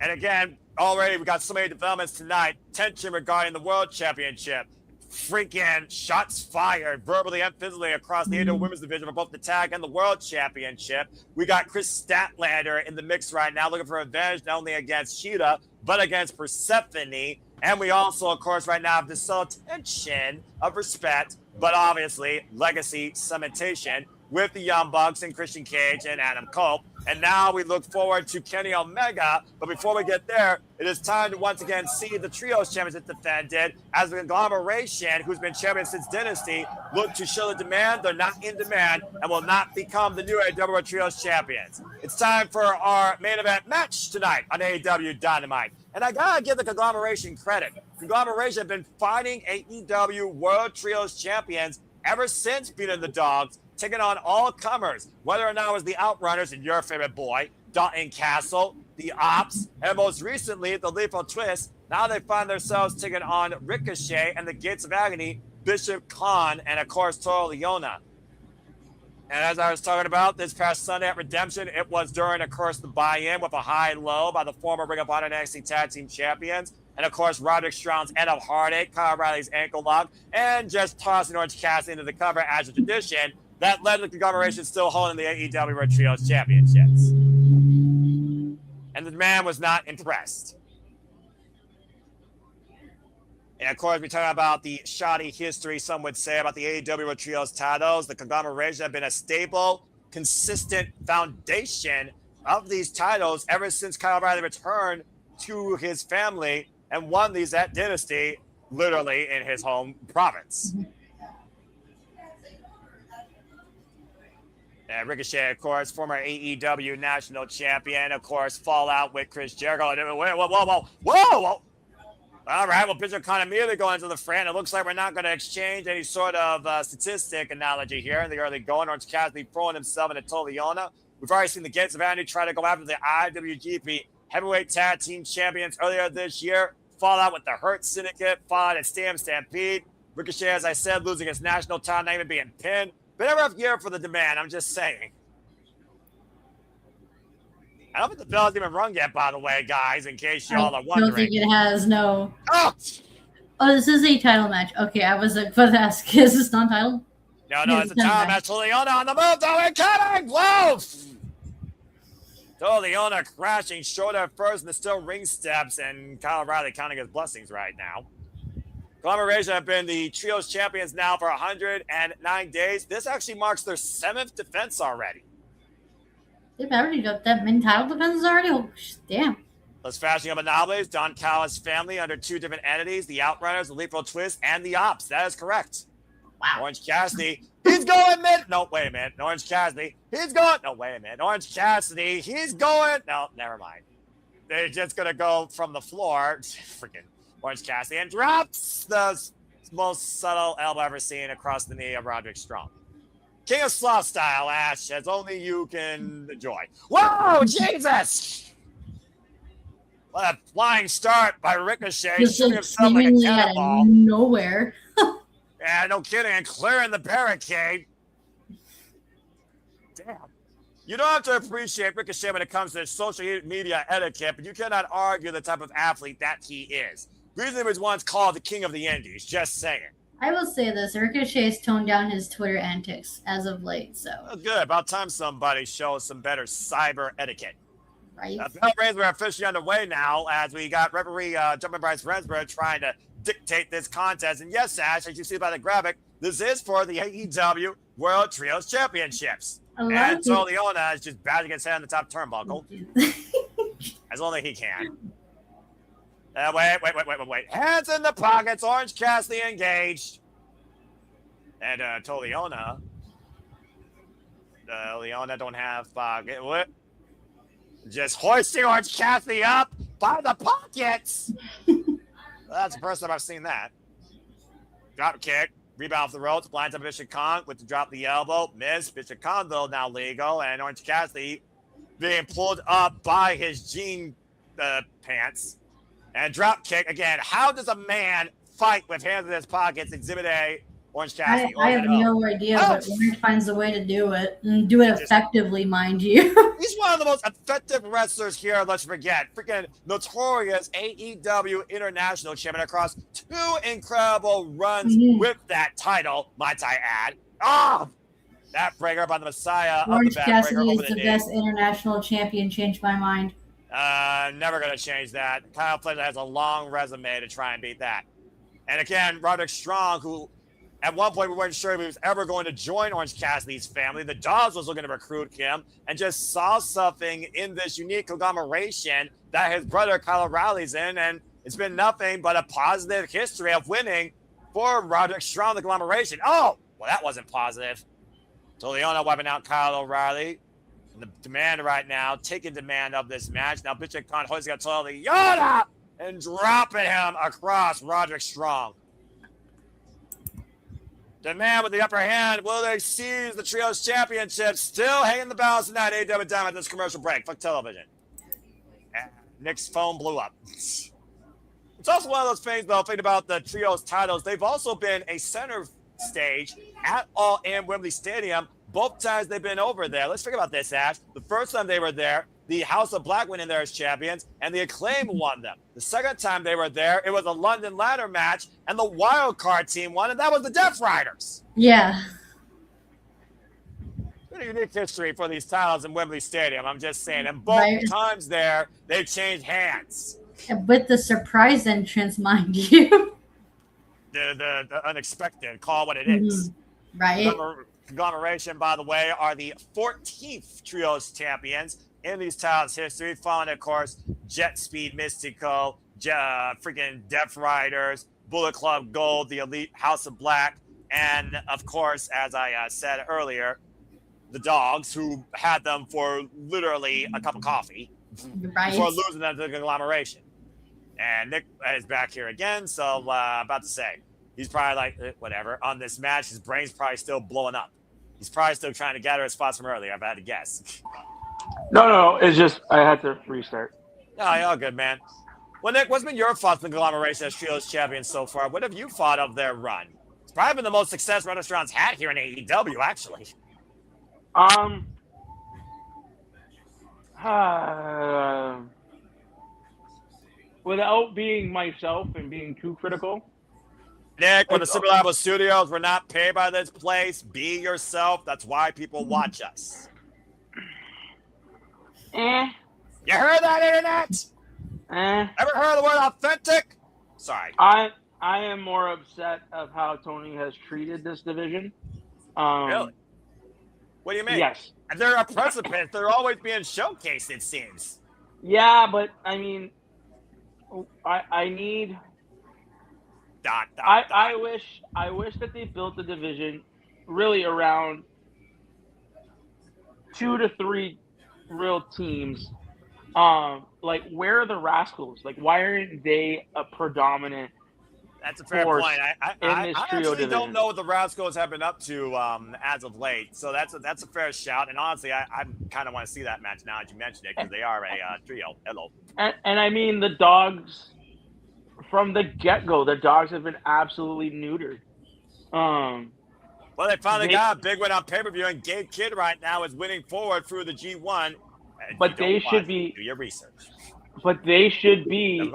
And again, already we got so many developments tonight. Tension regarding the World Championship. Freaking shots fired verbally and physically across the AEW Women's Division for both the tag and the World Championship. We got Chris Statlander in the mix right now, looking for revenge not only against Sheeta, but against Persephone. And we also, of course, right now have this subtle tension of respect, but obviously legacy cementation with the Young Bucks and Christian Cage and Adam Cole. And now we look forward to Kenny Omega. But before we get there, it is time to once again see the Trios Championship defended as the conglomeration, who's been champion since Dynasty, look to show the demand. They're not in demand and will not become the new AEW Trios Champions. It's time for our main event match tonight on AEW Dynamite. And I gotta give the conglomeration credit. Conglomeration have been fighting AEW World Trios Champions ever since beating the Dogs, taking on all comers, whether or not it was the Outrunners and your favorite boy, Dalton Castle, the Ops, and most recently, the Lethal Twist. Now they find themselves taking on Ricochet and the Gates of Agony, Bishop Khan, and of course, Toro Leona. And as I was talking about this past Sunday at Redemption, it was during, of course, the buy-in with a high-low by the former Ring of Honor and NXT Tag Team Champions. And, of course, Roderick Strong's End of Heartache, Kyle Riley's ankle lock, and just tossing Orange Cassidy into the cover as a tradition. That led to the conglomeration still holding the AEW World Trios Championships. And the man was not impressed. And of course, we're talking about the shoddy history, some would say, about the AEW World Trios titles. The conglomeration have been a stable, consistent foundation of these titles ever since Kyle Riley returned to his family and won these at Dynasty, literally in his home province. And Ricochet, of course, former AEW national champion, of course, fallout with Chris Jericho. Whoa. All right, well, Bishop Khan immediately going into the front. It looks like we're not going to exchange any sort of statistic analogy here in the early going. Orange Cassidy throwing himself into Toliona. We've already seen the Gates of Agony try to go after the IWGP Heavyweight Tag Team Champions earlier this year. Fallout with the Hurt Syndicate, fought at Stam Stampede. Ricochet, as I said, losing his national title, not even being pinned. Been a rough year for the demand, I'm just saying. I don't think the bell's even rung yet, by the way, guys, in case y'all are wondering. I don't think it has, no. Oh, this is a title match. Okay, I was about to ask, is this non-title? No, it's a title match. Leona on the move, though, and coming! Whoa! Leona crashing shoulder first, and there's still ring steps, and Kyle Riley counting his blessings right now. Conglomeration have been the Trios champions now for 109 days. This actually marks their 7th defense already. They've already got that many title defenses already? Oh, damn. Let's fashion up anomalies. Don Callis' family under 2 different entities, the Outrunners, the Lethal Twist, and the Ops. That is correct. Wow. Orange Cassidy, he's going mid. No, wait a minute. Orange Cassidy, he's going. No, wait a minute. Orange Cassidy, he's going. No, never mind. They're just going to go from the floor. Freaking Orange Cassidy, and drops the most subtle elbow ever seen across the knee of Roderick Strong. King of Sloth style, Ash, as only you can enjoy. Whoa, Jesus! What a flying start by Ricochet, Just shooting himself like a seemingly out cannonball. of nowhere. Yeah, no kidding, and clearing the barricade. Damn. You don't have to appreciate Ricochet when it comes to social media etiquette, but you cannot argue the type of athlete that he is. The reason he was once called the King of the Indies, just saying. I will say this, Ricochet's toned down his Twitter antics as of late, so. Oh, good. About time somebody shows some better cyber etiquette. Right. Bell Rays are officially underway now as we got referee Jumping Bryce Rensburg trying to dictate this contest. And yes, Ash, as you see by the graphic, this is for the AEW World Trios Championships. And so Leona is just bashing his head on the top turnbuckle. As only he can. Wait. Hands in the pockets. Orange Cassidy engaged. And Toliona. Leona don't have pocket. What? Just hoisting Orange Cassidy up by the pockets. That's the first time I've seen that. Drop kick. Rebound off the ropes. Blinds up Bishop Khan with the drop of the elbow. Miss. Bishop Khan, though, now legal. And Orange Cassidy being pulled up by his jean pants. And drop kick again. How does a man fight with hands in his pockets? Exhibit A. Orange Cassidy. I have no idea, but Orange finds a way to do it and do it effectively, mind you. He's one of the most effective wrestlers here. Let's forget. Freaking notorious AEW International Champion across 2 incredible runs with that title, might I add. That breaker by the Messiah Orange of the Cassidy backbreaker is over the knee. best international champion. Changed my mind. Never going to change that. Kyle Fletcher has a long resume to try and beat that. And again, Roderick Strong, who at one point we weren't sure if he was ever going to join Orange Cassidy's family. The Dogs was looking to recruit him and just saw something in this unique conglomeration that his brother Kyle O'Reilly's in. And it's been nothing but a positive history of winning for Roderick Strong, the conglomeration. Oh, well, that wasn't positive. So Leona wiping out Kyle O'Reilly. And the demand right now, taking demand of this match. Now Bishop Khan hoisting a total Leona and dropping him across Roderick Strong. The man with the upper hand, will they seize the Trios Championship? Still hanging the balance tonight, AEW Dynamite, this commercial break. Fuck television. And Nick's phone blew up. It's also one of those things, though, thinking about the Trios titles. They've also been a center stage at All In Wembley Stadium. Both times they've been over there. Let's think about this, Ash. The first time they were there, the House of Black went in there as champions, and the Acclaim won them. The second time they were there, it was a London ladder match, and the wild card team won, and that was the Death Riders. Yeah. Pretty unique history for these titles in Wembley Stadium, I'm just saying. And both times there, they've changed hands. With the surprise entrance, mind you. The unexpected, call what it is. Right. Conglomeration, by the way, are the 14th Trios champions in these titles' history, following, of course, Jet Speed Mystico, freaking Death Riders, Bullet Club Gold, the Elite House of Black, and, of course, as I said earlier, the Dogs, who had them for literally a cup of coffee before losing them to the conglomeration. And Nick is back here again, so I'm about to say, he's probably like, whatever, on this match, his brain's probably still blowing up. He's probably still trying to gather his spots from earlier, if I had to guess. No, it's just I had to restart. No, you're all good, man. Well, Nick, what's been your thoughts on the conglomeration as Trios champions so far? What have you thought of their run? It's probably been the most success Roderick Strong's had here in AEW, actually. Without being myself and being too critical. Nick, when the Super Reliable Studios were not paid by this place, be yourself. That's why people watch us. You heard that, Internet? Ever heard the word authentic? Sorry. I am more upset of how Tony has treated this division. Really? What do you mean? Yes. They're a precipice. They're always being showcased, it seems. Yeah, but I mean, I need. I wish that they built the division really around 2 to 3 real teams. Like, where are the Rascals? Like, why aren't they a predominant? That's a fair point. I trio actually division? don't know what the Rascals have been up to as of late. So that's a fair shout. And honestly, I kind of want to see that match now that you mentioned it, because they are a trio. Hello. And I mean, the Dogs, from the get-go, the Dogs have been absolutely neutered. Well, they finally got a big win on pay-per-view, and Gabe Kidd right now is winning forward through the G1. But they should be. Do your research. But they should be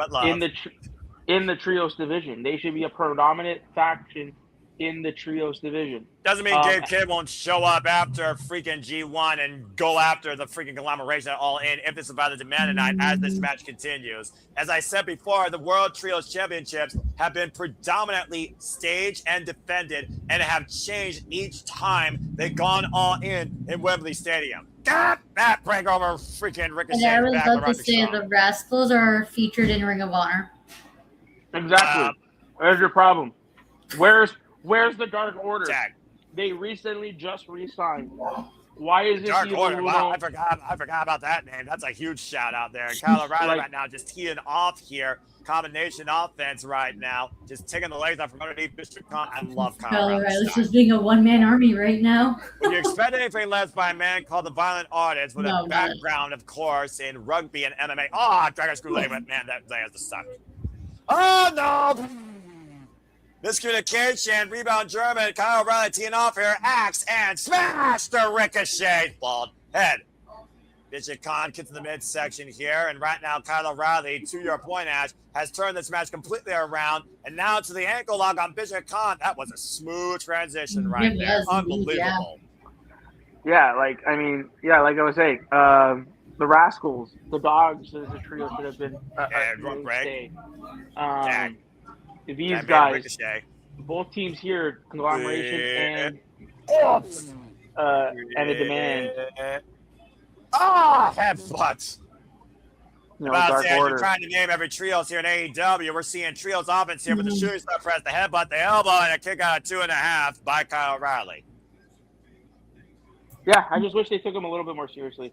in the Trios division. They should be a predominant faction in the Trios division. Doesn't mean Gabe Kidd won't show up after freaking G1 and go after the freaking conglomeration at All In if this is about the demand tonight as this match continues. As I said before, the World Trios Championships have been predominantly staged and defended, and have changed each time they've gone All In Wembley Stadium. God, that break over freaking Ricochet. And I was about to say the Rascals are featured in Ring of Honor. Exactly. Where's your problem? Where's the Dark Order? Tag. They recently just re-signed. Why is it Dark Order? Wow, I forgot about that name. That's a huge shout out there. Kyle O'Reilly right now just teeing off here. Combination offense right now. Just taking the legs off from underneath Bishop Khan. I love Kyle O'Reilly's just being a one-man army right now. When you expect anything less by a man called the Violent Artist with a background, of course, in rugby and MMA. Oh, Dragon Screw Leg, but man, that has to suck. Oh, no! Miscommunication, rebound German, Kyle O'Reilly teeing off here, axe, and smash the Ricochet, bald head. Bishop Khan gets in the midsection here, and right now Kyle O'Reilly, to your point, Ash, has turned this match completely around, and now to the ankle lock on Bishop Khan. That was a smooth transition right there. Unbelievable. Yeah, like I was saying, the Rascals, the Dogs as a trio should have been mainstay. These guys, both teams here, Conglomeration and a Demand. Headbutts. Dark Order. You're trying to name every trios here in AEW. We're seeing trios offense here with the shooting star press, the headbutt, the elbow, and a kick out of 2.5 by Kyle O'Reilly. Yeah, I just wish they took him a little bit more seriously.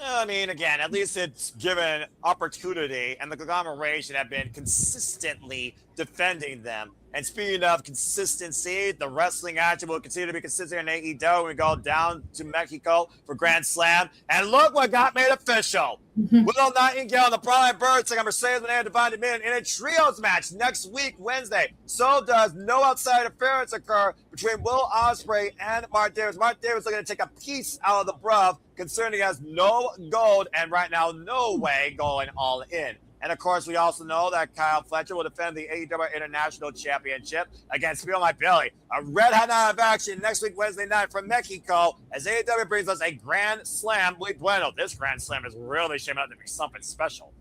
I mean, again, at least it's given opportunity, and the Conglomeration have been consistently defending them. And speaking of consistency, the wrestling action will continue to be consistent in AEW. We go down to Mexico for Grand Slam. And look what got made official. Willow Nightingale and the Brawling Birds take on Mercedes and Divine Dominion in a trios match next week, Wednesday. So does no outside interference occur between Will Ospreay and Mark Davis. Mark Davis looking to take a piece out of the bruv, considering he has no gold and right now no way going all in. And, of course, we also know that Kyle Fletcher will defend the AEW International Championship against Feel My Belly. A red-hot night of action next week, Wednesday night from Mexico, as AEW brings us a Grand Slam. Muy bueno. This Grand Slam is really shaping up to be something special.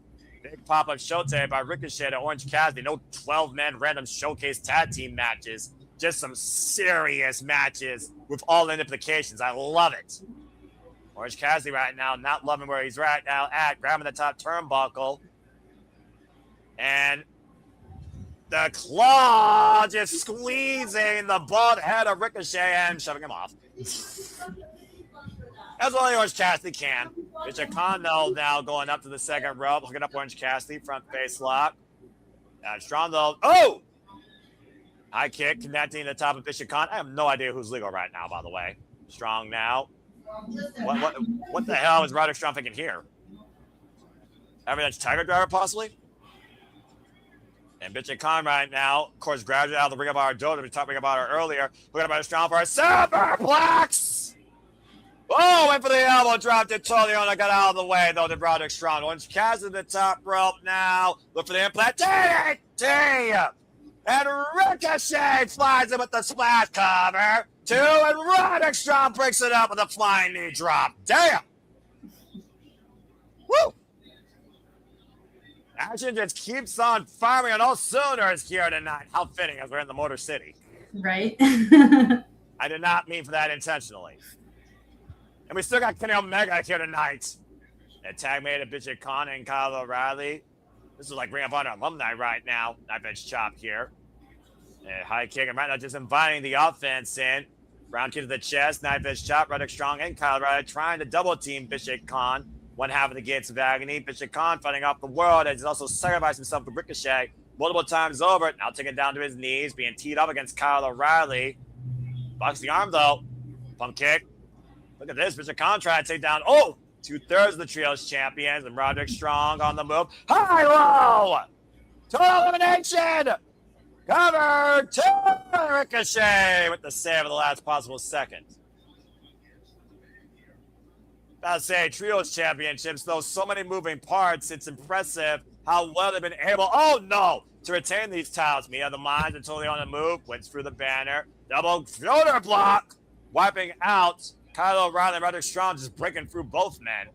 Big pop-up show today by Ricochet and Orange Cassidy. No 12-man random showcase tag team matches. Just some serious matches with all-in implications. I love it. Orange Cassidy right now not loving where he's right now at, grabbing the top turnbuckle. And the claw just squeezing the bald head of Ricochet and shoving him off. That's only Orange Cassidy can. Bishop Khan now going up to the second rope, hooking up Orange Cassidy, front face lock. Strong though. Oh! High kick connecting the top of Bishop Khan. I have no idea who's legal right now, by the way. Strong now. What the hell is Roderick Strong thinking here? Avalanche Tiger Driver, possibly? And Bishop Khan right now, of course, gradually out of the Ring of Honor dojo. We talked about her earlier. We're going to Strong for a superplex. Oh, went for the elbow, dropped it totally on. I got out of the way, though, to Roderick Strong. Orange Cassidy the top rope now. Look for the implant. DDT! And Ricochet flies in with the splash cover. 2, and Roderick Strong breaks it up with a flying knee drop. Damn! Woo! Action just keeps on firing on all cylinders here tonight. How fitting as we're in the Motor City. Right. I did not mean for that intentionally. And we still got Kenny Omega here tonight. And tag made of Bishop Khan and Kyle O'Reilly. This is like Ring of Honor alumni right now. Knife edge chop here. And high kick. And right now just inviting the offense in. Round kick to the chest. Knife edge chop. Roderick Strong and Kyle O'Reilly trying to double team Bishop Khan. One half of the Gates of Agony. Bishop Khan fighting off the world, as he's also sacrificed himself to Ricochet multiple times over. Now taken down to his knees, being teed up against Kyle O'Reilly. Bucks the arm, though. Pump kick. Look at this. Bishop Khan trying to take down, 2/3 of the Trios champions. And Roderick Strong on the move. High-low! Total elimination! Cover to Ricochet with the save of the last possible second. I'll say Trios Championships, though so many moving parts, it's impressive how well they've been able, to retain these titles. Mia the Mind are totally on the move, wins through the banner. Double shoulder block, wiping out Kyle O'Reilly and Roderick Strong, just breaking through both men.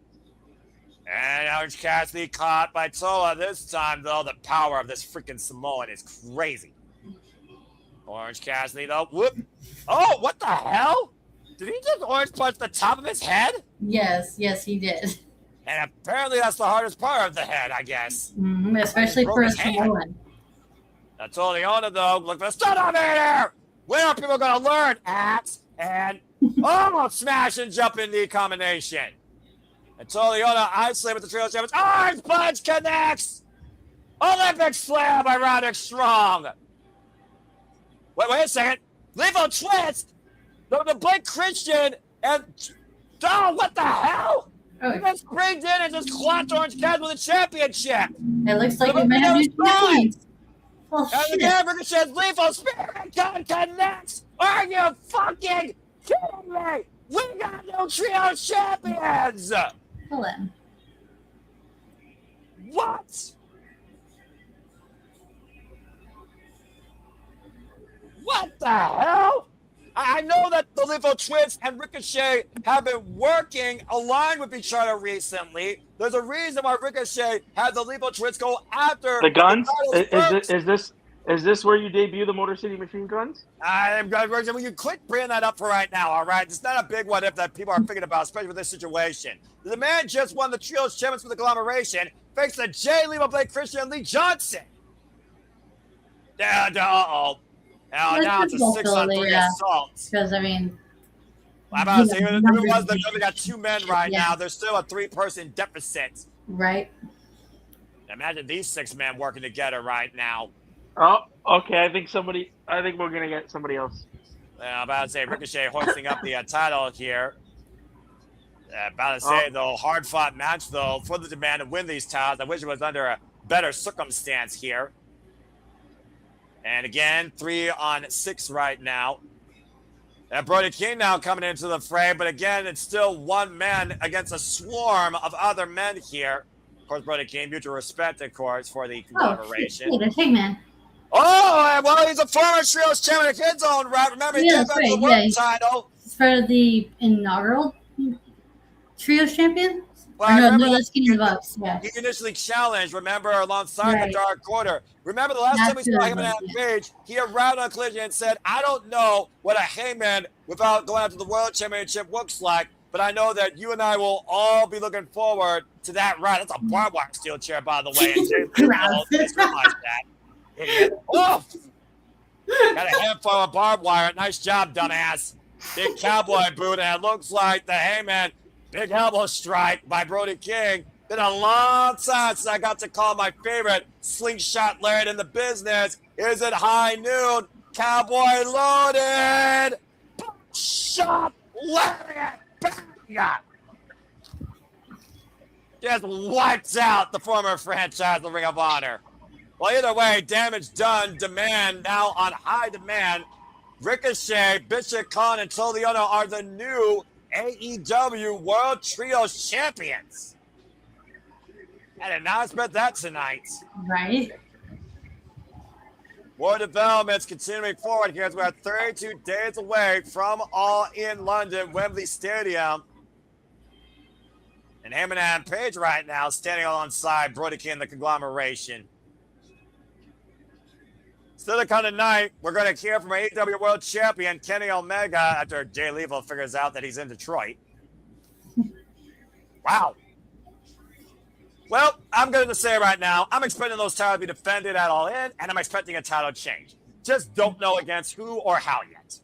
And Orange Cassidy caught by Tola. This time, though, the power of this freaking Samoan is crazy. Orange Cassidy, though, whoop. Oh, what the hell? Did he just orange punch the top of his head? Yes, he did. And apparently that's the hardest part of the head, I guess. Mm-hmm, especially for a Samoan. That's all the owner, though. Look for the Stunnometer! When are people going to learn? And smash and jump in knee combination. Until the owner isolated with the Trios Champions. Orange punch connects! Olympic slam by Roderick Strong. Wait a second. Lethal twist! The Blake Christian and what the hell? He just springed in and just clocked Orange Cassidy with a championship. It looks like we might have new champions. Oh, And shit. again, Ricochet's lethal spirit gun connects. Are you fucking kidding me? We got no trio champions. Hold on. What? What the hell? I know that the Lethal Twins and Ricochet have been working aligned with each other recently. There's a reason why Ricochet had the Lethal Twins go after The guns? titles first. Is this where you debut the Motor City Machine Guns? Will you quit bringing that up for right now, all right? It's not a big what if that people are thinking about, especially with this situation. The man just won the Trios Champions for the Conglomeration, thanks to Jay Lethal, Blake Christian, and Lee Johnson. Uh-oh. Now it's a 6-on-3 assault. Because, I mean... I'm about to say, even if it was, they've only got 2 men right now. There's still a 3-person deficit. Right. Imagine these 6 men working together right now. Oh, okay. I think we're gonna get somebody else. I'm about to say Ricochet hoisting up the title here. About to say though, hard-fought match though for the demand to win these titles. I wish it was under a better circumstance here. And again, 3-on-6 right now. And Brody King now coming into the fray, but again, it's still 1 man against a swarm of other men here. Of course, Brody King, mutual respect, of course, for the conglomeration. Oh, shit, Hangman. Oh, well, he's a former Trios champion of his own right. Remember, he came back to the world title. For the inaugural Trios champion? Well, no, that's Skinny Bucks. Yeah. He initially challenged, remember, alongside the Dark Order. Remember the last time we saw him in that page, he arrived on Collision and said, I don't know what a Heyman without going after the World Championship looks like, but I know that you and I will all be looking forward to that ride. That's a barbed wire steel chair, by the way. And James just realized that. Idiot. Oh! Got a handful of barbed wire. Nice job, dumbass. Big cowboy boot, and it looks like the Heyman big elbow strike by Brody King. Been a long time since I got to call my favorite slingshot lariat in the business. Is it high noon? Cowboy loaded. Shot lariat. Bang. Just wipes out the former franchise of Ring of Honor. Well, either way, damage done. Demand now on high demand. Ricochet, Bishop Khan, and Toliano are the new AEW World Trios Champions. I did not expect that tonight. Right. More developments continuing forward here as we are 32 days away from All in London, Wembley Stadium. And Heyman and Page right now standing alongside Brody King and the conglomeration. Still to come tonight, we're going to hear from AEW World Champion Kenny Omega after Jay Lethal figures out that he's in Detroit. Wow. Well, I'm going to say right now, I'm expecting those titles to be defended at All In, and I'm expecting a title change. Just don't know against who or how yet.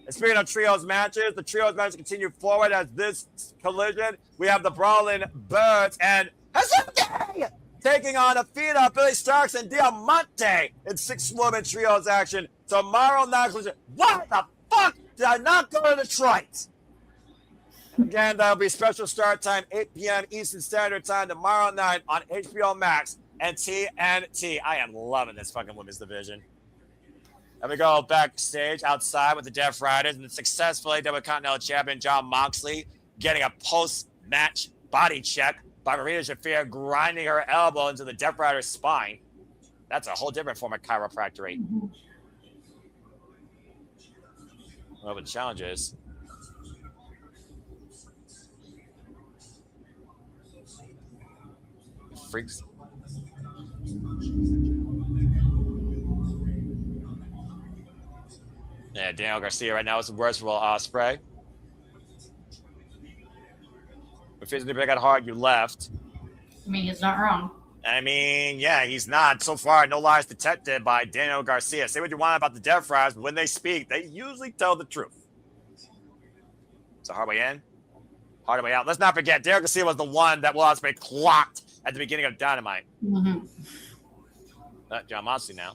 And speaking of trios matches, the trios matches continue forward as this collision. We have the Brawling Birds and Hazuki taking on Athena, Billy Starks, and Diamante in 6-woman trios action tomorrow night. Why the fuck did I not go to Detroit? And again, that'll be special start time, 8 p.m. Eastern Standard Time tomorrow night on HBO Max and TNT. I am loving this fucking women's division. And we go backstage outside with the Death Riders and the successful AEW Continental Champion Jon Moxley getting a post-match body check by Marina Shafir grinding her elbow into the Death Rider's spine. That's a whole different form of chiropractic. Well, the challenge is freaks. Yeah, Daniel Garcia right now is the worst for Ospreay. If it's big and hard, you left. I mean, he's not wrong. I mean, yeah, he's not. So far, no lies detected by Daniel Garcia. Say what you want about the Death Riders, but when they speak, they usually tell the truth. So hard way in, hard way out. Let's not forget, Daniel Garcia was the one that Will Ospreay clocked at the beginning of Dynamite. Mm-hmm. Jon Moxley now.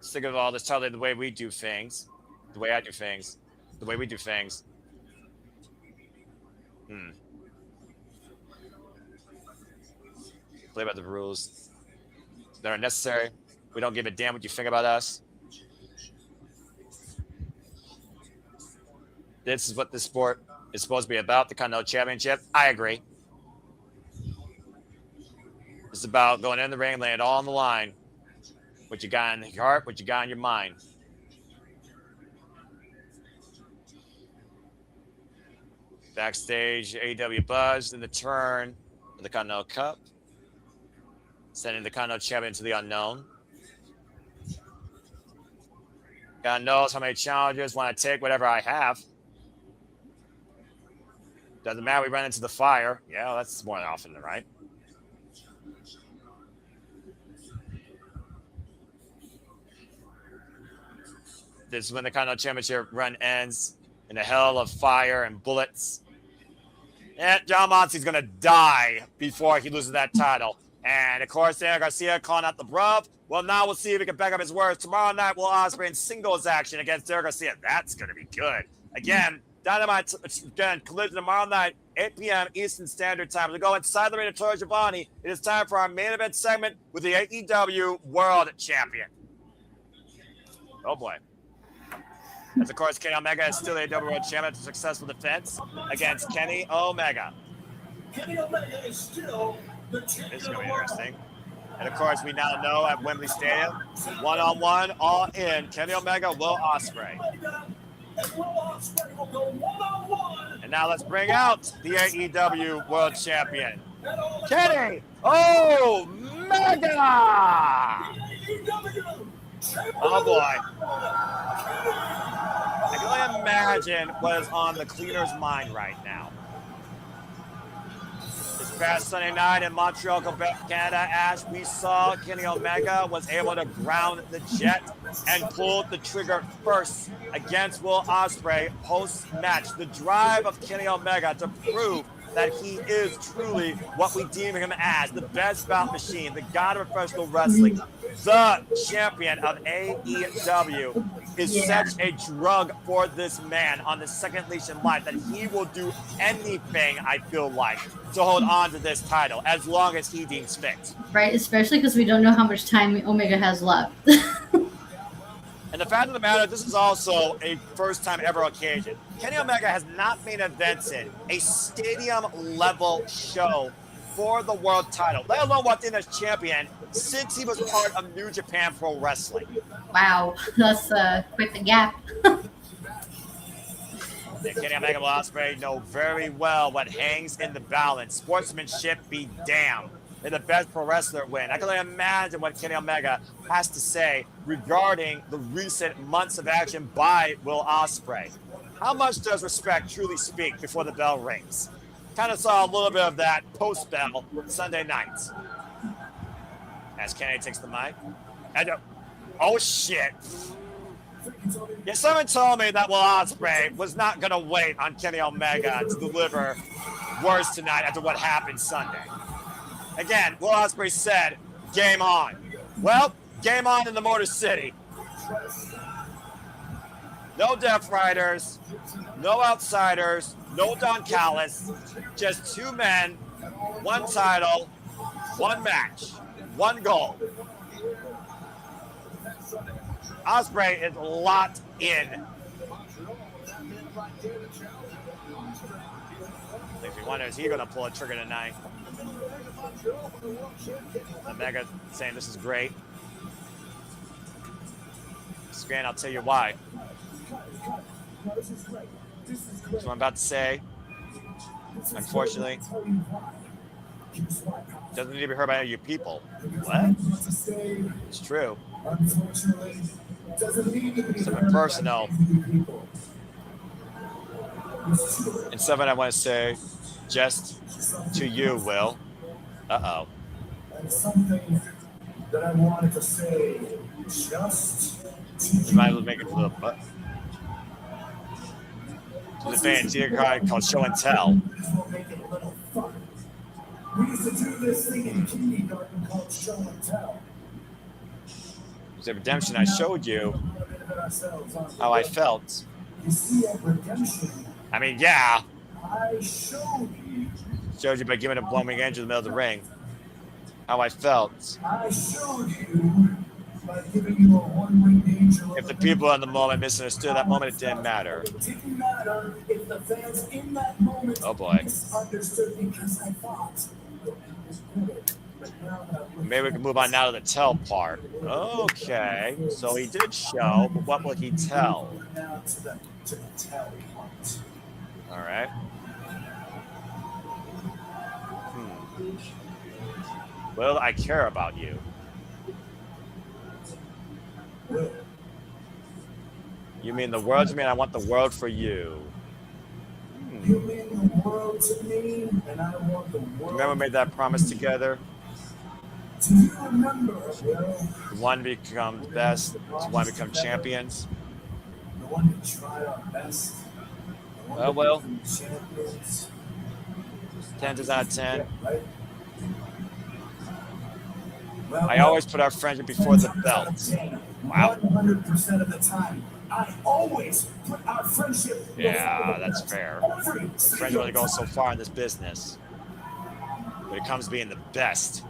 Sick of all this telling the way we do things, the way I do things, the way we do things. Play by the rules. They're unnecessary. We don't give a damn what you think about us. This is what this sport is supposed to be about, the Continental Championship. I agree. It's about going in the ring, laying it all on the line. What you got in your heart, what you got in your mind. Backstage, AEW Buzz in the turn of the Continental Cup. Sending the Continental Champion to the unknown. God knows how many challengers want to take whatever I have. Doesn't matter, we run into the fire. Yeah, that's more than often than right. This is when the Continental Championship run ends in a hell of fire and bullets. And John Moxley's going to die before he loses that title. And, of course, Daniel Garcia calling out the bruv. Well, now we'll see if he can back up his words. Tomorrow night, Will Ospreay in singles action against Daniel Garcia. That's going to be good. Again, Dynamite again, collision tomorrow night, 8 p.m. Eastern Standard Time. To go inside the ring of Toro Giovanni, it is time for our main event segment with the AEW World Champion. Oh, boy. As, of course, Kenny Omega is still the AEW World Champion after successful defense against Kenny Omega. Kenny Omega is still the champion. This is going to be interesting. And, of course, we now know at Wembley Stadium, one-on-one, all in, Kenny Omega, Will Ospreay. And now let's bring out the AEW World Champion, Kenny Omega! Oh, boy. I can only imagine what is on the cleaner's mind right now. This past Sunday night in Montreal, Quebec, Canada, Ash, we saw Kenny Omega was able to ground the Jet and pulled the trigger first against Will Ospreay post-match. The drive of Kenny Omega to prove that he is truly what we deem him as, the best bout machine, the god of professional wrestling, the champion of AEW, is such a drug for this man on the second leash in life that he will do anything, I feel like, to hold on to this title as long as he deems fit. Right, especially because we don't know how much time Omega has left. And the fact of the matter, this is also a first-time ever occasion. Kenny Omega has not main evented a stadium-level show for the world title, let alone walked in as champion since he was part of New Japan Pro Wrestling. Wow, that's quite the gap. And Kenny Omega and Ospreay know very well what hangs in the balance. Sportsmanship be damned. May the best pro wrestler win. I can only imagine what Kenny Omega has to say regarding the recent months of action by Will Ospreay. How much does respect truly speak before the bell rings? Kind of saw a little bit of that post-bell Sunday nights. As Kenny takes the mic. And, oh, shit. Yeah, someone told me that Will Ospreay was not going to wait on Kenny Omega to deliver words tonight after what happened Sunday. Again, Will Ospreay said, game on. Well, game on in the Motor City. No Death Riders, no outsiders, no Don Callis, just two men, one title, one match, one goal. Ospreay is locked in. If you wonder, is he going to pull a trigger tonight? Omega saying this is great. It's great, I'll tell you why. That's what I'm about to say. Unfortunately, doesn't need to be heard by any of you people. What? It's true. Something personal. And something I want to say just to you, Will. Uh-oh. And something that I wanted to say just you might as well make it for the butt. To the fans, here called Show and Tell. We used to do this thing in kindergarten called Show and Tell. At Redemption, I showed you how I felt. You see, at Redemption, I mean, yeah. I showed you Showed you by giving a blooming angel in the middle of the ring. how I felt. I showed you by giving you a one-winged angel. If the people in the moment misunderstood that moment, it didn't matter. It didn't matter if the fans in that moment misunderstood because I thought it was good. Maybe we can move on now to the tell part. Okay, so he did show, but what will he tell? Now to the tell part. All right. Well, I care about you. You mean the world to me, and I want the world for you. You mean the world to me, and I want the world. Remember we made that promise together? Do you remember, Will? The one becomes best, the one become champions. The one that tried our best. Well, champions. 10 out of 10. Right? I always put our friendship before the belt. Wow. 100% of the time. I always put our friendship. Yeah, that's fair. Friendship only goes so far in this business. When it comes to being the best.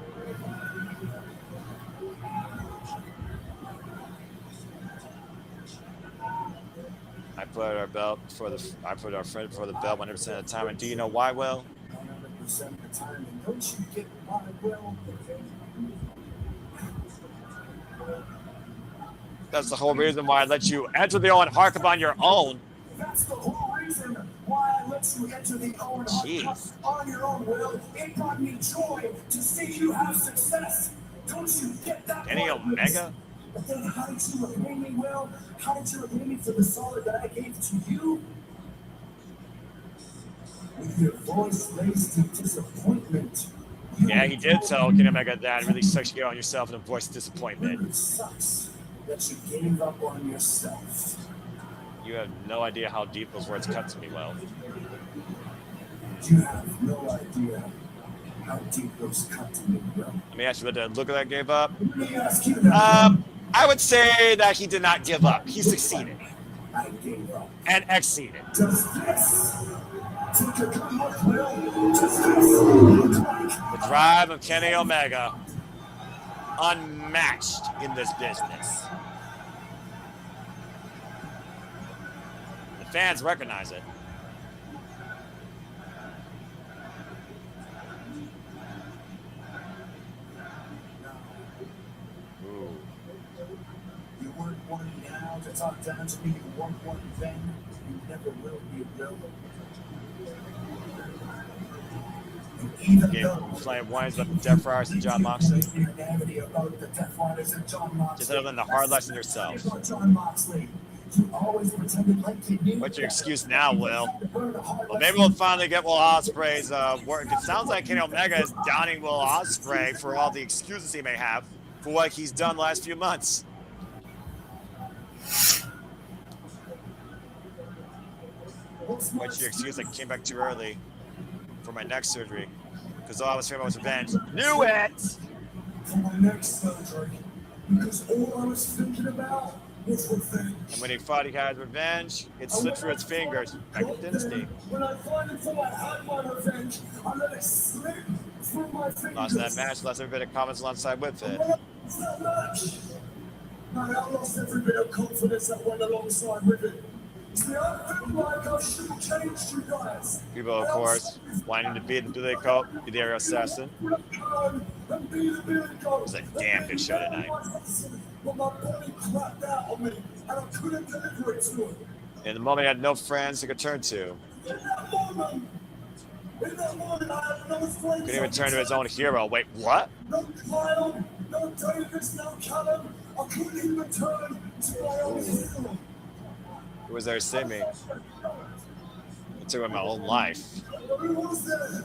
I put our friend before the belt 100% of the time. And do you know why, Will? 100% of the time. And don't you get why, Will? That's the whole reason why I let you enter the Owen Hart Cup on your own. That's the whole reason why I let you enter the Owen Hart Cup on your own, Will. It brought me joy to see you have success. Don't you get that? Kenny Omega? But then how did you repay me, Will? How did you repay me for the solid that I gave to you? With your voice raised in disappointment. Yeah, he did tell Kenny Omega that. It really sucks you get on yourself in a voice of disappointment. It sucks that you gave up on yourself. You have no idea how deep those words cut to me, Will. You have no idea how deep those cut to me, Will. Let me ask you, the look at that gave up? Let me ask you that. I would say that he did not give up. He succeeded. I gave up. And exceeded. Does this take a good look, Will? Does this look like the drive of Kenny Omega, unmatched in this business. The fans recognize it. Ooh. You weren't one now to talk down to me. You weren't one then. You never will be, Will. Playing ones up Death Riders and John Moxley. Just other than the hard lesson yourself. What's your excuse now, Will? Well, maybe we'll finally get Will Ospreay's work. It sounds like Kenny Omega is downing Will Ospreay for all the excuses he may have for what he's done the last few months. What's your excuse? I came back too early for my neck surgery because all I was thinking about was revenge. Knew it! For my neck surgery, because all I was thinking about was revenge. And when he thought he had revenge, it slipped through his fingers. Back to Dynasty. When I finally thought I had my revenge, I let it slip through my fingers. Lost that match, lost every bit of confidence alongside with it. That match. I lost every bit of confidence that went alongside with it. See, I feel like I should have changed you guys. People, of course, wanting to be the Billy Cope, be the Aerial Assassin. It was a damn good show tonight. But my body clapped out on me, and I couldn't deliver it to him. In the moment, he had no friends he could turn to. In that moment, I had no friends. Couldn't even turn to his own hero. Wait, what? No Kyle, no Davis, no Callum. I couldn't even turn to my own hero. Who was there to save me? It took away my own life. Who was there?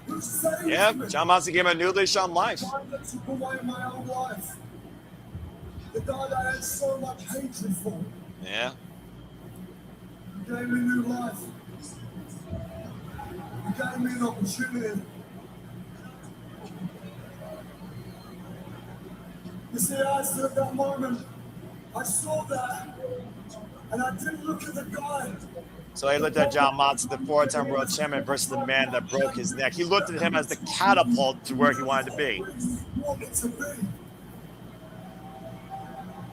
Who saved Yeah, me? John Moxley gave him a new leash on life. I took away my own life. The guy that I had so much hatred for. Yeah. He gave me new life. He gave me an opportunity. You see, I said at that moment, I saw that, and I didn't look at the guy So he looked at John Moxley, the 4-time world champion, versus the man that broke his neck. He looked at him as the catapult to where he wanted to be.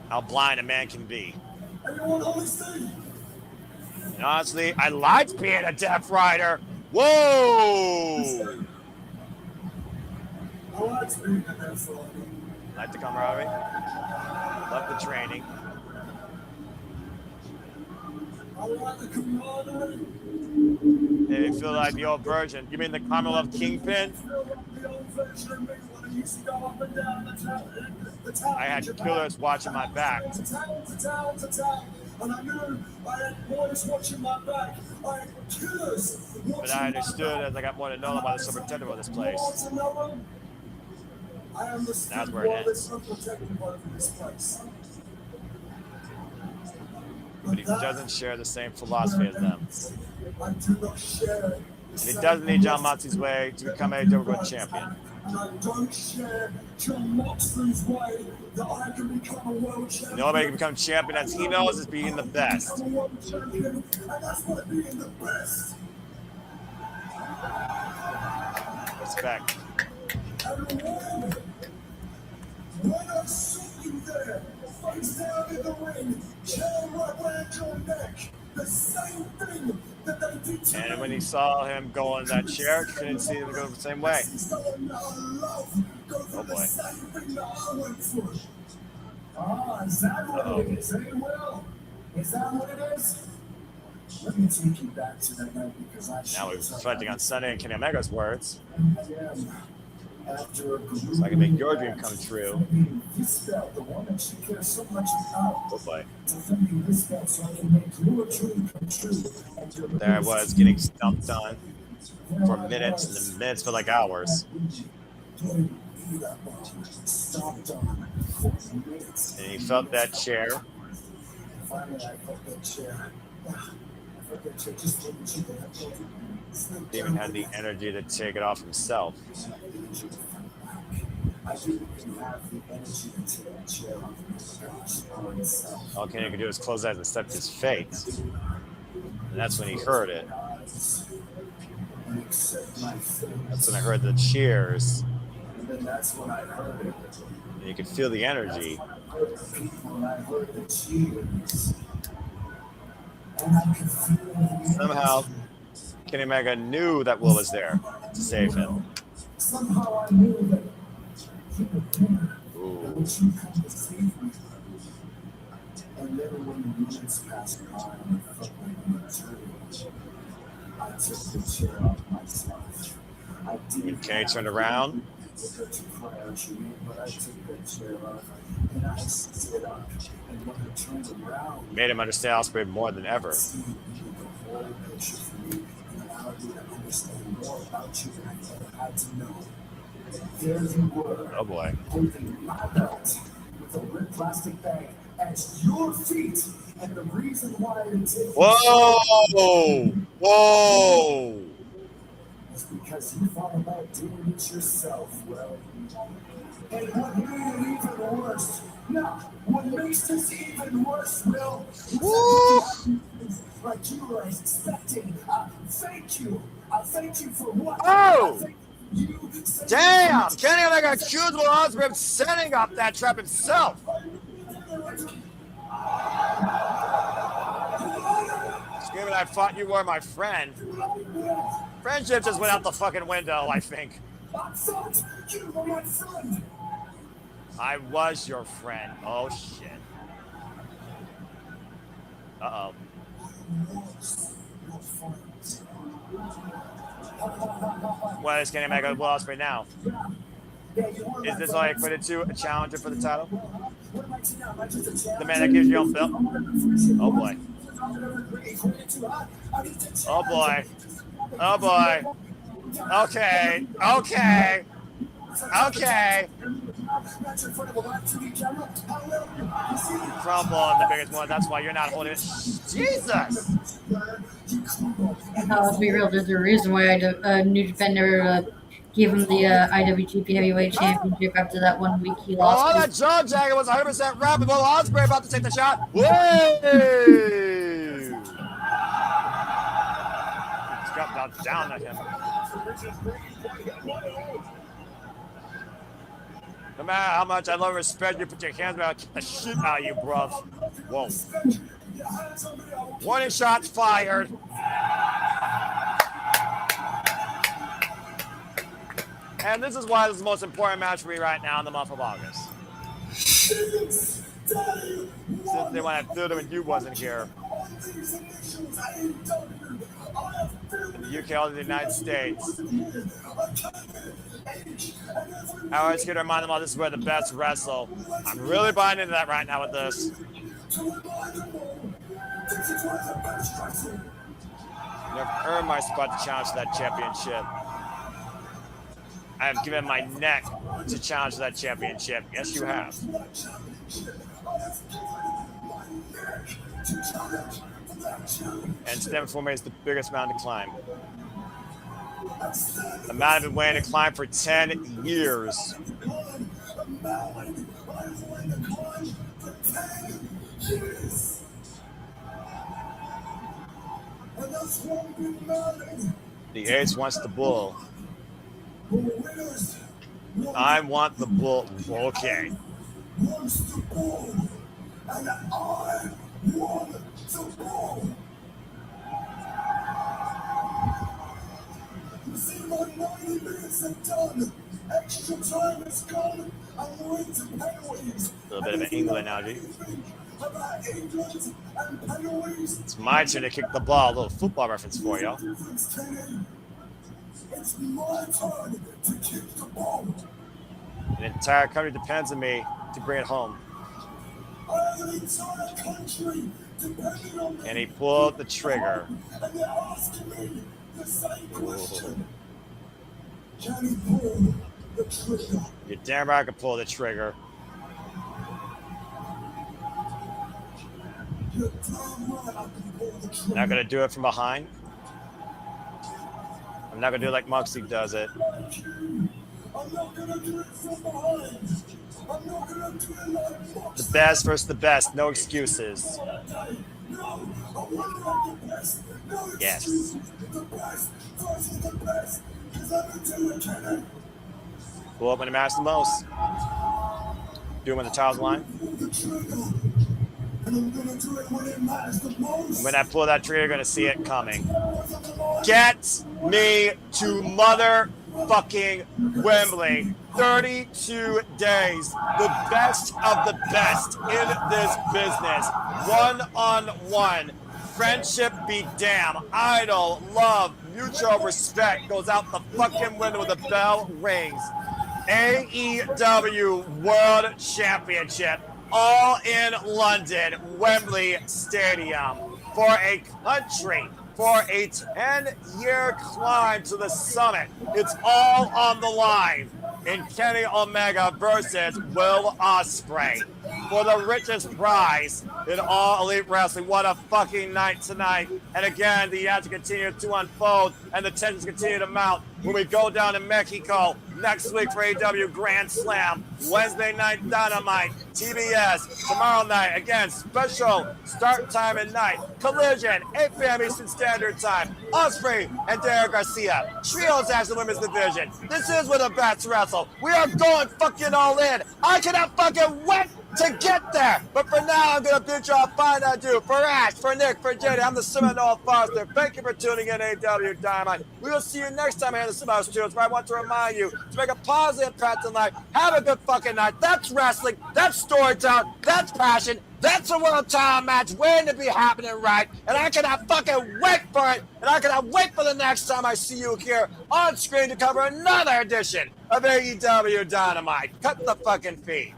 How blind a man can be. And honestly, I liked being a Death Rider. Whoa! Like the camaraderie. Love the training. They feel like the old virgin. You mean the Carmel Kingpin? I had killers watching my back. But I understood as I got more to know about the superintendent of this place. That's where it ends. But he doesn't share the same philosophy as them. And he doesn't need John Moxley's way to become a AEW World Champion. Nobody can become champion as he knows is being the best. Respect. When I saw you there, face down in the ring, chair right around your neck, the same thing that they did to me. And when he saw him go on that chair, he couldn't see him go the same way. Oh boy. Ah, is that what it is? Well, is that what it is? Let me take you back to that night because now we're reflecting on Sunday and Kenny Omega's words. So I can make your dream come true. Oh boy. There I was getting stumped on for minutes, and the minutes felt like hours. And he felt that chair. He even had the energy to take it off himself. All Kenny could do was close eyes and accept his fate. And that's when he heard it. That's when I heard the cheers. And you could feel the energy. Somehow, Kenny Omega knew that Will was there to save him. Somehow I knew that you would come to save me. And then when the minutes passed by and I felt like an eternity, I took the chair off myself. When Kenny turned around, made him understand Ospreay more than ever. Oh boy. Whoa! Whoa! It's because you thought about doing it yourself, well. And what made it even worse? Now, what makes this even worse, Will? Like you were expecting. Thank you. I thank you for what? Oh! Damn! Kenny Omega accused Will Ospreay of setting up that trap himself. Screaming, I thought you were my friend. Friendship just went out the fucking window, I think. I thought you were my friend. I was your friend. Oh, shit. Uh-oh. What is Kenny Omega Will Ospreay now? Is this all equated to a challenger for the title? The man that gives you your own belt? Oh boy. Oh boy. Oh boy. Okay. Okay. Okay. Crumble in the biggest one. That's why you're not holding it. Jesus. Let's be real. There's a reason why New Japan never gave him the IWGP Heavyweight Championship after that 1 week he lost. Oh, that jaw jagger was 100% rapid. Will Ospreay about to take the shot. Whoa! got down at him. No matter how much I love and respect you, put your hands around, kick the shit out of you, bruv. Whoa. Warning shots fired. And this is why this is the most important match for me right now in the month of August. Since they when I threw them and you wasn't here. In the UK or the United States. I always get to remind them all this is where the best wrestle. I'm really buying into that right now with this. I've earned my spot to challenge for that championship. I have given my neck to challenge for that championship. Yes, you have. And stand for me is the biggest mountain to climb. The mountain I've been waiting to climb for 10 years. The ace wants the bull. I want the bull. Okay. A little bit of an England analogy. It's my turn to kick the ball. A little football reference for y'all. It's my turn to kick the ball. The entire country depends on me to bring it home. And he pulled the trigger. And they're asking me the same question. Can he pull the trigger? You're damn right I can pull the trigger. I'm not gonna do it from behind. I'm not gonna do it like Moxley does it. The best versus the best, no excuses. Yes. Pull up when it matters the most. Do it when the child's line. When I pull that trigger, you're gonna see it coming. Get me to motherfucking Wembley. 32 days. The best of the best in this business. One-on-one. Friendship be damn. Idol, love, mutual respect goes out the fucking window when the bell rings. AEW World Championship. All in London, Wembley Stadium, for a country, for a 10-year climb to the summit. It's all on the line in Kenny Omega versus Will Ospreay for the richest prize in all elite wrestling. What a fucking night tonight. And again, the ads continue to unfold and the tensions continue to mount when we go down to Mexico next week for AEW Grand Slam. Wednesday night Dynamite, TBS. Tomorrow night, again, special start time and night. Collision, 8 p.m. Eastern Standard Time. Ospreay and Derek Garcia. Trios as the women's division. This is where the bats wrestle. We are going fucking all in. I cannot fucking wait to get there. But for now, I'm going to bid y'all fine adieu. For Ash, for Nick, for JD, I'm the Seminole Foster. Thank you for tuning in AEW Dynamite. We will see you next time here in the Seminole Studios, where I want to remind you to make a positive impact in life. Have a good fucking night. That's wrestling. That's storytelling. That's passion. That's a world title match waiting to be happening right. And I cannot fucking wait for it. And I cannot wait for the next time I see you here on screen to cover another edition of AEW Dynamite. Cut the fucking feed.